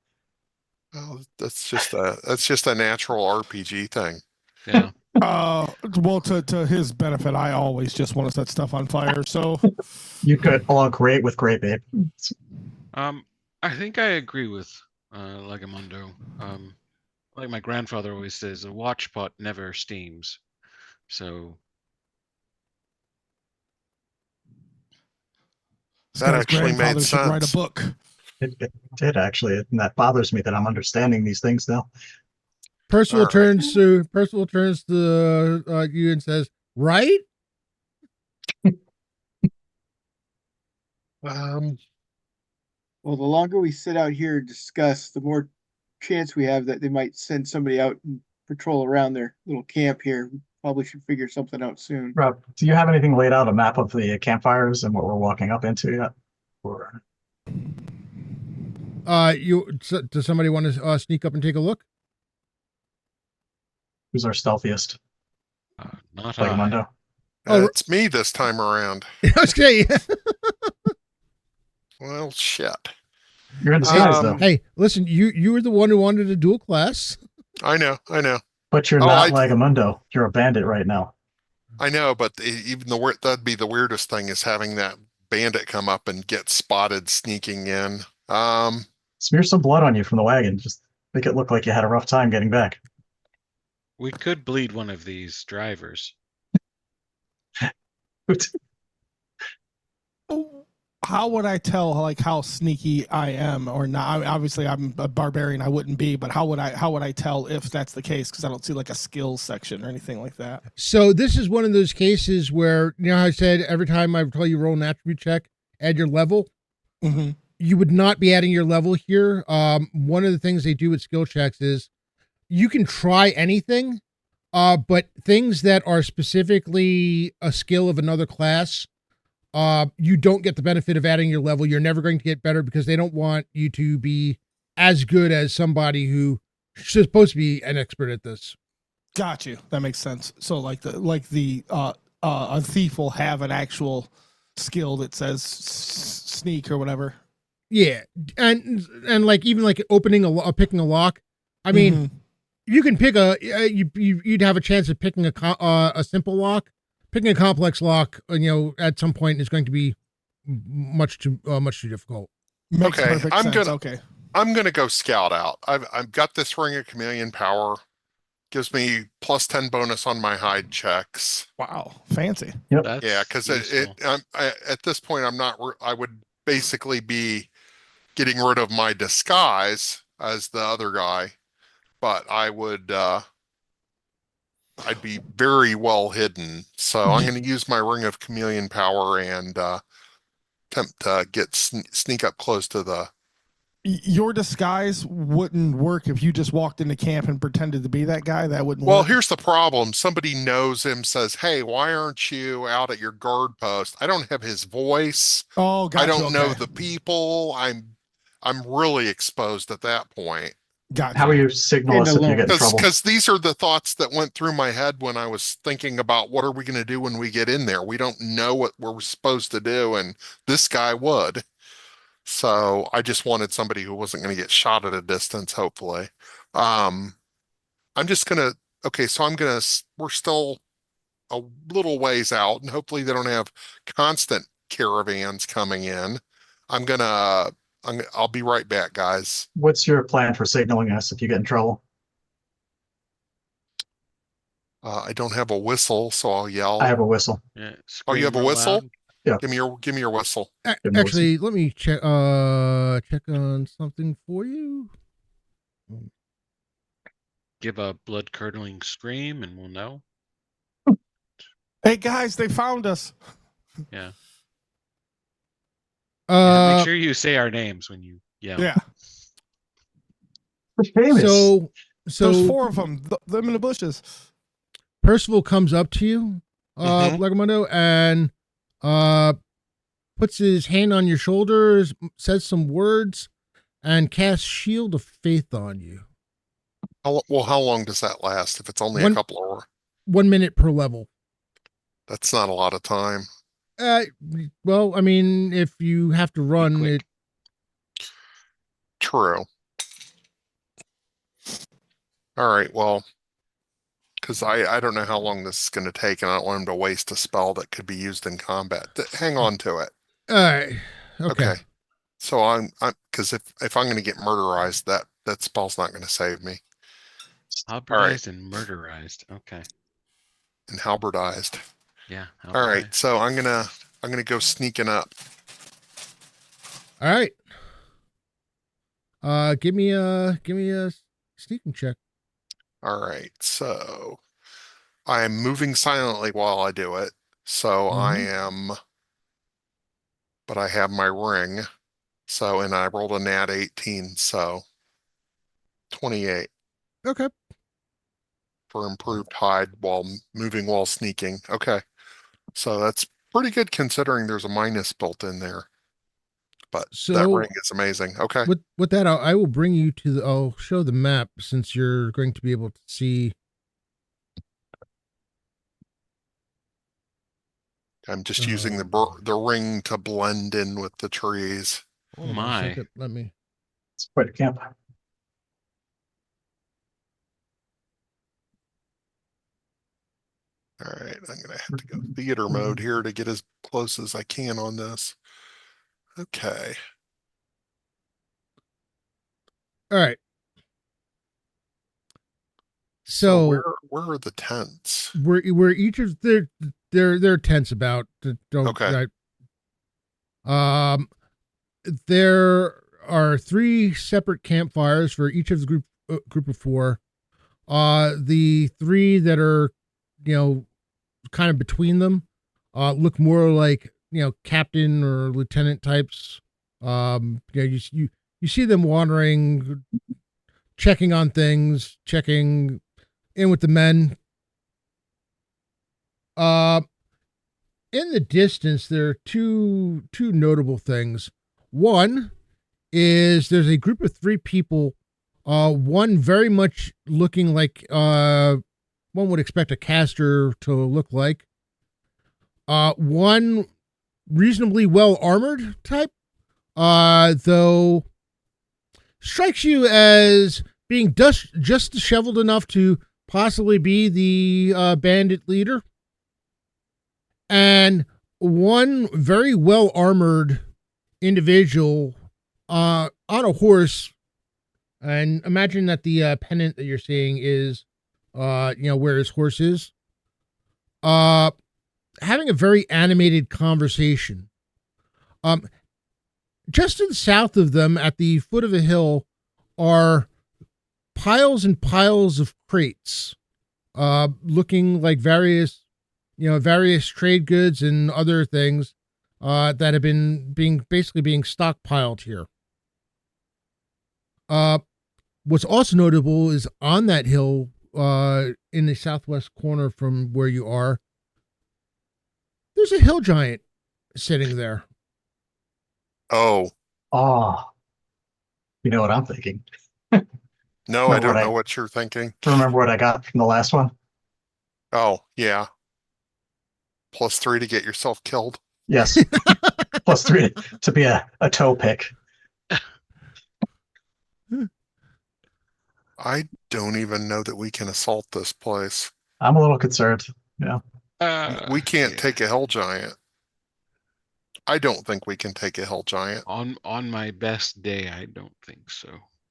Well, that's just a natural RPG thing. Yeah. Well, to his benefit, I always just want to set stuff on fire. So, You could all great with Great Babe. I think I agree with Legamundo. Like my grandfather always says, a watch pot never steams. So this That guy's actually made grandfather should write a sense. book. It did actually, and that bothers me that I'm understanding these things now. Percival All right. turns to you and says, "Right." Well, the longer we sit out here and discuss, the more chance we have that they might send somebody out and patrol around their little camp here. We probably should figure something out soon. Rob, do you have anything laid out, a map of the campfires and what we're walking up into yet? Or Does somebody want to sneak up and take a look? who's our stealthiest? not Like I. Mundo? It's me this time around. Okay. Well, shit. You're in disguise, though. Hey, listen, you were the one who wanted a dual class. I know. But you're Oh, not Legamundo. You're a bandit right now. I know, but even that'd be the weirdest thing is having that bandit come up and get spotted sneaking in. Smear some blood on you from the wagon. Just make it look like you had a rough time getting back. We could bleed one of these drivers. How would I tell like how sneaky I am or not? I mean, obviously, I'm a barbarian. I wouldn't be, but how would I tell if that's the case? Because I don't see like a skills section or anything like that. So this is one of those cases where, you know how I said every time I tell you roll an attribute check, add your level. Mm-hmm. You would not be adding your level here. One of the things they do with skill checks is you can try anything, but things that are specifically a skill of another class, you don't get the benefit of adding your level. You're never going to get better because they don't want you to be as good as somebody who is supposed to be an expert at this. Got you. That makes sense. So like the a thief will have an actual skill that says sneak or whatever. Yeah, and like even like opening picking a lock. I mean, you can pick you'd have a chance of picking a simple lock. Picking a complex lock, at some point is going to be much too difficult. Makes Okay, perfect sense. I'm gonna go scout out. I've got this ring of chameleon power. Gives me +10 bonus on my hide checks. Wow, fancy. Yep. That's Yeah, because at this point I'm not. I would basically be getting rid of my disguise as the other guy, but I'd be very well hidden. So I'm going to use my ring of chameleon power and attempt to sneak up close to the. Your disguise wouldn't work if you just walked into camp and pretended to be that guy. That wouldn't Well, work. here's the problem. Somebody knows him, says, "Hey, why aren't you out at your guard post?" I don't have his voice. Oh, gotcha. I don't know Okay. the people. I'm really exposed at that point. Gotcha. How will you signal us if you get in trouble? Because these are the thoughts that went through my head when I was thinking about what are we going to do when we get in there. We don't know what we're supposed to do, and this guy would. So I just wanted somebody who wasn't going to get shot at a distance, hopefully. I'm just gonna. Okay, so we're still a little ways out, and hopefully they don't have constant caravans coming in. I'll be right back, guys. What's your plan for signaling us if you get in trouble? I don't have a whistle, so I'll yell. I have a whistle. Yeah, Oh, you have a whistle? loud. Yeah. Give me your whistle. Actually, let me check on something for you. Give a blood curdling scream, and we'll know. Hey guys, they found us. Yeah. Uh, Make sure you say our names when you yell. Yeah. We're famous. so There's 4 of them. Them in the bushes. Percival comes up to you, Legamundo, and puts his hand on your shoulders, says some words, and casts Shield of Faith on you. How long does that last? If it's only a One couple of hours, 1 minute per level. that's not a lot of time. Uh, well, I mean, if you have to run quick. it, True. All right, well, because I don't know how long this is going to take, and I don't want him to waste a spell that could be used in combat. Hang on to it. all right, okay. So I'm because if I'm going to get murderized, that spell's not going to save me. All right, Halberdized and murderized. Okay. and halberdized. Yeah. All right, halberdized. so I'm gonna go sneaking up. All right. Give me a sneaking check. All right, so I am moving silently while I do it. So I am, but I have my ring. So, and I rolled a nat 18, so 28 Okay. for improved hide while moving while sneaking. Okay, so that's pretty good considering there's a minus built in there. But that So ring is amazing. Okay. with that, I will bring you to the. I'll show the map since you're going to be able to see. I'm just using the ring to blend in with the trees. Oh Hold on a my. second, let me. It's quite a camp. All right, I'm gonna have to go theater mode here to get as close as I can on this. Okay. All right. So So where are the tents? we're each of their tents about. Don't. Okay. There are 3 separate campfires for each of the group of 4. The 3 that are, kind of between them, look more like captain or lieutenant types. You see them wandering, checking on things, checking in with the men. In the distance, there are two notable things. One is there's a group of 3 people. One very much looking like one would expect a caster to look like. One reasonably well armored type, though strikes you as being just disheveled enough to possibly be the bandit leader. And one very well armored individual on a horse, and imagine that the pennant that you're seeing is where his horse is, having a very animated conversation. Just to the south of them, at the foot of a hill, are piles and piles of crates, looking like various trade goods and other things that have been being stockpiled here. What's also notable is on that hill, in the southwest corner from where you are, there's a hill giant sitting there. Oh, You know what I'm thinking. no, I don't know what you're thinking. Remember what I got from the last one? Oh, yeah. +3 to get yourself killed. Yes. +3 to be a toe pick. I don't even know that we can assault this place. I'm a little concerned. Yeah. We can't take a hell giant. I don't think we can take a hell giant. On my best day, I don't think so.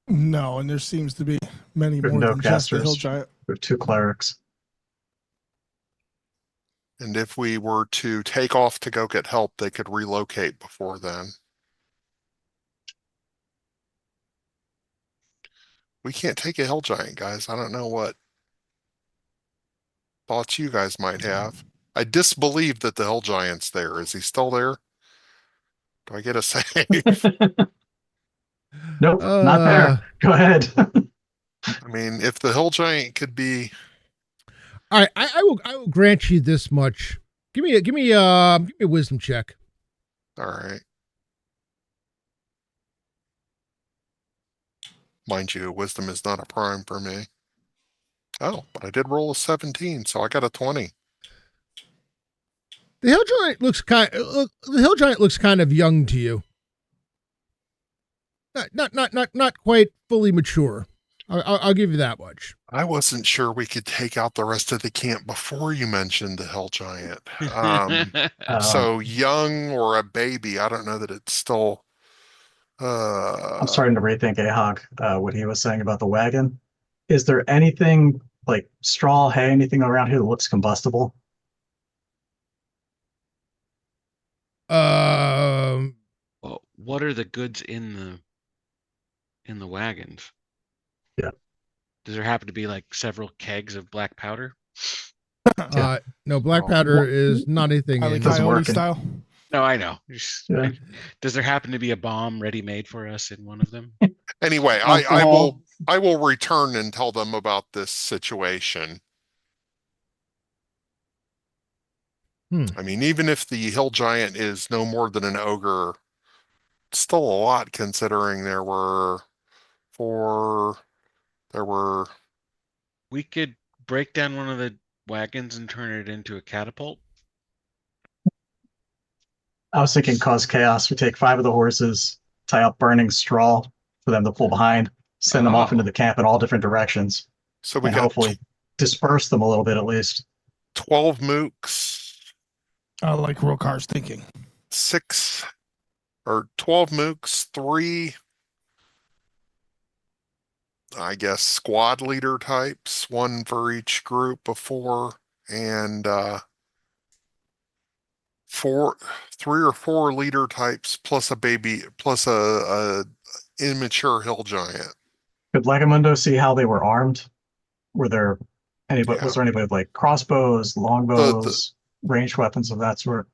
No, and there seems to be many There's more no than just the casters. hill giant. We have 2 clerics. And if we were to take off to go get help, they could relocate before then. We can't take a hell giant, guys. I don't know what thoughts you guys might have. I disbelieve that the hell giant's there. Is he still there? Do I get a save? Nope, not there. Go ahead. I mean, if the hill giant could be, All right, I will grant you this much. Give me a wisdom check. All right. Mind you, wisdom is not a prime for me. Oh, but I did roll a 17, so I got a 20. The hill giant looks kind of young to you. Not quite fully mature. I'll give you that much. I wasn't sure we could take out the rest of the camp before you mentioned the Hell Giant. Um, Um, so young or a baby, I don't know that it's still. I'm starting to rethink Ahog, what he was saying about the wagon. Is there anything like straw, hay, anything around here that looks combustible? Um, Well, what are the goods in the wagons? Yeah. Does there happen to be like several kegs of black powder? Yeah. no, black Oh, powder is not anything Wile E. in. Doesn't Coyote work. style. No, I know. Yeah. Does there happen to be a bomb ready made for us in one of them? Anyway, Alcohol. I will return and tell them about this situation. I mean, even if the hill giant is no more than an ogre, it's still a lot considering four, there were, We could break down one of the wagons and turn it into a catapult. I was thinking cause chaos. We take 5 of the horses, tie up burning straw for them to pull behind, send them off into Oh, the camp in all different directions, so we and got hopefully disperse them a little bit at least. 12 mooks, Like Rokar's thinking. 6 or 12 mooks, 3, I guess, squad leader types, 1 for each group of 4, and 3 or 4 leader types plus a baby, plus a immature hill giant. Could Legamundo see how they were armed? Were there anybody? Yeah. Was there anybody with like crossbows, The longbows, ranged weapons of that sort?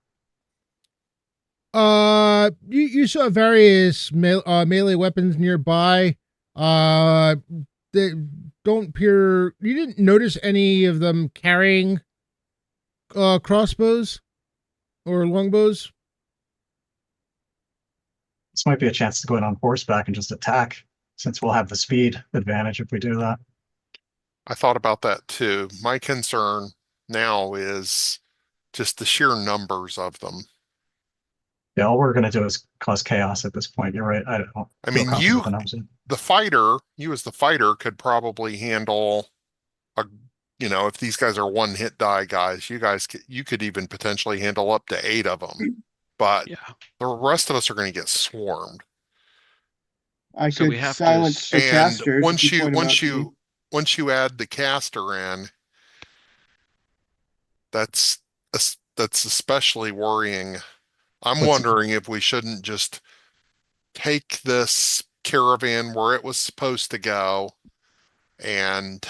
You saw various melee weapons nearby. They don't appear. You didn't notice any of them carrying crossbows or longbows. This might be a chance to go in on horseback and just attack, since we'll have the speed advantage if we do that. I thought about that too. My concern now is just the sheer numbers of them. Yeah, all we're going to do is cause chaos at this point. You're right. I don't I feel mean, confident with the numbers. you as the fighter could probably handle a, if these guys are one hit die guys, you could even potentially handle up to 8 of them. But yeah. the rest of us are going to get swarmed. I So we could have to silence the And casters if you point them out to me. once you add the caster in, that's that's especially worrying. I'm What's wondering if we shouldn't just take this caravan where it was supposed to go and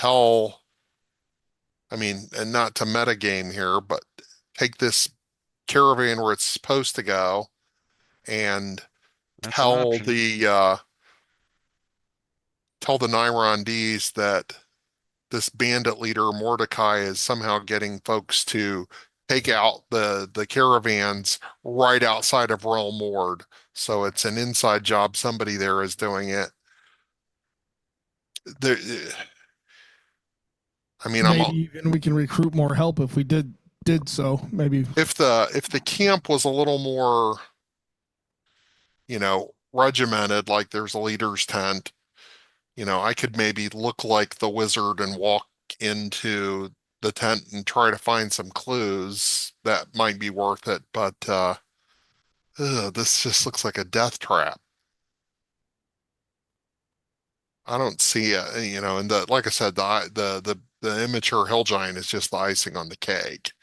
I mean, and not to metagame here, but take this caravan where it's supposed to go and That's an tell option. the Nyron Ds that this bandit leader Mordecai is somehow getting folks to take out the caravans right outside of Realm Ward. So it's an inside job. Somebody there is doing it. There, I mean, Maybe even we can recruit more help if we did so. Maybe if the camp was a little more, regimented, like there's a leader's tent, I could maybe look like the wizard and walk into the tent and try to find some clues that might be worth it. But this just looks like a death trap. I don't see it, and like I said, the immature hill giant is just the icing on the cake.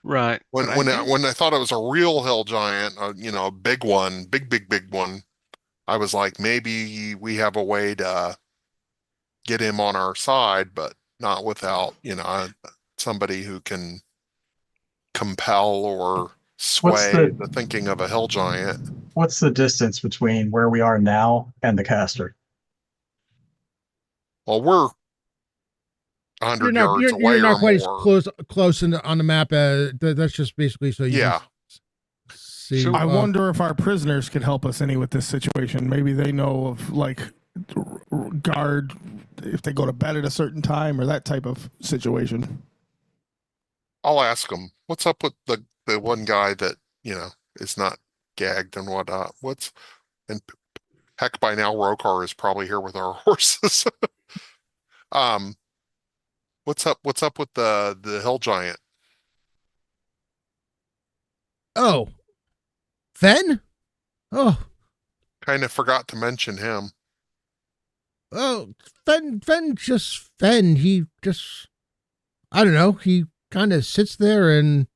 Right. When But I when I, think when I thought it was a real hill giant, a big one, big one, I was like, maybe we have a way to get him on our side, but not without, somebody who can compel or what's sway the the thinking of a hill giant. what's the distance between where we are now and the caster? Well, we're You're 100 not yards you're away not or quite as more. close on the map. That's just basically so you Yeah. can see. So- I wonder if our prisoners could help us any with this situation. Maybe they know of like guard if they go to bed at a certain time or that type of situation. I'll ask him, what's up with the one guy that, is not gagged and whatnot? And heck, by now Rokar is probably here with our horses. Um, what's up with the hill giant? Oh, Fen? Oh, Kind of forgot to mention him. oh, Fen just Fen. He just, I don't know. He kind of sits there and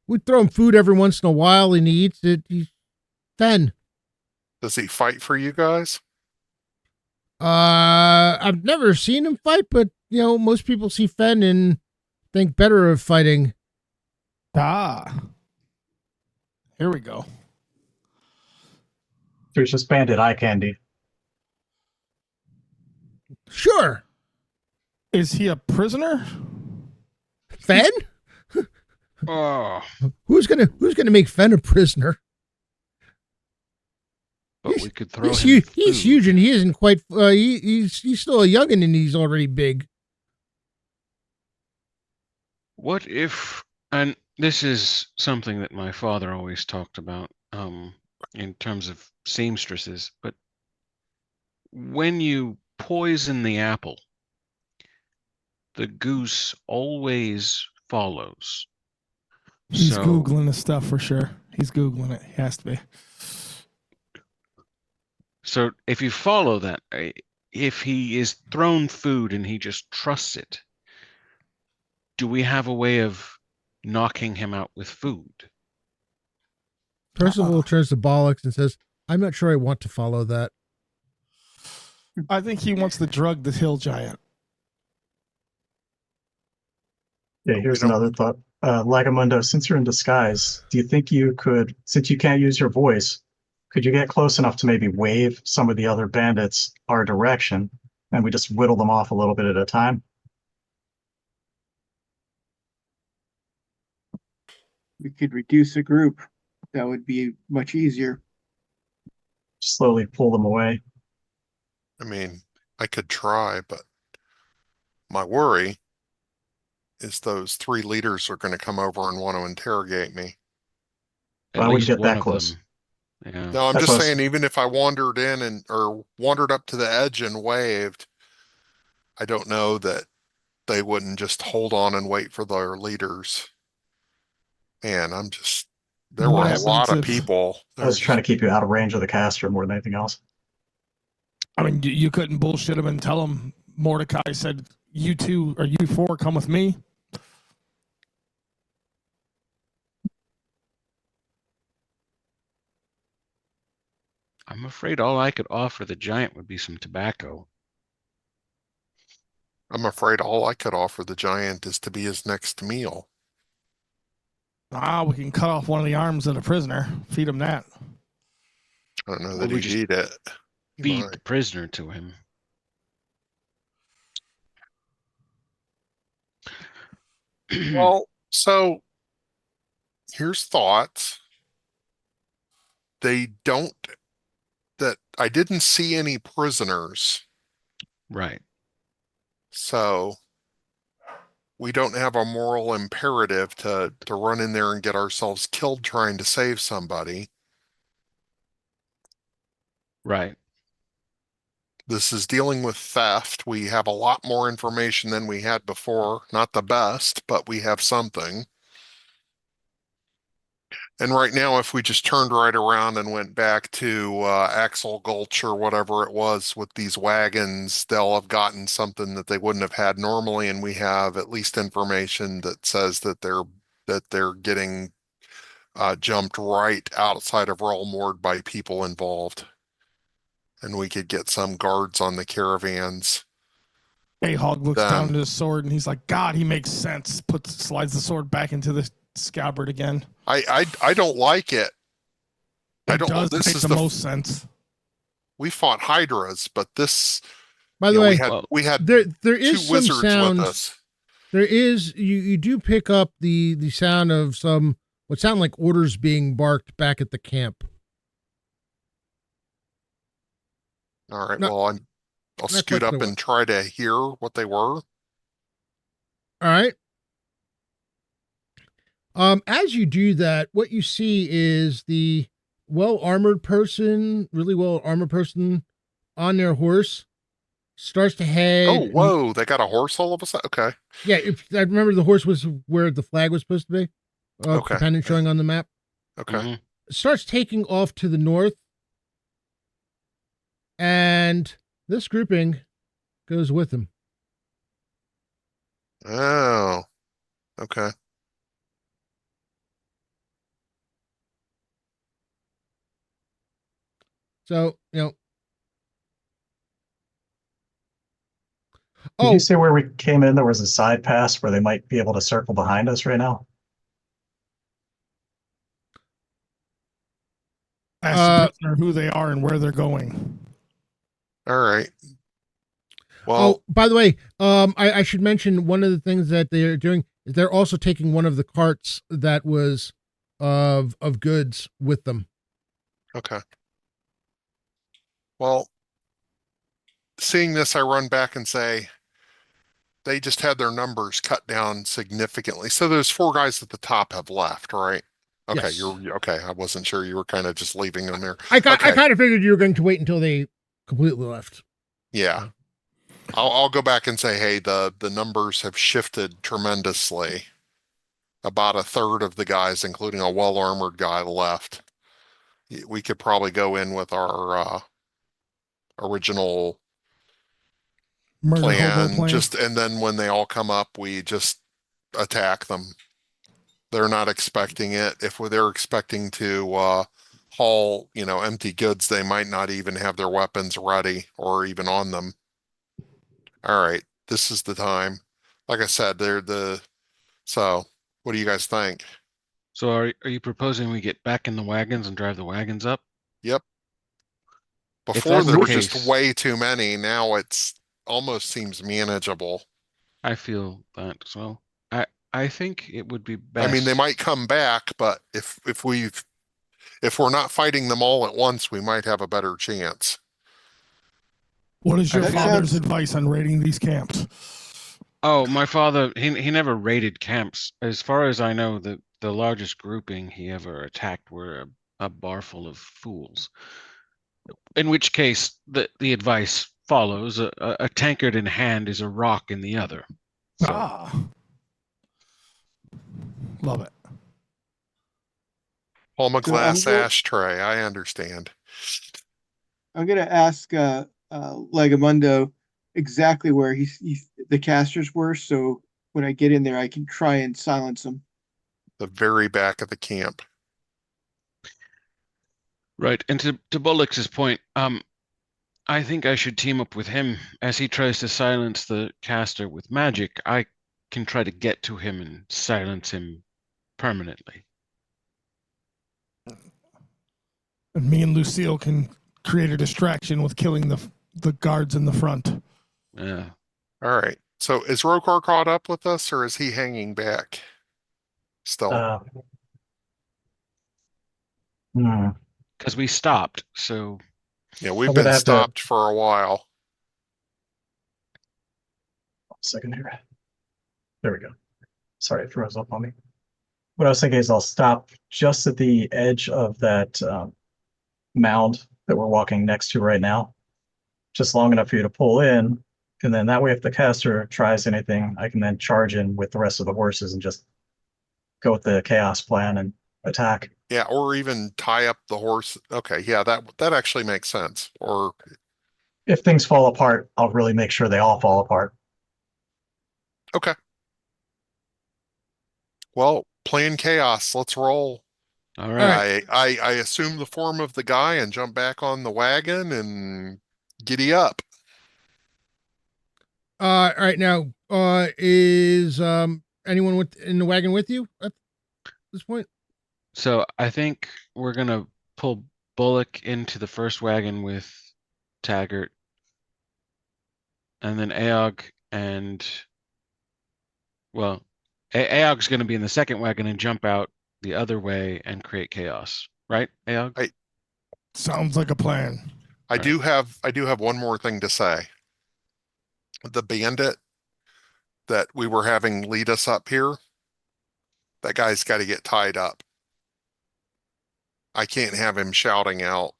we throw him food every once in a while and he eats it. He's Fen. Does he fight for you guys? I've never seen him fight, but most people see Fen and think better of fighting. Ah. Here we go. There's just bandit eye candy. Sure. Is he a prisoner? Fen? Oh, Who's gonna make Fen a prisoner? but we could throw He's him huge. He's food. huge, and he isn't quite. He's still a youngin, and he's already big. What if, and this is something that my father always talked about, in terms of seamstresses, but when you poison the apple, the goose always follows. He's So- Googling this stuff for sure. He's Googling it. He has to be. So if you follow that, if he is thrown food and he just trusts it, do we have a way of knocking him out with food? Percival turns to Bollocks and says, "I'm not sure I want to follow that." I think he wants to drug the hill giant. Yeah, here's You know- another thought. Lagamundo, since you're in disguise, do you think you could, since you can't use your voice, could you get close enough to maybe wave some of the other bandits our direction and we just whittle them off a little bit at a time? We could reduce a group. That would be much easier. Slowly pull them away. I mean, I could try, but my worry is those 3 leaders are going to come over and want to interrogate me. At I wouldn't least get one that of close. them. Yeah. No, I'm That's just what I was- saying, even if I wandered in or wandered up to the edge and waved, I don't know that they wouldn't just hold on and wait for their leaders. Man, there What were a happens lot of if- people. I was trying to keep you out of range of the caster more than anything else. I mean, you couldn't bullshit him and tell him Mordecai said, "You two or you four come with me." I'm afraid all I could offer the giant would be some tobacco. I'm afraid all I could offer the giant is to be his next meal. We can cut off one of the arms of the prisoner, feed him that. I don't know Well, that we he'd just eat it. He Feed might. the prisoner to him. Well, so here's thoughts. They don't, that I didn't see any prisoners, Right. so we don't have a moral imperative to run in there and get ourselves killed trying to save somebody. Right. This is dealing with theft. We have a lot more information than we had before. Not the best, but we have something. And right now, if we just turned right around and went back to Axel Gulch or whatever it was with these wagons, they'll have gotten something that they wouldn't have had normally, and we have at least information that says that they're getting jumped right outside of Rollmord by people involved. And we could get some guards on the caravans. A-Hog looks Done. down at his sword and he's like, "God, he makes sense." Slides the sword back into the scabbard again. I don't like it. I It don't. does This make is the most sense. we fought hydras, but this. By the you know, way, we had there two is some wizards with sounds. us. There is you do pick up the sound of some what sound like orders being barked back at the camp. All right. Not Well, I'll not quite scoot clear up what. and try to hear what they were. All right. As you do that, what you see is the really well armored person on their horse starts to Oh, head. whoa! They got a horse all of a sudden. Okay. Yeah, if I remember, the horse was where the flag was supposed to be. Okay. Dependent showing on the map. Okay. Mhm. Starts taking off to the north, and this grouping goes with him. Oh. Okay. So, Did you oh, see where we came in? There was a side pass where they might be able to circle behind us right now. Ask the uh, prisoner who they are and where they're going. All right. oh, Well, by the way, I should mention one of the things that they're doing is they're also taking one of the carts that was of goods with them. okay. Well, seeing this, I run back and say they just had their numbers cut down significantly. So those four guys at the top have left, right? Okay, Yes. you're okay. I wasn't sure you were kind of just leaving them there. I Okay, kind of figured you were going to wait until they completely left. yeah. I'll go back and say, hey, the numbers have shifted tremendously. About a third of the guys, including a well-armored guy, left. We could probably go in with our original Murder hobo plan, plan. just and then when they all come up, we just attack them. They're not expecting it. If they're expecting to haul, empty goods, they might not even have their weapons ready or even on them. All right, this is the time. Like I said, so what do you guys think? So are you proposing we get back in the wagons and drive the wagons up? Yep. If Before that's there the were just case, way too many. Now it's almost seems manageable. I feel that as well. I think it would be I mean, they best. might come back, but if we're not fighting them all at once, we might have a better chance. What is I your That feel. father's sounds advice on raiding these camps? Oh, my father, he never raided camps. As far as I know, the largest grouping he ever attacked were a bar full of fools. In which case, the advice follows: a tankard in hand is a rock in the other. So Ah, love it. Palm a so. glass ashtray. I understand. I'm gonna ask Legamundo exactly where the casters were, so when I get in there, I can try and silence them. The very back of the camp. right, and to Bullock's point, I think I should team up with him as he tries to silence the caster with magic. I can try to get to him and silence him permanently. And me and Lucille can create a distraction with killing the guards in the front. Yeah, All right. So is Rokar caught up with us, or is he hanging back still? Uh, hmm. because we stopped. So Yeah, we've I'm been gonna have to stopped for a while. second here. There we go. Sorry, it froze up on me. What I was thinking is I'll stop just at the edge of that mound that we're walking next to right now, just long enough for you to pull in. And then that way, if the caster tries anything, I can then charge in with the rest of the horses and just go with the chaos plan and attack. Yeah, or even tie up the horse. Okay, yeah, that actually makes sense. Or If things fall apart, I'll really make sure they all fall apart. okay. Well, plan chaos. Let's roll. all All right. right. I assume the form of the guy and jump back on the wagon and giddy up. All right. Now, is anyone in the wagon with you at this point? So I think we're gonna pull Bullock into the first wagon with Taggart, and then Aog and well, Aog's gonna be in the second wagon and jump out the other way and create chaos. Right, Aog? Sounds like a plan. I Right. do have one more thing to say. The bandit that we were having lead us up here, that guy's got to get tied up. I can't have him shouting out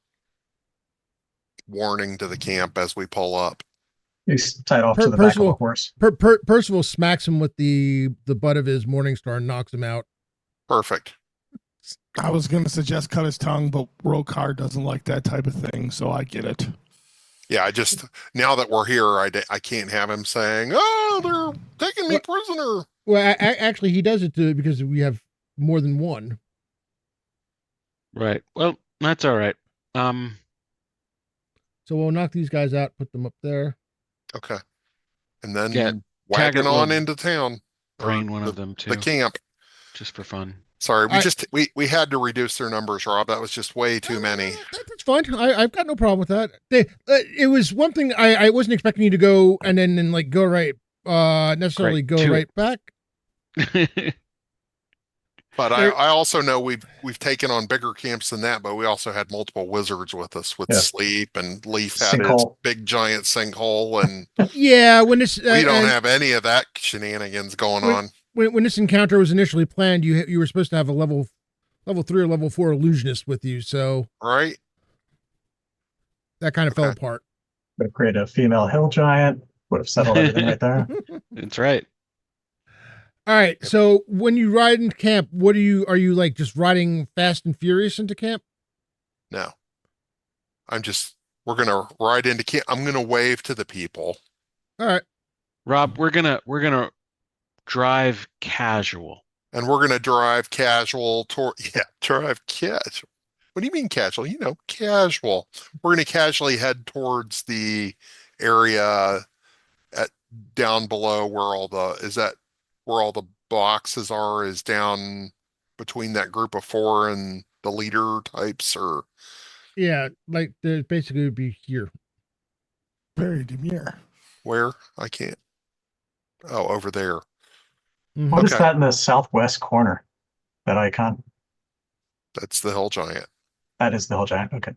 warning to the camp as we pull up. He's tied off to the back of a horse. Percival smacks him with the butt of his Morningstar and knocks him out. Perfect. I was going to suggest cut his tongue, but Rokar doesn't like that type of thing, so I get it. Yeah, now that we're here, I can't have him saying, "Oh, they're taking me prisoner." Well, actually, he does it because we have more than one. Right. Well, that's all right. So we'll knock these guys out, put them up there. Okay. And then Yeah, wagon Taggart on will into town. brain one of them too, The camp. just for fun. Sorry, we had to reduce their numbers, Rob. That was just way too many. That's fine. I've got no problem with that. It was one thing I wasn't expecting you to go and then like go right, necessarily Right go to right back. But I also know we've taken on bigger camps than that, but we also had multiple wizards with us with Sleep, and Leaf had his Sinkhole. big giant sinkhole, and Yeah, when this we don't have any of that shenanigans going on. When this encounter was initially planned, you were supposed to have a level 3 or level 4 illusionist with you, so Right? that kind of fell apart. Would have created a female hill giant. Would have settled everything right there. That's right. All right, so when you ride into camp, are you like just riding fast and furious into camp? No. We're gonna ride into camp. I'm gonna wave to the people. All right. Rob, we're gonna drive casual. And we're gonna drive casual drive casual. What do you mean casual? Casual. We're gonna casually head towards the area down below where all the boxes are, is down between that group of 4 and the leader types, or Yeah, like there's basically would be here. Very demure. where? I can't. Oh, over there. Mhm. What is Okay. that in the southwest corner? That icon? That's the hill giant. That is the hill giant. Okay.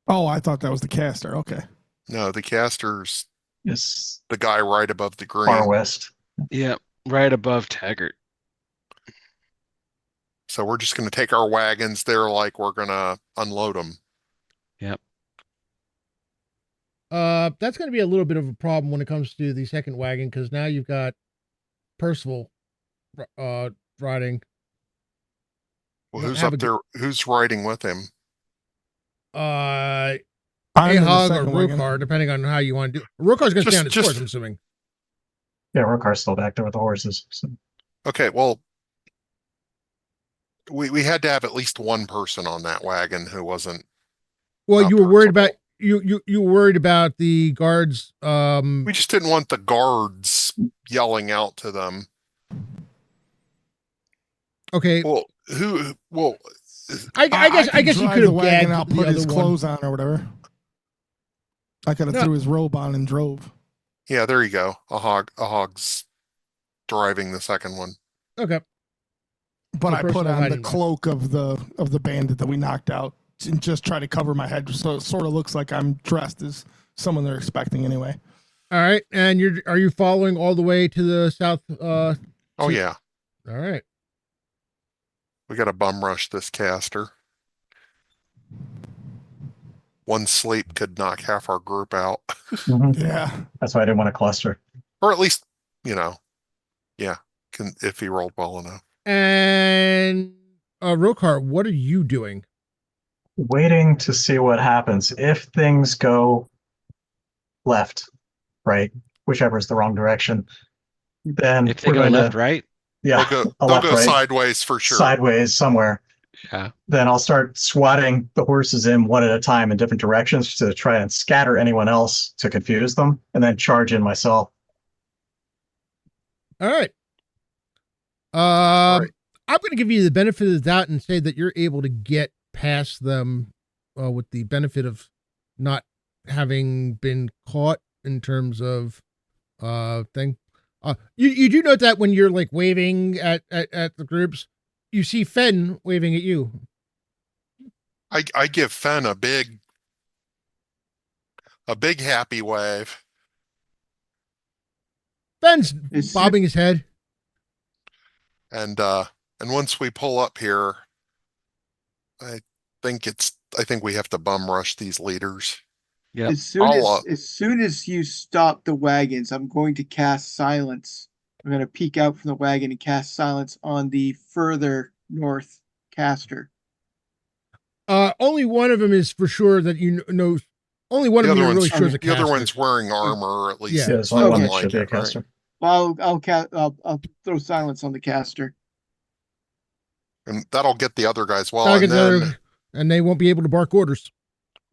Oh, I thought that was the caster. Okay. No, the caster's It's the guy right above the green. far west. Yeah, right above Taggart. So we're just going to take our wagons there like we're going to unload them. Yep. That's going to be a little bit of a problem when it comes to the second wagon, because now you've got Percival riding. Well, You who's have up there? Who's riding with him? I'm in the Ahog or second wagon. Rokar, depending on how you want to do. Rokar's going to stay on his Just- horse, I'm assuming. Yeah, Rokar's still back there with the horses. So. Okay, well, we had to have at least one person on that wagon who wasn't. Well, you were worried about Percival. you were worried about the guards. We just didn't want the guards yelling out to them. Okay, Well, who? Well, I guess you drive could the have wagon gagged out, the put his other one. clothes on or whatever. I could have No. threw his robe on and drove. yeah, there you go. Ahog's driving the second one. Okay. But The I put personal on the hiding. cloak of the bandit that we knocked out and just try to cover my head, so it sort of looks like I'm dressed as someone they're expecting anyway. All right, and are you following all the way to the south? Oh yeah, All right. we got to bum rush this caster. One sleep could knock half our group out, Mhm. Yeah. That's why I didn't want to cluster. or at least, if he rolled well enough. And Rokar, what are you doing? Waiting to see what happens. If things go left, right, whichever is the wrong direction, then If they we're go going left, to, right? yeah, They'll a go left, right, sideways for sure. sideways somewhere. Yeah. Then I'll start swatting the horses in one at a time in different directions to try and scatter anyone else to confuse them, and then charge in myself. All right. right. I'm going to give you the benefit of the doubt and say that you're able to get past them with the benefit of not having been caught in terms of thing. You do note that when you're like waving at the groups, you see Fen waving at you. I give Fen a big happy wave. Fen's As soon, bobbing his head. And once we pull up here, I I think we have to bum rush these leaders. Yep. as soon as you stop the wagons, I'm going to cast silence. I'm going to peek out from the wagon and cast silence on the further north caster. Only one of them is for sure that you know. Only one The of them other you're really one's sure is a the other caster. one's wearing armor, or at least Yeah. Yeah, there's only one Okay. that should be a caster. Well, I'll throw silence on the caster. and that'll get the other guys well. That'll And get the then other, and they won't be able to bark orders.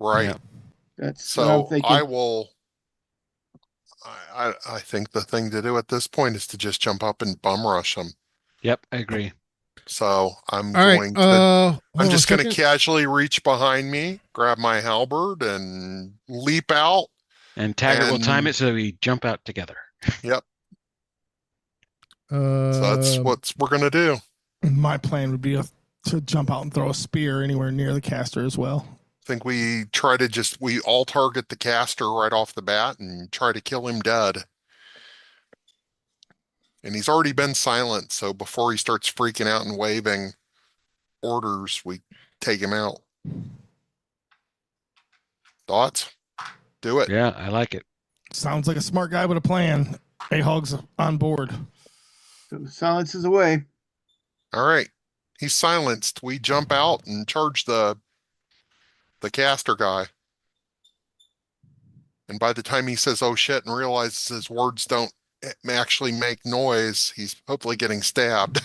right, Yep. That's what I'm so thinking. I will. I think the thing to do at this point is to just jump up and bum rush them. Yep. I agree. So I'm All right. going to. Hold I'm on just a going to second. casually reach behind me, grab my halberd, and leap out. And Taggart will time And- it so we jump out together. Yep. So that's what we're going to do. My plan would be to jump out and throw a spear anywhere near the caster as well. I think we try to we all target the caster right off the bat and try to kill him dead. And he's already been silent, so before he starts freaking out and waving orders, we take him out. Thoughts? Do it. Yeah, I like it. Sounds like a smart guy with a plan. A-Hog's on board. So silence is away. All right. He's silenced. We jump out and charge the caster guy. And by the time he says, oh shit, and realizes his words don't actually make noise, he's hopefully getting stabbed.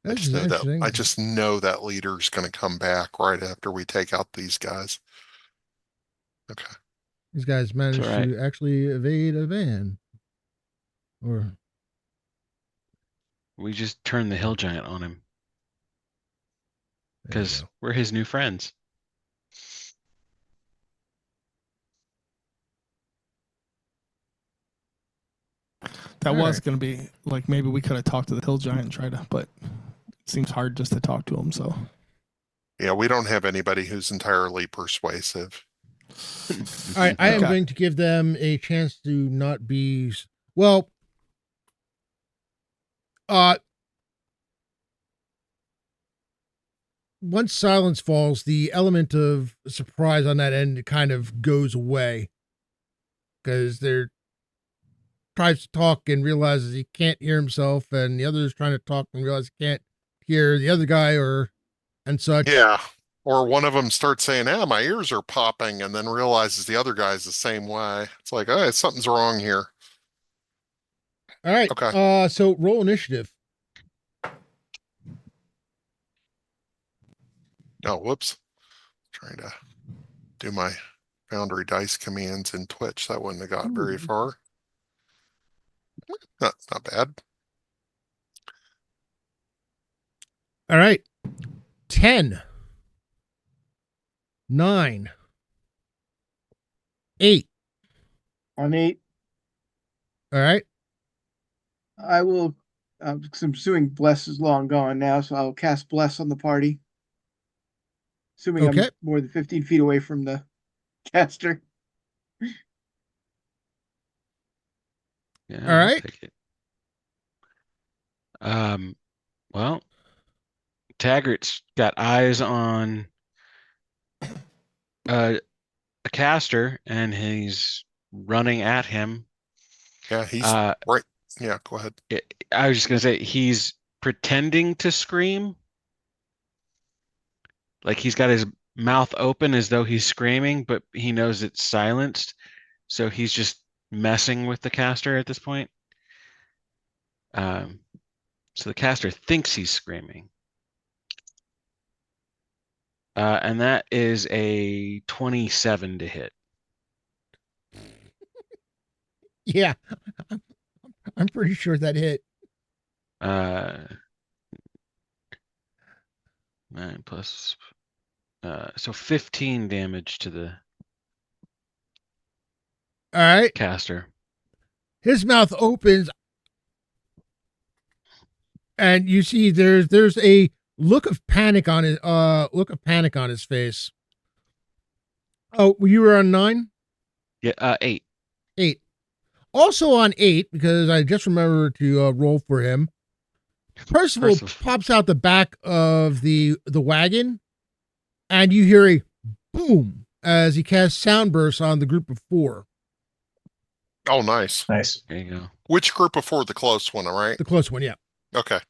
That's interesting. I just know that leader's going to come back right after we take out these guys. Okay. These guys managed That's all right. to actually evade a van. Or We just turn the hill giant on him there you because go. we're his new friends. That All was right. going to be like maybe we could have talked to the hill giant and tried to, but it seems hard just to talk to him. So Yeah, we don't have anybody who's entirely persuasive. All right, I am Okay. going to give them a chance to not be well. Once silence falls, the element of surprise on that end kind of goes away because they're tries to talk and realizes he can't hear himself, and the other is trying to talk and realizes he can't hear the other guy, or and such. Yeah. Or one of them starts saying, ah, my ears are popping, and then realizes the other guy's the same way. It's like, oh, something's wrong here. All right. Okay. So roll initiative. Oh, whoops. Trying to do my Foundry dice commands in Twitch. That wouldn't have got very far. Not bad. All right. 10, 9, 8. On 8, All right. I will. I'm assuming Bless is long gone now, so I'll cast Bless on the party. Assuming Okay. I'm more than 15 feet away from the caster. Yeah, All I'll right. take it. Well, Taggart's got eyes on a caster, and he's running at him. Yeah, he's Uh, right. Yeah, go ahead. I was just gonna say he's pretending to scream, like he's got his mouth open as though he's screaming, but he knows it's silenced, so he's just messing with the caster at this point. So the caster thinks he's screaming. And that is a 27 to hit. Yeah. I'm pretty sure that hit. 9 plus, so 15 damage to the All right. caster. his mouth opens, and you see there's a look of panic on his face. Oh, you were on 9? Yeah, 8. 8. Also on 8, because I just remembered to roll for him. Percival pops out the back of the wagon, and you hear a boom as he casts sound bursts on the group of 4. Oh, nice. Nice. There you go. Which group before the close one, all right? The close one, yeah. Okay.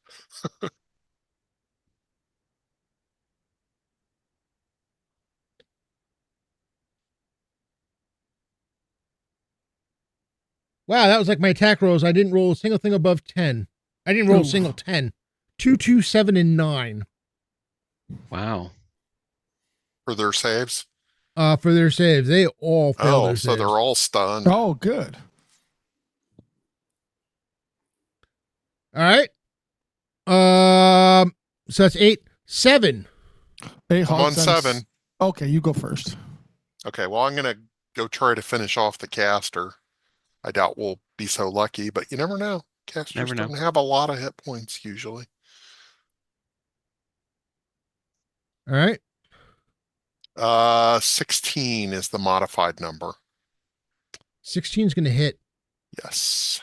Wow, that was like my attack rolls. I didn't roll a single thing above 10. I didn't roll a single 10. 2, 2, 7, and 9. Wow. For their saves? For their saves. They all failed Oh, their so saves. they're all stunned. Oh, good. All right. So that's 8. 7. Hey, I'm on 7. Okay, you go first. Okay, well, I'm going to go try to finish off the caster. I doubt we'll be so lucky, but you never know. Casters Never know. don't have a lot of hit points usually. All right. 16 is the modified number. 16 is going to hit. Yes.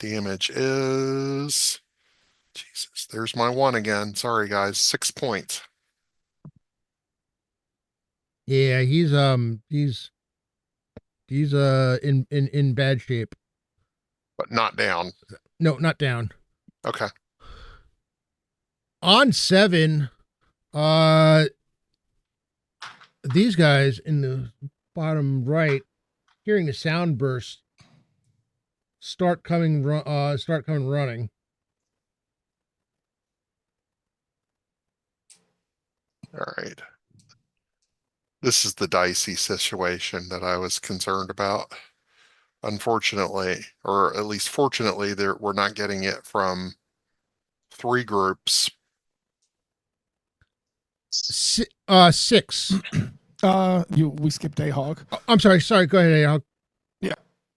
Damage is... Jesus, there's my 1 again. Sorry, guys. 6 points. Yeah, he's in bad shape. But not down. No, not down. Okay. On 7, these guys in the bottom right, hearing the sound burst, start coming running. All right. This is the dicey situation that I was concerned about. Unfortunately, or at least fortunately, we're not getting it from 3 groups. 6. We skipped A-Hog. I'm sorry. Go ahead, Ahog.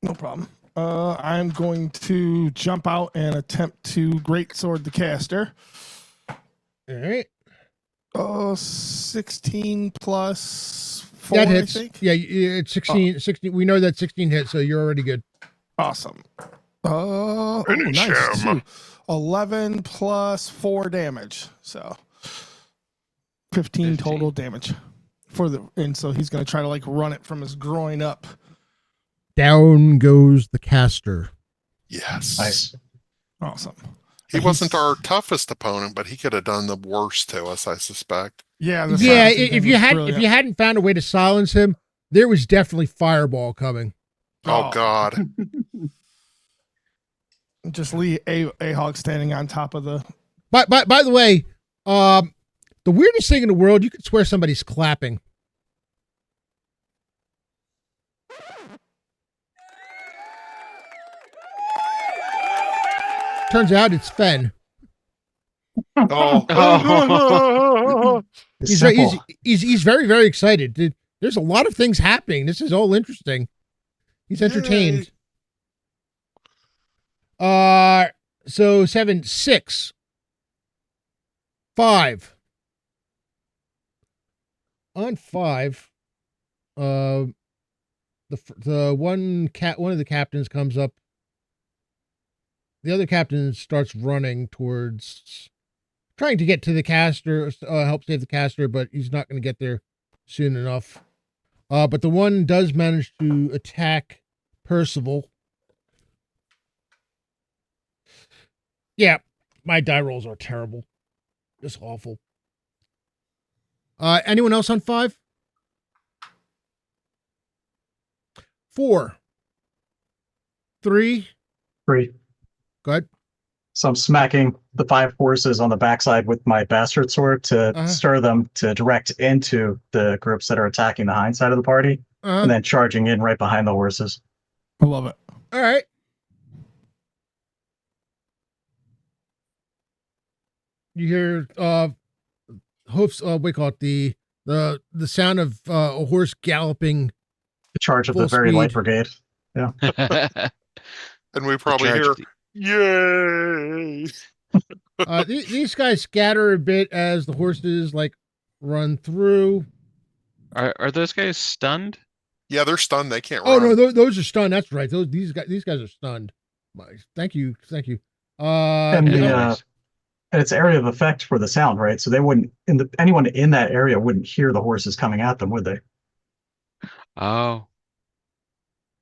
No problem. I'm going to jump out and attempt to greatsword the caster. All right. 16 plus 4, That hits. I think. Yeah, it's 16. 16. We know that 16 hits, so you're already good. Awesome. Finish Nice. him. 11 plus 4 damage. So 15 total damage and so he's going to try to like run it from his groin up. Down goes the caster. Yes. Nice. Awesome. He wasn't our toughest opponent, but he could have done the worst to us, I suspect. Yeah. Yeah. If you hadn't found a way to silence him, there was definitely fireball coming. Oh God. Just leave A-Hog standing on top of the. By the way, the weirdest thing in the world, you could swear somebody's clapping. Turns out it's Fen. Oh. It's simple. He's very, very excited. There's a lot of things happening. This is all interesting. He's entertained. So 7, 6, 5. On 5, the one of the captains comes up. The other captain starts running towards, trying to get to the caster, help save the caster, but he's not going to get there soon enough. But the one does manage to attack Percival. Yeah, my die rolls are terrible. Just awful. Anyone else on 5? 4. 3. 3. Go ahead. So I'm smacking the 5 horses on the backside with my bastard sword to stir them to direct into the groups that are attacking the hind side of the party, and then charging in right behind the horses. I love it. All right. You hear hoofs. We call it the sound of a horse galloping. The charge of Full the very speed. light brigade. Yeah. And we The probably charge hear, of the- yay! These guys scatter a bit as the horses like run through. Are those guys stunned? Yeah, they're stunned. They can't Oh run. no, those are stunned. That's right. These guys are stunned. Thank you. And and- the Anyways, and it's area of effect for the sound, right? So they wouldn't anyone in that area wouldn't hear the horses coming at them, would they? oh,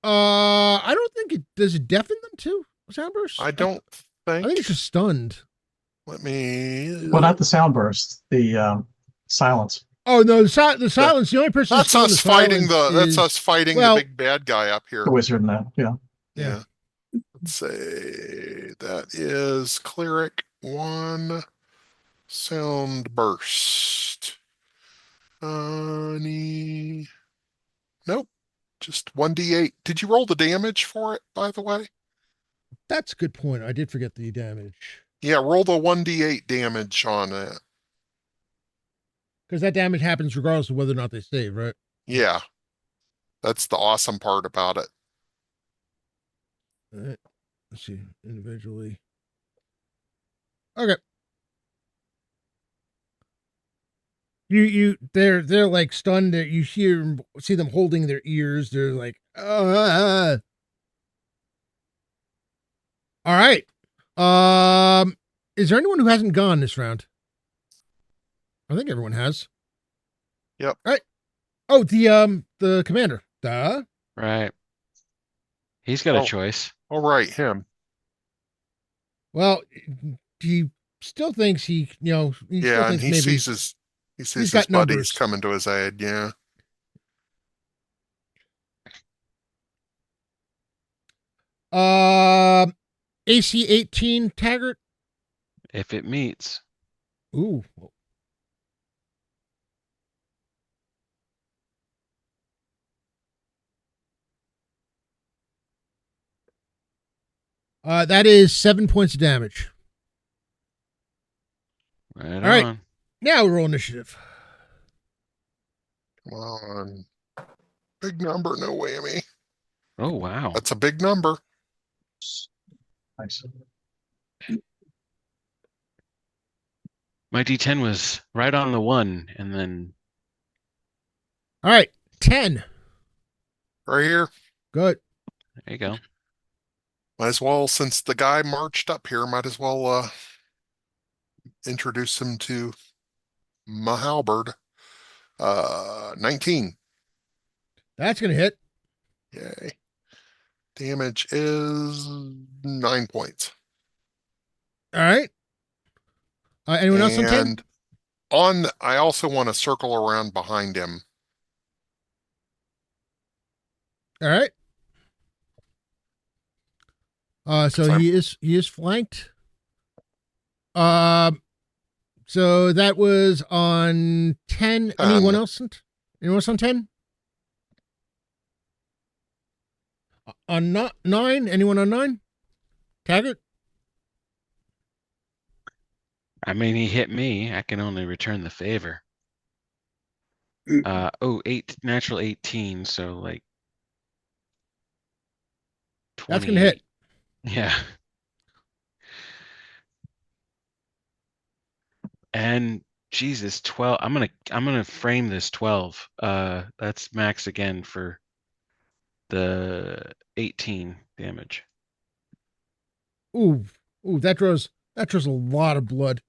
I don't think it does. It deafen them too. Soundburst. I don't I think it's just stunned. Let me. Well, not the sound burst, the silence. Oh no, the silence. The only person That's stunned us fighting silence that's is- us fighting well- the big bad guy up here. The wizard and that, yeah. Yeah. Let's say that is cleric 1 sound burst. Nope. Just 1d8. Did you roll the damage for it, by the way? That's a good point. I did forget the damage Yeah, roll the 1d8 damage on it. because that damage happens regardless of whether or not they save, right? Yeah. That's the awesome part about it. All right. Let's see individually. Okay. They're like stunned. That you see them holding their ears. They're like, All right. Is there anyone who hasn't gone this round? I think everyone has. Yep. All right. Oh, the commander. Duh. right. He's got Oh. a choice. All right, him. Well, he still thinks he still Yeah, and thinks he maybe sees his he's buddies got numbers. coming to his aid. Yeah. AC 18 Taggart. If it meets, Ooh. That is 7 points of damage. right All right. on. Now we roll initiative. Come on. Big number, no whammy. Oh, wow. That's a big number. Nice. My D10 was right on the 1, and then All right. 10. Right here. Good. there you go. Might as well, since the guy marched up here, might as well introduce him to my halberd. 19. That's going to hit. Yay. Damage is 9 points. All right. Anyone else on 10? And I also want to circle around behind him. All right. So he is flanked. So that was on 10. Anyone else? Anyone else on 10? On 9? Anyone on 9? Taggart? I mean, he hit me. I can only return the favor. natural 18, so like 28. That's going to hit. Yeah. And Jesus, 12. I'm gonna frame this 12. That's max again for the 18 damage. Ooh, that draws a lot of blood.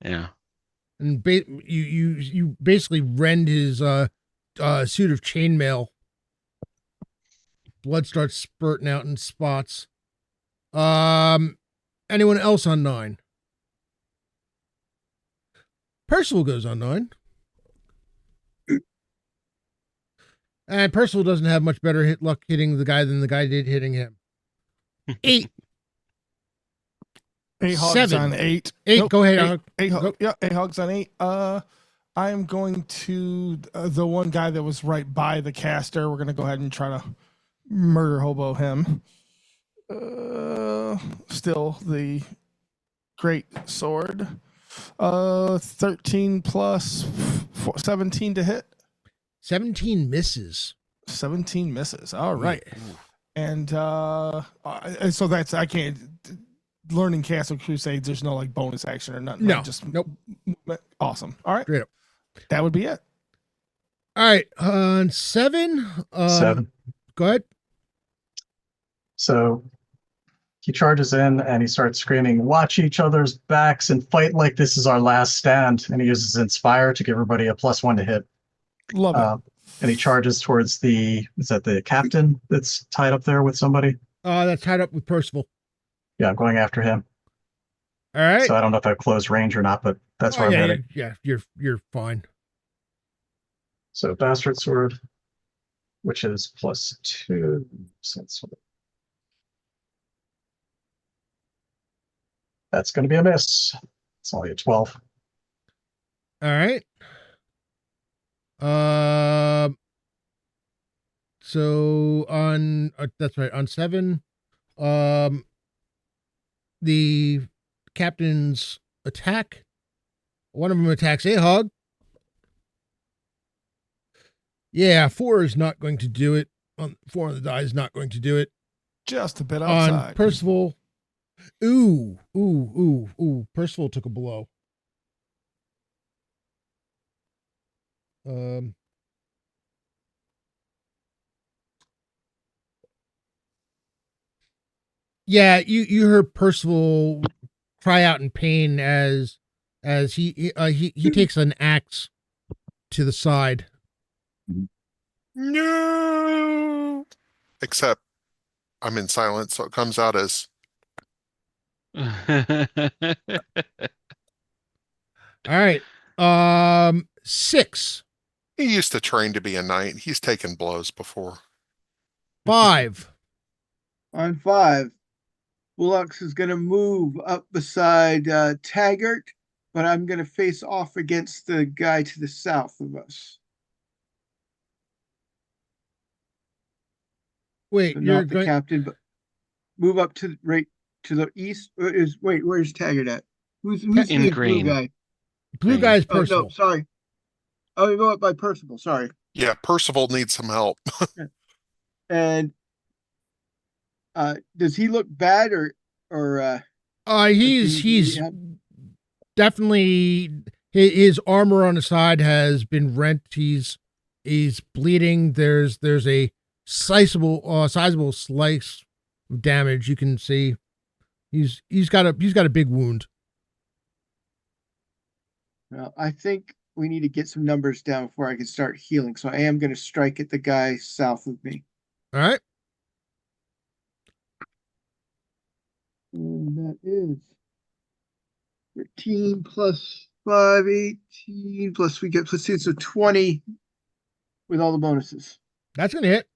Yeah. And you basically rend his suit of chainmail. Blood starts spurting out in spots. Anyone else on 9? Percival goes on 9. And Percival doesn't have much better hit luck hitting the guy than the guy did hitting him. 8. 8 hogs 7. on 8. 8, Nope, go ahead. 8 Go. yeah, 8 hogs on 8. I am going to the one guy that was right by the caster. We're going to go ahead and try to murder hobo him. Still the great sword. 13 plus 17 to hit. 17 misses. 17 misses. All right. Yeah. And so that's I can't learning Castle Crusades. There's no like bonus action or nothing. No, right? Just nope. Awesome. All right, Straight up. that would be it. All right, on 7. 7. Go ahead. So he charges in and he starts screaming, "Watch each other's backs and fight like this is our last stand." And he uses Inspire to give everybody a +1 to hit. Love it. And he charges towards is that the captain that's tied up there with somebody? That's tied up with Percival. Yeah, I'm going after him. All right. So I don't know if I have close range or not, but that's where I'm heading. Yeah, you're fine. So Bastard Sword, which is +2. That's going to be a miss. It's only a 12. All right. So on that's right, on 7, the captain's attack. One of them attacks Ahog. Yeah, 4 is not going to do it. 4 on the die is not going to do it. Just a bit outside. On Percival. Ooh. Percival took a blow. Yeah, you heard Percival cry out in pain as he takes an axe to the side. No. Except I'm in silence, so it comes out as All right. 6. he used to train to be a knight. He's taken blows before. 5. On 5, Bullocks is going to move up beside Taggart, but I'm going to face off against the guy to the south of us. Wait, So you're not the going captain, but move up to right to the east. Where's Taggart at? Who's In the blue green. guy? blue guy's Oh Percival. no, sorry. Oh, you go up by Percival. Sorry. Yeah, Percival needs some help. And does he look bad or He's definitely his armor on the side has been rent. He's bleeding. There's a sizable slice of damage. You can see he's got a big wound. Well, I think we need to get some numbers down before I can start healing. So I am going to strike at the guy south of me. All right. And that is 13 plus 5, 18, plus we get +2, so 20 with all the bonuses. That's gonna hit.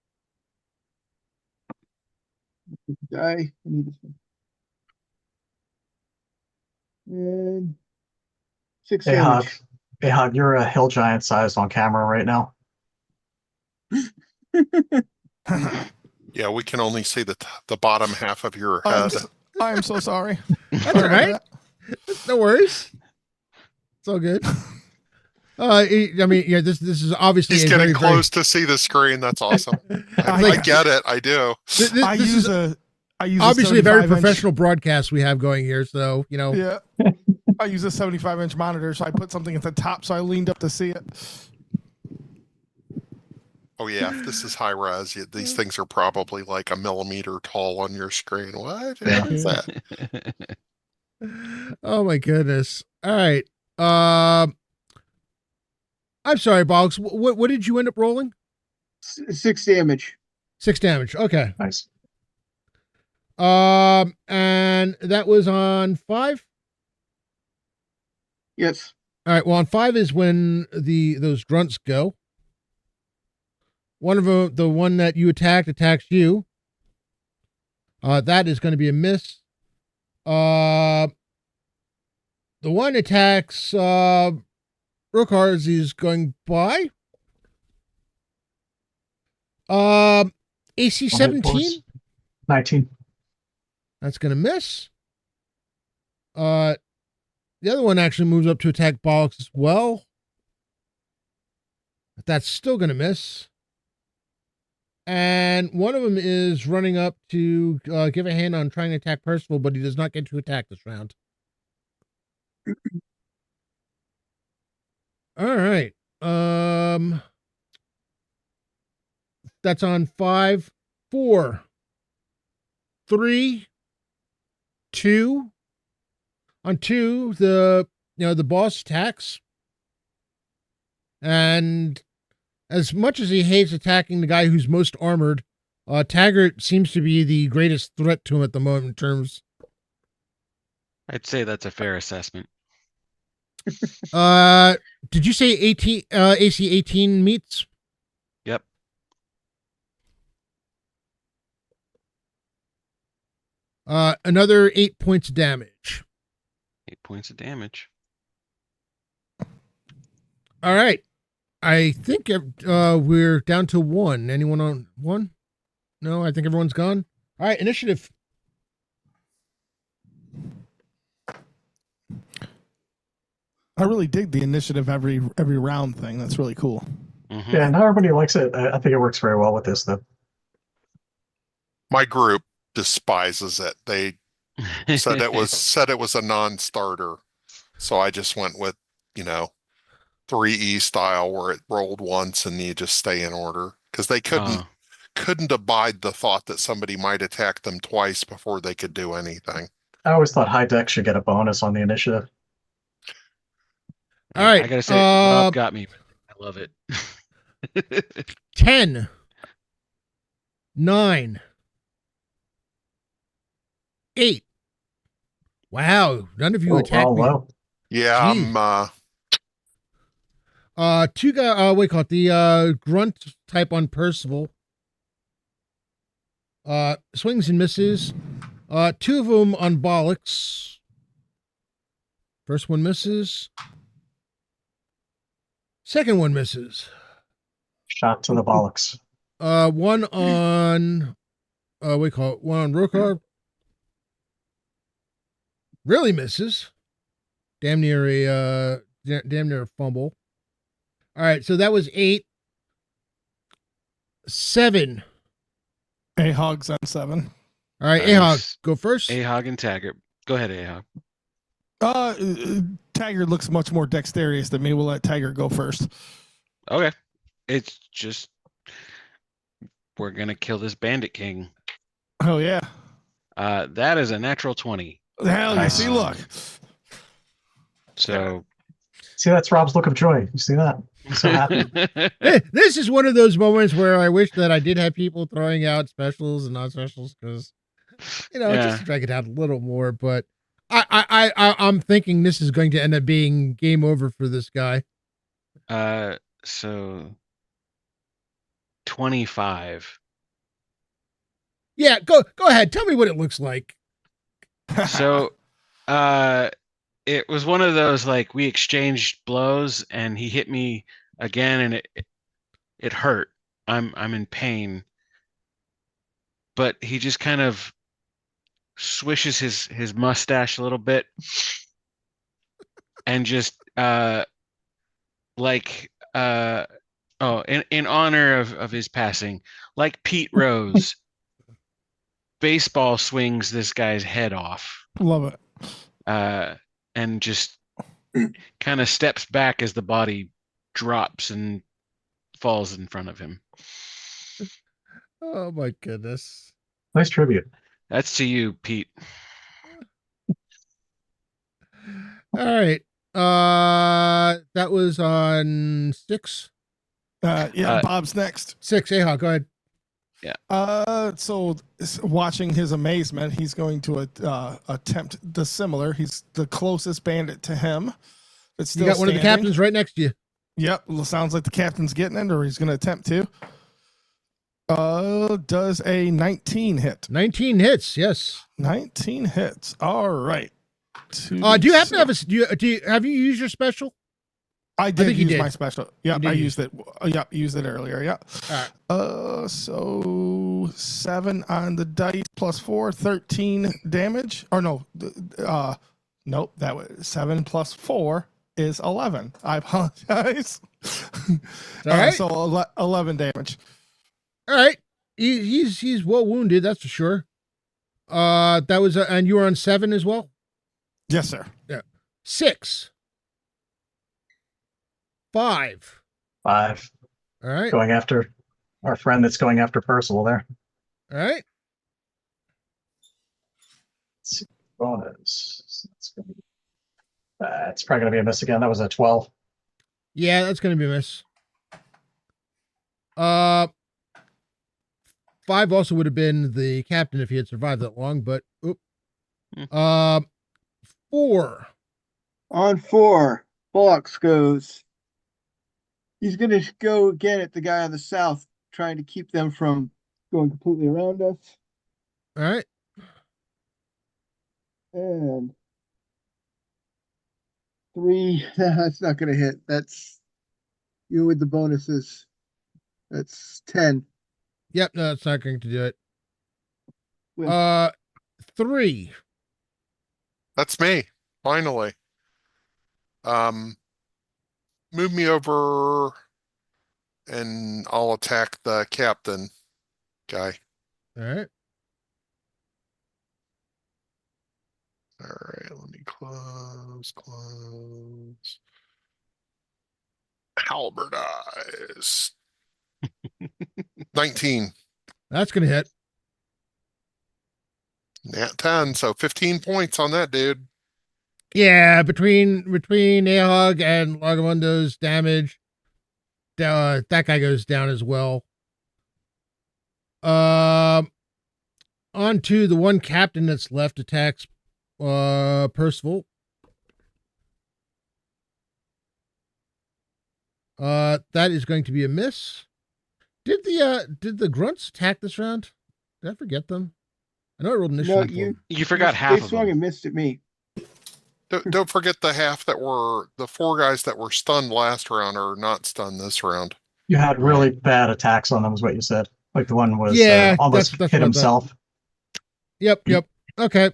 Die. I need this one. And 6 damage. Ahog, you're a hill giant sized on camera right now. Yeah, we can only see the bottom half of your head. I'm so sorry. That's all right. No worries. It's all good. I mean, yeah, this is obviously He's getting close to see the screen. That's awesome. I get it. I do. I use obviously a very 75 professional broadcast we have going here. So, you know, Yeah. I use a 75-inch monitor, so I put something at the top, so I leaned up to see it. Oh yeah, if this is high res, these things are probably like a millimeter tall on your screen. What is that? Oh my goodness. All right. I'm sorry, Boggs. What did you end up rolling? 6 damage. 6 damage. Okay. Nice. And that was on 5? Yes. All right. Well, on 5 is when those grunts go. One of them, the one that you attacks you. That is going to be a miss. The one attacks Rokar as he's going by. AC 17. 19. That's going to miss. The other one actually moves up to attack Bollocks as well. But that's still going to miss. and one of them is running up to give a hand on trying to attack Percival, but he does not get to attack this round. All right. That's on 5, 4, 3, 2. On 2, the boss attacks. And as much as he hates attacking the guy who's most armored, Taggart seems to be the greatest threat to him at the moment in terms. I'd say that's a fair assessment. Did you say 18 AC 18 meets? Yep. Another 8 points of damage. 8 points of damage. All right. I think we're down to 1. Anyone on 1? No, I think everyone's gone. All right, initiative. I really dig the initiative every round thing. That's really cool. Mhm. Yeah, not everybody likes it. I think it works very well with this, though. My group despises it. They said it was a non-starter. So I just went with, 3E style where it rolled once and you just stay in order. Because they couldn't abide the thought that somebody might attack them twice before they could do anything. I always thought high deck should get a bonus on the initiative. All right. I gotta say, Rob got me. I love it. 10, 9, 8. Wow, none of you attacked me. Low. Yeah, Jeez. Two guy. What do you call it? The grunt type on Percival. Swings and misses. 2 of them on Bollocks. First one misses. Second one misses. Shot to the bollocks. One on. What do you call it? One on Rokar. Really misses. Damn near a fumble. All right, so that was 8. 7. Ahog's on 7. All right, Nice. Ahog, go first. Ahog and Taggart. Go ahead, Ahog. Taggart looks much more dexterous than me. We'll let Taggart go first. Okay. It's just we're gonna kill this bandit king. Oh yeah. That is a natural 20. Hell, you see, look. So See, that's Rob's look of joy. You see that? He's so happy. This is one of those moments where I wish that I did have people throwing out specials and non-specials because, just to drag it out a little more. But I'm thinking this is going to end up being game over for this guy. So 25. Yeah, go ahead. Tell me what it looks like. So, it was one of those like we exchanged blows, and he hit me again, and it hurt. I'm in pain, but he just kind of swishes his mustache a little bit, and just in honor of his passing, like Pete Rose, baseball swings this guy's head off. Love it. And just kind of steps back as the body drops and falls in front of him. Oh my goodness. Nice tribute. That's to you, Pete. All right. That was on 6. Bob's next. 6. Ahog, go ahead. Yeah. So watching his amazement, he's going to attempt the similar. He's the closest bandit to him. It's still you got one of the standing. captains right next to you. Yep. Well, sounds like the captain's getting it, or he's going to attempt to. Does a 19 hit? 19 hits. Yes. 19 hits. All right. Do you happen to have have you used your special? I did think you use did. my special. Yep, I used it. Yep, used it earlier. Yeah. All right. So 7 on the dice plus 4, 13 damage. Or no, nope. That was 7 plus 4 is 11. I apologize. All right. So 11 damage. All right. He's well wounded, that's for sure. That was and you were on 7 as well. Yes, sir. Yeah. 6. 5. 5. All right. Going after our friend that's going after Percival there. All right. Let's see. Bonus. That's gonna be, it's probably going to be a miss again. That was a 12. Yeah, that's gonna be a miss. 5 also would have been the captain if he had survived that long, but oop. 4. On 4, Bullocks goes. He's gonna go again at the guy on the south, trying to keep them from going completely around us. All right. And 3, that's not gonna hit. That's you with the bonuses. That's 10. Yep, no, that's not going to do it. With 3. That's me. Finally. Move me over and I'll attack the captain guy. All right. All right, let me close. Halberd eyes. 19. That's going to hit. Nat 10, so 15 points on that dude. Yeah, between Ahog and Lagamundo's damage, that guy goes down as well. On to the one captain that's left attacks Percival. That is going to be a miss. Did the grunts attack this round? Did I forget them? I know I rolled initiative. no, for them. You forgot half they of swung them. and missed at me. Don't forget the half that were the 4 guys that were stunned last round are not stunned this round. You had really bad attacks on them, is what you said. Like the one was Yeah, almost that's hit what I thought. himself. Yep. Okay.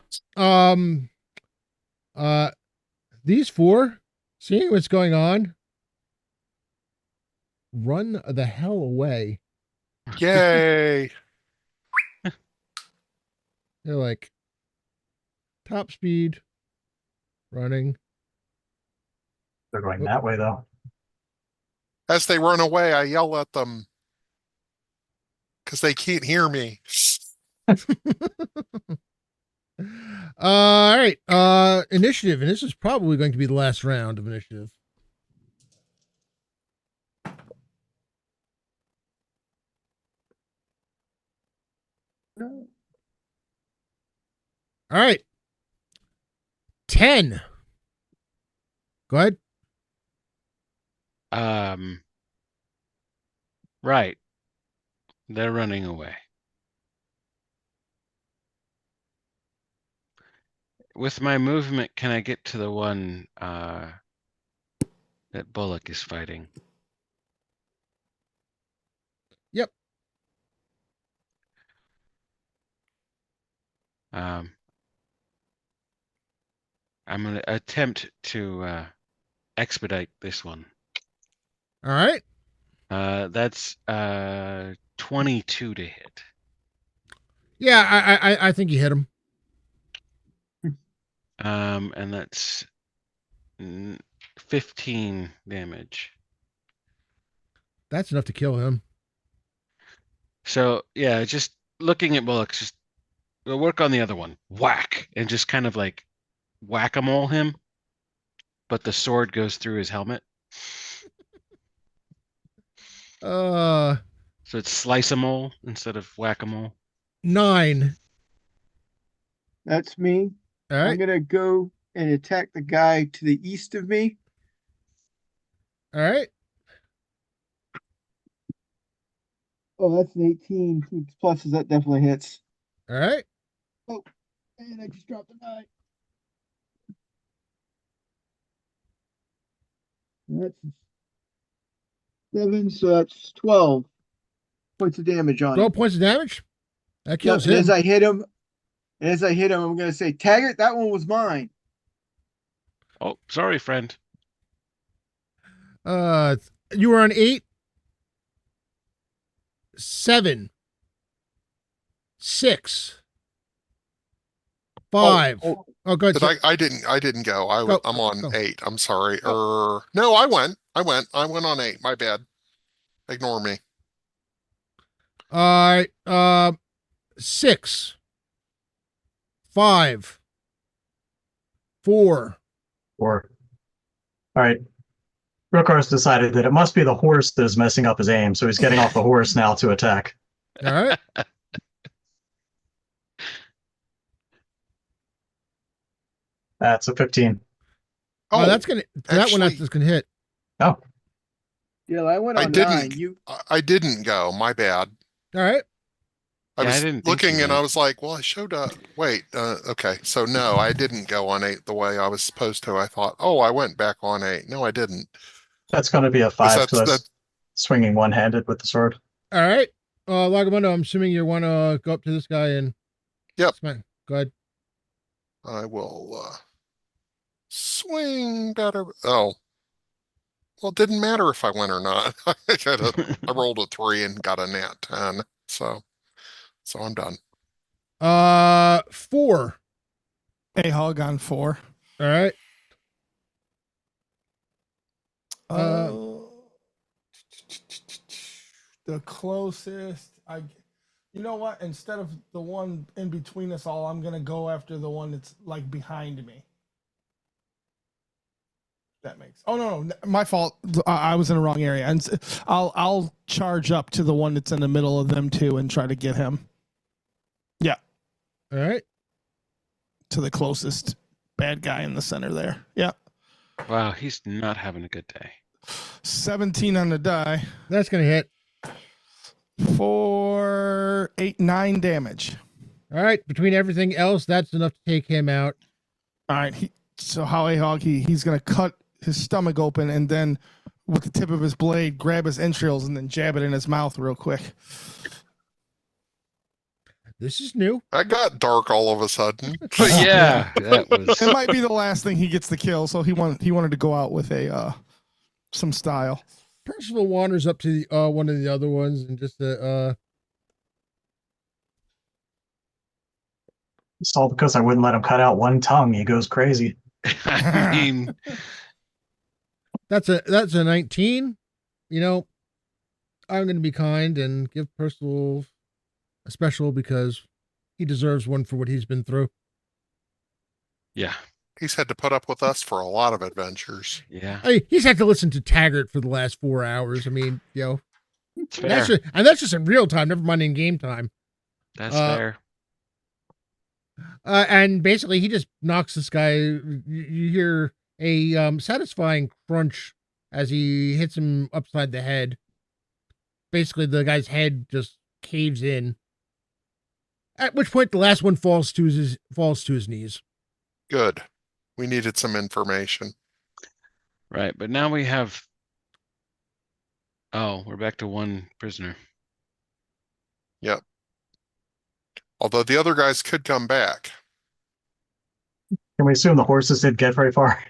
These 4, seeing what's going on, run the hell away. Yay! They're like top speed running. They're going that way, though. As they run away, I yell at them because they can't hear me. All right. Initiative, and this is probably going to be the last round of initiative. All right. 10. Go ahead. Right. They're running away. With my movement, can I get to the one that Bullock is fighting? Yep. I'm going to attempt to expedite this one. All right. That's 22 to hit. Yeah, I think you hit him. And that's 15 damage. That's enough to kill him. So yeah, just looking at Bullock, just we'll work on the other one. Whack, and just kind of like whack-a-mole him, but the sword goes through his helmet. So it's slice-a-mole instead of whack-a-mole. 9. That's me. All I'm right. gonna go and attack the guy to the east of me. All right. Oh, that's an 18. With pluses, that definitely hits. All right. And I just dropped a 9. That's 7, so that's 12 points of damage on 12 him. points of damage. That Yep, kills and him. as I hit him, I'm gonna say, Taggart, that one was mine. Oh, sorry, friend. You were on 8. 7. 6, 5. Oh, Oh, good. did I didn't go. I'm on Go. 8. I'm sorry. Oh. No, I went. I went on 8. My bad. Ignore me. All right. 6, 5, 4. Or, all right. Rokar's decided that it must be the horse that is messing up his aim, so he's getting off the horse now to attack. All right. That's a 15. Oh, that's gonna. That one actually, that's gonna hit. Oh, Yeah, I went I on didn't. 9. You I didn't go. My bad. All right. I Yeah, I was didn't think you looking and I went. was like, well, I showed up. Wait, okay. So no, I didn't go on 8 the way I was supposed to. I thought, oh, I went back on 8. No, I didn't. that's going to be a Because 5 because that. that's swinging one-handed with the sword. All right. Lagamundo, I'm assuming you want to go up to this guy and. Yep. Smack. Go ahead. I will swing better. Oh, well, it didn't matter if I went or not. I rolled a 3 and got a nat 10. So I'm done. 4. A hog on 4. All right. The closest you know what? Instead of the one in between us all, I'm gonna go after the one that's like behind me. That makes. Oh no, my fault. I was in the wrong area, and I'll charge up to the one that's in the middle of them two and try to get him. Yeah. All right. To the closest bad guy in the center there. Yeah. Wow, he's not having a good day. 17 on the die. That's gonna hit. For 9 damage. All right. Between everything else, that's enough to take him out. All right. So how a hog he's gonna cut his stomach open and then with the tip of his blade grab his entrails and then jab it in his mouth real quick. This is new. That got dark all of a sudden. But yeah, that was. It might be the last thing he gets to kill, so he wanted to go out with a some style. Percival wanders up to the, one of the other ones and just It's all because I wouldn't let him cut out one tongue. He goes crazy. I mean, that's a 19. You know, I'm going to be kind and give Percival a special because he deserves one for what he's been through. yeah, He's had to put up with us for a lot of adventures. yeah. I mean, he's had to listen to Taggart for the last 4 hours. I mean, you know, It's fair. that's just in real time, never mind in game time. That's fair. And basically, he just knocks this guy. You hear a satisfying crunch as he hits him upside the head. Basically, the guy's head just caves in. At which point, the last one falls to his knees. Good. We needed some information. Right, but now we have. Oh, we're back to one prisoner. Yep. Although the other guys could come back. Can we assume the horses didn't get very far?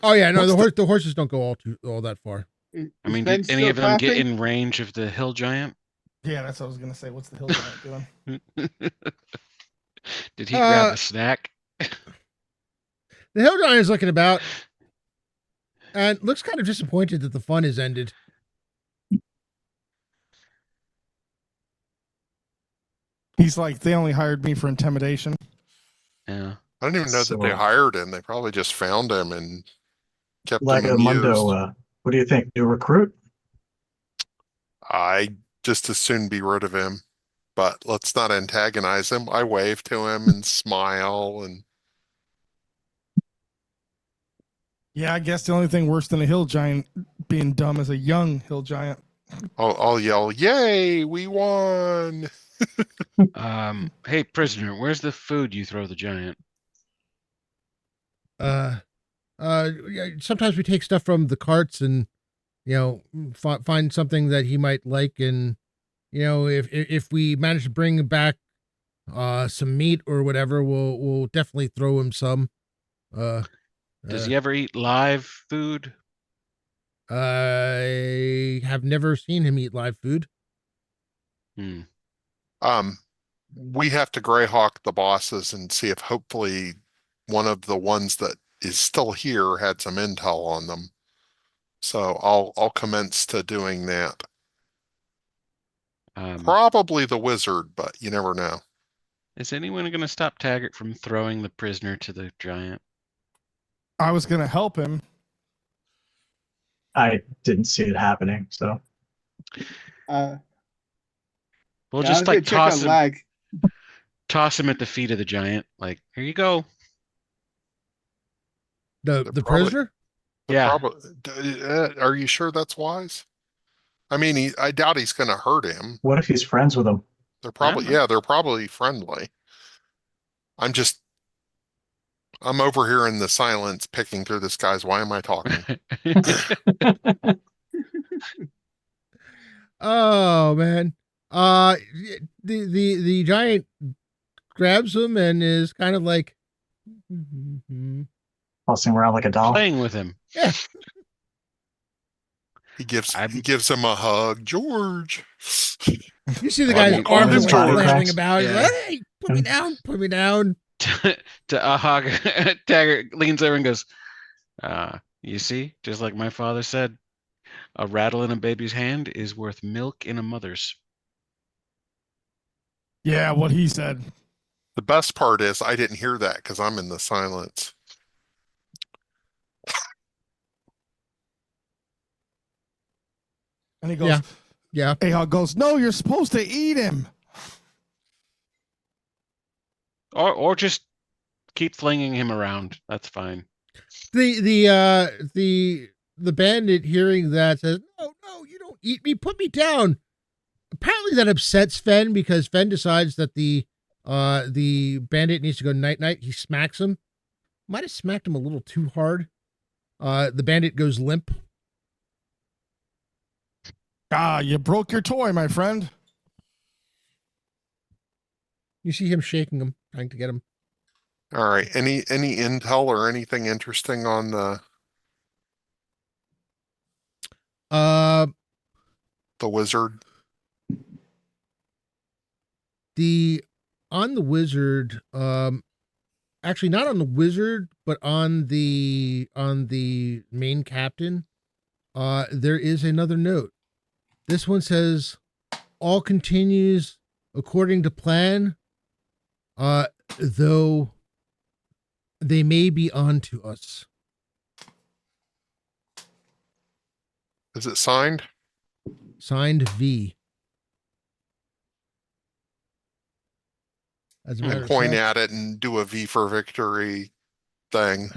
Oh yeah, no, the horses don't go all that far. I mean, did any of them get in range of the hill giant? Yeah, that's what I was gonna say. What's the hill giant doing? Did he grab a snack? The hill giant is looking about and looks kind of disappointed that the fun has ended. He's like, they only hired me for intimidation. Yeah. I don't even know that they hired him. They probably just found him and kept him Lagamundo, amused. what do you think? New recruit? I just as soon be rid of him. But let's not antagonize him. I wave to him and smile and Yeah, I guess the only thing worse than a hill giant being dumb is a young hill giant. I'll yell, "Yay, we won!" Hey, prisoner, where's the food you throw the giant? Yeah, sometimes we take stuff from the carts and, you know, find something that he might like. And, you know, if we manage to bring back, some meat or whatever, we'll definitely throw him some. Does he ever eat live food? I have never seen him eat live food. Hmm. we have to Greyhawk the bosses and see if hopefully one of the ones that is still here had some intel on them. So I'll commence to doing that. Probably the wizard, but you never know. Is anyone going to stop Taggart from throwing the prisoner to the giant? I was going to help him. I didn't see it happening, so Uh, We'll yeah, I just was gonna like check on lag. toss him at the feet of the giant. Like, here you go. The probably- prisoner? Yeah. Are you sure that's wise? I mean, I doubt he's going to hurt him. what if he's friends with him? They're probably, I don't know. they're probably friendly. I'm over here in the silence picking through this guy's. Why am I talking? Oh man. The giant grabs him and is kind of like Tossing around like a doll. Playing with him. yeah. He gives him a hug. George. You see the Well, guy's you- arms his are body flailing cracks. about. He's Yeah. like, hey, put me down, put me down. to Ahag, Taggart leans over and goes, you see, just like my father said, a rattle in a baby's hand is worth milk in a mother's. Yeah, what he said. The best part is I didn't hear that because I'm in the silence. And he goes, Yeah. Ahog goes, no, you're supposed to eat him. Or just keep flinging him around. That's fine. The bandit hearing that says, no, you don't eat me, put me down. Apparently that upsets Fen because Fen decides that the bandit needs to go night night. He smacks him. Might have smacked him a little too hard. The bandit goes limp. You broke your toy, my friend. You see him shaking him, trying to get him. All right. Any intel or anything interesting on Uh, the wizard? On the wizard, actually not on the wizard, but on the main captain, there is another note. This one says, all continues according to plan, though they may be on to us. Is it signed? Signed V. As a matter And of point fact, at it and do a V for victory thing.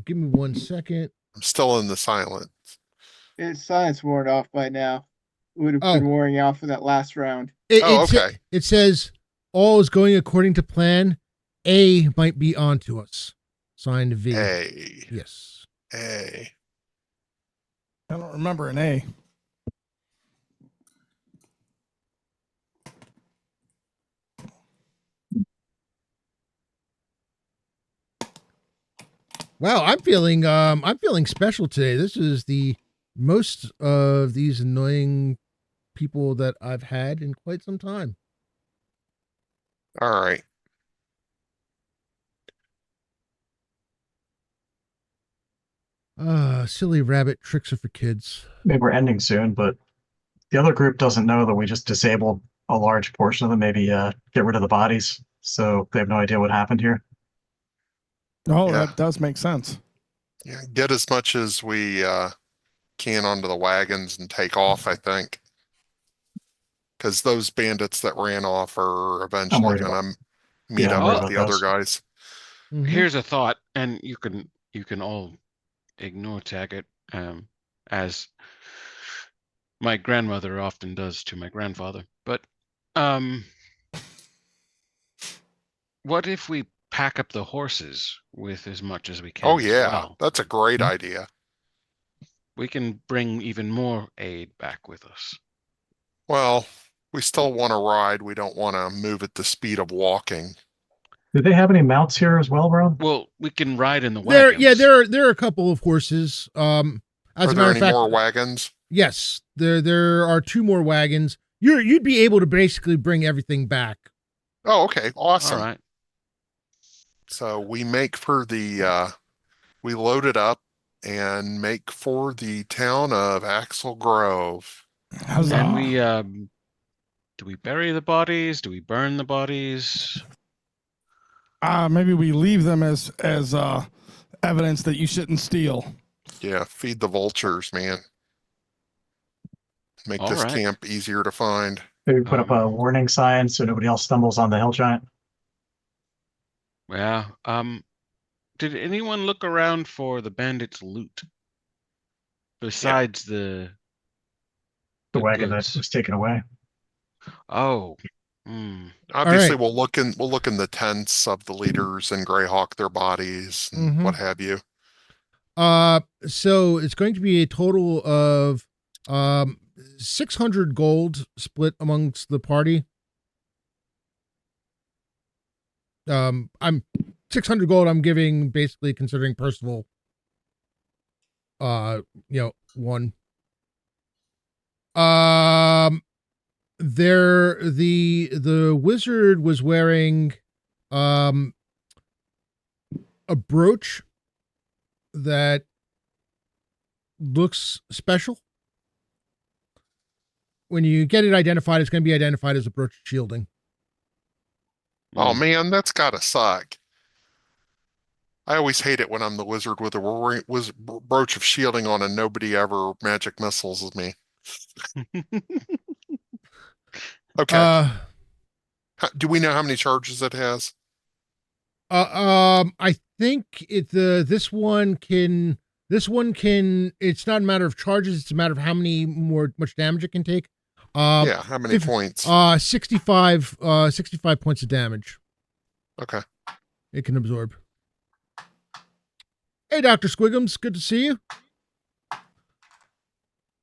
give me 1 second. I'm still in the silence. Its silence worn off by now. It would have Oh. been wearing off for that last round. Okay. It says all is going according to plan. A might be on to us. Signed V. A. Yes. A. I don't remember an A. Wow, I'm feeling special today. This is the most of these annoying people that I've had in quite some time. All right. Silly rabbit tricks are for kids. Maybe we're ending soon, but the other group doesn't know that we just disabled a large portion of them. Maybe get rid of the bodies, so they have no idea what happened here. Oh, Yeah. that does make sense. Yeah, get as much as we can onto the wagons and take off, I think. Because those bandits that ran off are eventually worried going to meet Yeah, I'm up worried with about the other those. guys. Mhm. Here's a thought, and you can all ignore Taggart, as my grandmother often does to my grandfather. But what if we pack up the horses with as much as we can? Oh, as yeah. well? That's a great idea. We can bring even more aid back with us. Well, we still want to ride. We don't want to move at the speed of walking. Do they have any mounts here as well, Ron? Well, we can ride in the There, wagons. there are a couple of horses. As Are a there matter any of fact, more wagons? yes, there are 2 more wagons. you'd be able to basically bring everything back. Oh, okay, All awesome. right. So we make for the we load it up and make for the town of Axel Grove. Huzzah. And we do we bury the bodies? Do we burn the bodies? Maybe we leave them as evidence that you shouldn't steal. Yeah, feed the vultures, man. Make All this right. camp easier to find. Maybe put up a Um, warning sign so nobody else stumbles on the hill giant. Yeah. Did anyone look around for the bandits' loot besides The the wagon that goods? was taken away. Oh. Hmm. All Obviously, right. we'll look in the tents of the leaders and Greyhawk their bodies and Mm-hmm. what have you. So it's going to be a total of 600 gold split amongst the party. I'm 600 gold. I'm giving basically considering Percival. One. The wizard was wearing a brooch that looks special. When you get it identified, it's going to be identified as a brooch of shielding. Oh Hmm. man, that's gotta suck. I always hate it when I'm the wizard with a brooch of shielding on and nobody ever magic missiles me. Okay. Uh, Do we know how many charges it has? I think this one can. It's not a matter of charges. It's a matter of how much damage it can take. Yeah, how many points? 65 points of damage Okay. it can absorb. Hey, Dr. Squiggums, good to see you.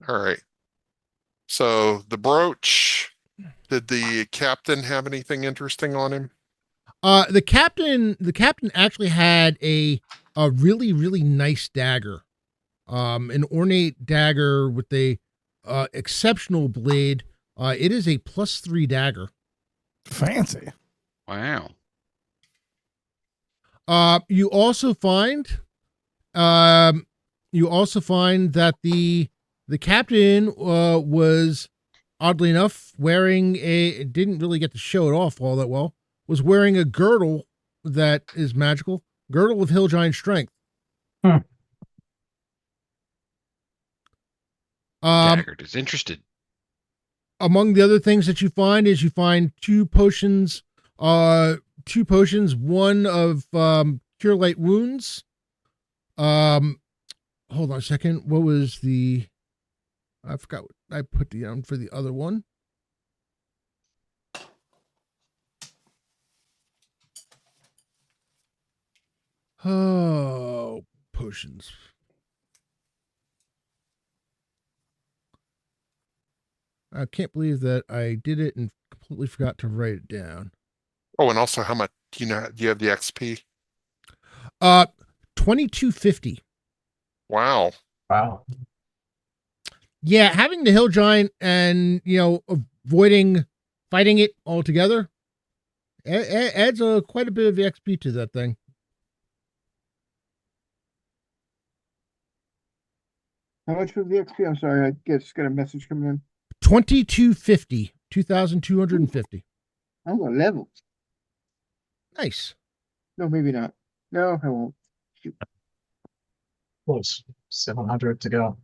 All right. So the brooch, did the captain have anything interesting on him? The captain actually had a really, really nice dagger. An ornate dagger with a exceptional blade. It is a +3 dagger. Fancy. Wow. You also find that the captain was oddly enough wearing didn't really get to show it off all that well. Was wearing a girdle that is magical, girdle of hill giant strength. Hmm. Daggard is interested. Among the other things that you find is you find two potions, one of cure light wounds. Hold on a second. What was I forgot what I put down for the other one. Oh, potions. I can't believe that I did it and completely forgot to write it down. Oh, and also how much do you have the XP? 2250. Wow. Wow. Yeah, having the hill giant and avoiding fighting it altogether adds quite a bit of XP to that thing. How much was the XP? I'm sorry, I just got a message coming in. 2250. 2250. I'm a level. Nice. No, maybe not. No, I won't. Shoot. Close. 700 to go.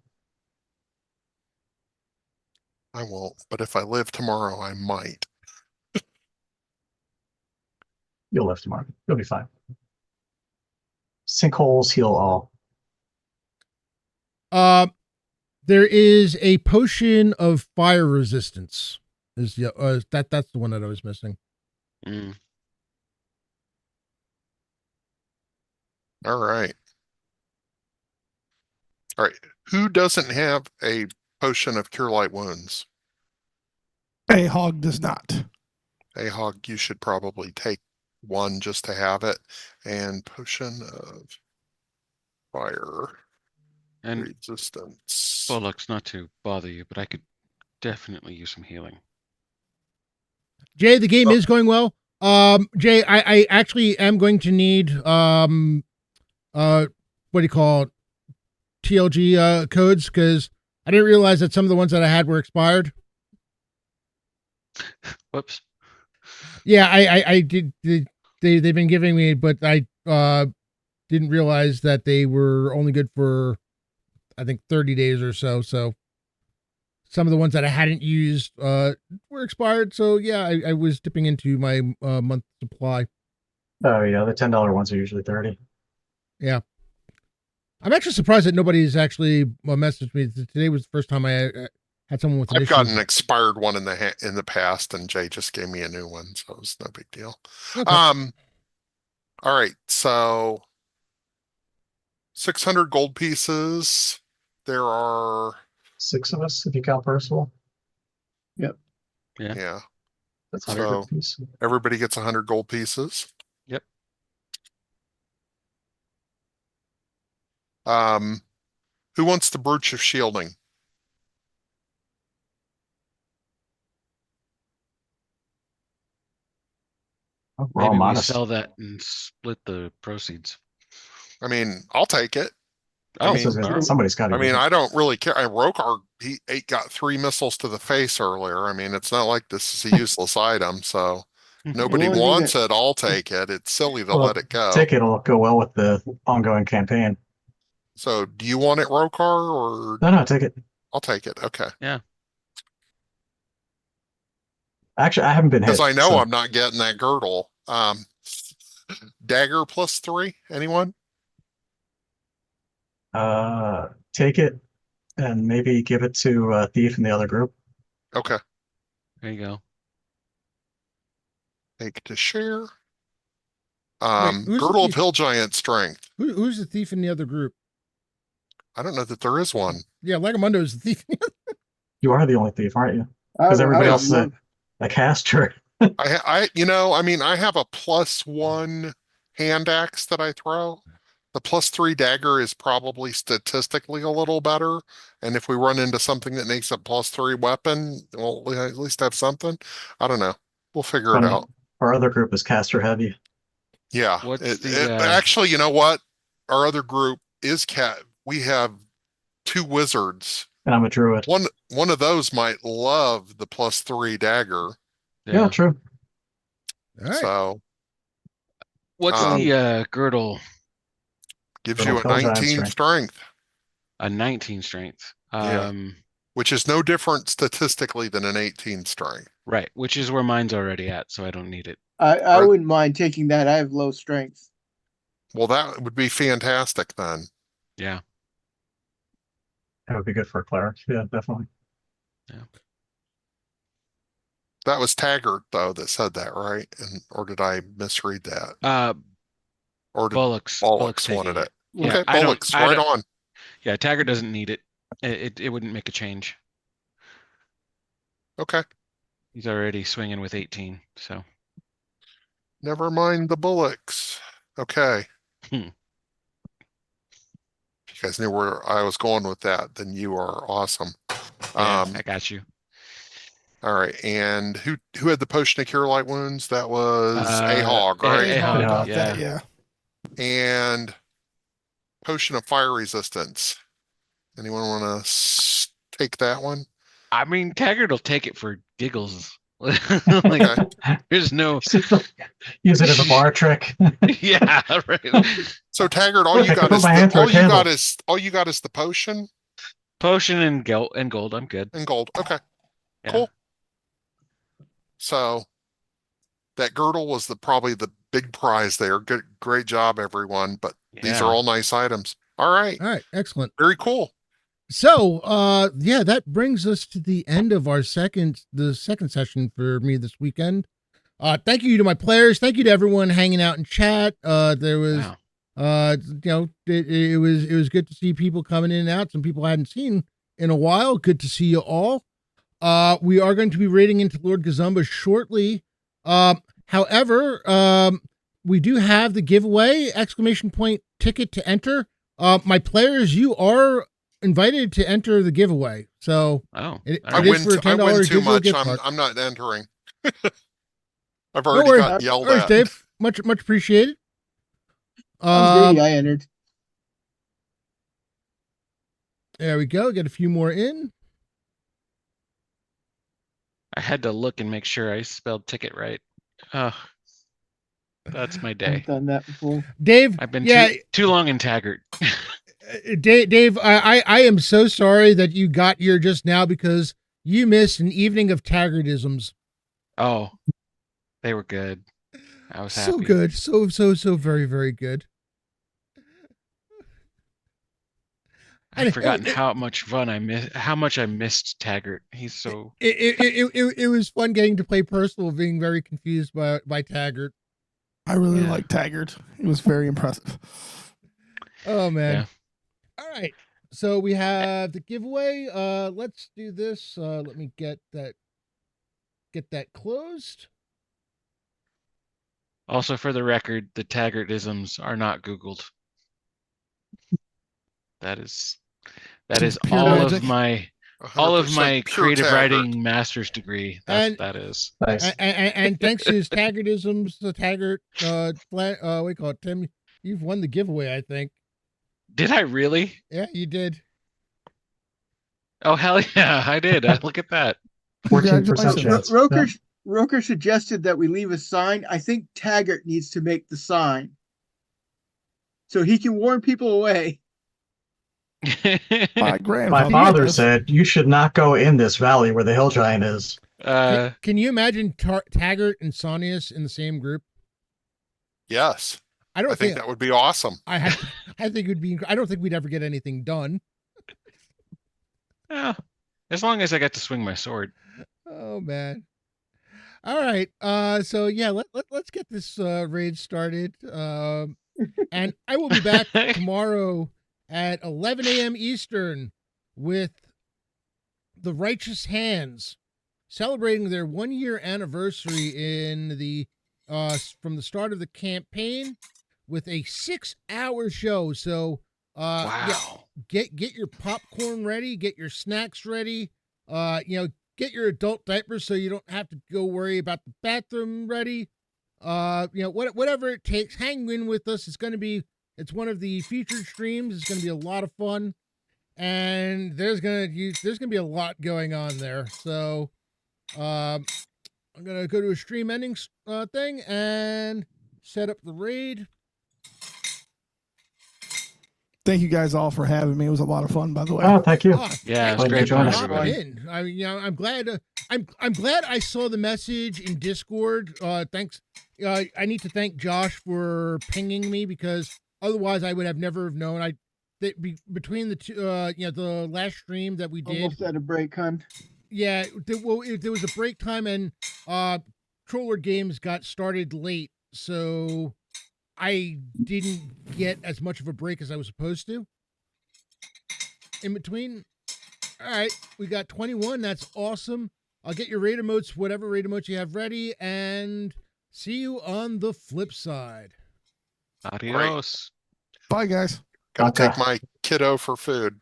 I won't, but if I live tomorrow, I might. You'll live tomorrow. You'll be fine. Sinkholes heal all. There is a potion of fire resistance. That's the one that I was missing. Mm. All right. All right. Who doesn't have a potion of cure light wounds? A hog does not. A hog, you should probably take one just to have it. And potion of fire And resistance. Bollocks, not to bother you, but I could definitely use some healing. Jay, the game is going well. Jay, I actually am going to need what do you call it? TLG codes, because I didn't realize that some of the ones that I had were expired. Whoops. Yeah, I did. They've been giving me, but I didn't realize that they were only good for, I think, 30 days or so. So some of the ones that I hadn't used were expired. So yeah, I was dipping into my month supply. Oh yeah, the $10 ones are usually 30. Yeah. I'm actually surprised that nobody's actually messaged me. Today was the first time I had someone with an I've issue. got an expired one in the past, and Jay just gave me a new one, so it was no big deal. Okay. All right, so 600 gold pieces. There are 6 of us if you count Percival. Yeah. yeah. That's So- 100 piece. Everybody gets 100 gold pieces. Yep. Who wants the brooch of shielding? Oh, we're all Maybe we modest. sell that and split the proceeds. I mean, I'll take it. Oh, I mean, all right. Somebody's got to. I mean, I don't really care. Rokar, he got 3 missiles to the face earlier. I mean, it's not like this is a useless item, so nobody only thing wants that- it. I'll take it. It's silly to Well, let it go. Take it'll go well with the ongoing campaign. So, do you want it, Rokar, or No, take it. I'll take it? Okay, Actually, I haven't been hit. because I know so- I'm not getting that girdle. Dagger +3. Anyone? Take it and maybe give it to Thief in the other group. Okay, There you go. take to share. who's the Girdle of thief? Hill Giant strength. Who's the thief in the other group? I don't know that there is one. Yeah, Legamundo is the thief. You are the only thief, aren't you? I Because would- everybody I would else is love- a caster. I have a +1 hand axe that I throw. The +3 dagger is probably statistically a little better. And if we run into something that makes a +3 weapon, we'll at least have something. I don't know. We'll figure it out. Our other group is caster heavy. Yeah. What's the, Actually, you know what? Our other group is we have 2 wizards. And I'm a druid. One of those might love the +3 dagger. Yeah, true. All right. So What's the girdle? gives Girdle you of a Hill Giant 19 strength. strength. A 19 strength. Yeah. Which is no different statistically than an 18 strength. Right, which is where mine's already at, so I don't need it. I Right. wouldn't mind taking that. I have low strength. Well, that would be fantastic then. Yeah. That would be good for a cleric. Yeah, definitely. That was Taggart though that said that, right? Or did I misread that? Or did Bullocks Bullocks wanted taking it? Yeah, Okay, I don't- Bullocks, I right don't- on. Yeah, Taggart doesn't need it. It wouldn't make a change. Okay, He's already swinging with 18, so never mind the Bullocks. Okay. Hmm. If you guys knew where I was going with that, then you are awesome. yeah, I got you. All right, and who had the potion of cure light wounds? That was Ahog, A- right? Ahog, Got yeah. that, yeah. And potion of fire resistance. Anyone want to take that one? I mean, Taggart will take it for giggles. Like, Okay. there's no, Use it as a bar trick. yeah, right. So Taggart, all I you can got put is my hand through a candle. all you got is the potion Potion and gold. I'm good. and gold. Okay, Yeah. cool. So that girdle was probably the big prize there. Good, great job, everyone. But these Yeah. are all nice items. All right, All right, excellent. very cool. So, yeah, that brings us to the end of the second session for me this weekend. Thank you to my players. Thank you to everyone hanging out in chat. There was, Wow. it was good to see people coming in and out. Some people I hadn't seen in a while. Good to see you all. We are going to be raiding into Lord Gazumba shortly. However, we do have the giveaway ! Ticket to enter. My players, you are invited to enter the giveaway. So Oh, it all I right. is win. for a I $10 win too digital much. gift card. I'm not entering. I've No already worries. got yelled All right, at. Dave. Much appreciated. I'm greedy. I entered. There we go. Get a few more in. I had to look and make sure I spelled ticket right. Oh, that's my I've day. done that before. Dave. I've been Yeah, too long in Taggart. Dave. I am so sorry that you got here just now because you missed an evening of Taggartisms. Oh, they were good. I was So happy. good. So very, very good. I've forgotten how much I missed Taggart. He's so It was fun getting to play Percival, being very confused by Taggart. I really Yeah. like Taggart. It was very impressive. Oh man. Yeah. All right. So we have the giveaway. Let's do this. Let me get that closed. Also, for the record, the Taggartisms are not Googled. That is Pure all magic. of my 100% pure creative Taggart. writing master's degree. That's what that is. Nice. And thanks to his Taggartisms, the Taggart, what do you call it, Tim? You've won the giveaway, I think. Did I really? Yeah, you did. Oh hell yeah, I did. Look at that. 14% Congratulations. chance. Roker, Roker suggested that we leave a sign. I think Taggart needs to make the sign so he can warn people away. My My grandfather. father does. said you should not go in this valley where the hill giant is. Can you imagine Taggart and Sonius in the same group? Yes. I don't I think that would be awesome. I think it would be. I don't think we'd ever get anything done. yeah, as long as I got to swing my sword. Oh man. All right. So yeah, let's get this raid started. And I will be back tomorrow at 11 a.m. Eastern with the Righteous Hands celebrating their 1-year anniversary in the from the start of the campaign with a 6-hour show. So Wow. get your popcorn ready, get your snacks ready, get your adult diapers so you don't have to go worry about the bathroom ready. Whatever it takes, hang in with us. It's one of the featured streams. It's gonna be a lot of fun, and there's gonna be a lot going on there. So I'm gonna go to a stream ending thing and set up the raid. Thank you guys all for having me. It was a lot of fun, by the way. Oh, thank you. Yeah, it was Thank you great for joining fun, us. everybody. In. I'm glad. I'm glad I saw the message in Discord. Thanks. I need to thank Josh for pinging me because otherwise I would have never have known. Between the two, the last stream that we did. Almost at a break, hun. Yeah, there was a break time and Troller Games got started late, so I didn't get as much of a break as I was supposed to. In between. All right, we got 21. That's awesome. I'll get your raid emotes, whatever raid emotes you have ready, and see you on the flip side. Adios. Bye, guys. Gotta Okay. take my kiddo for food.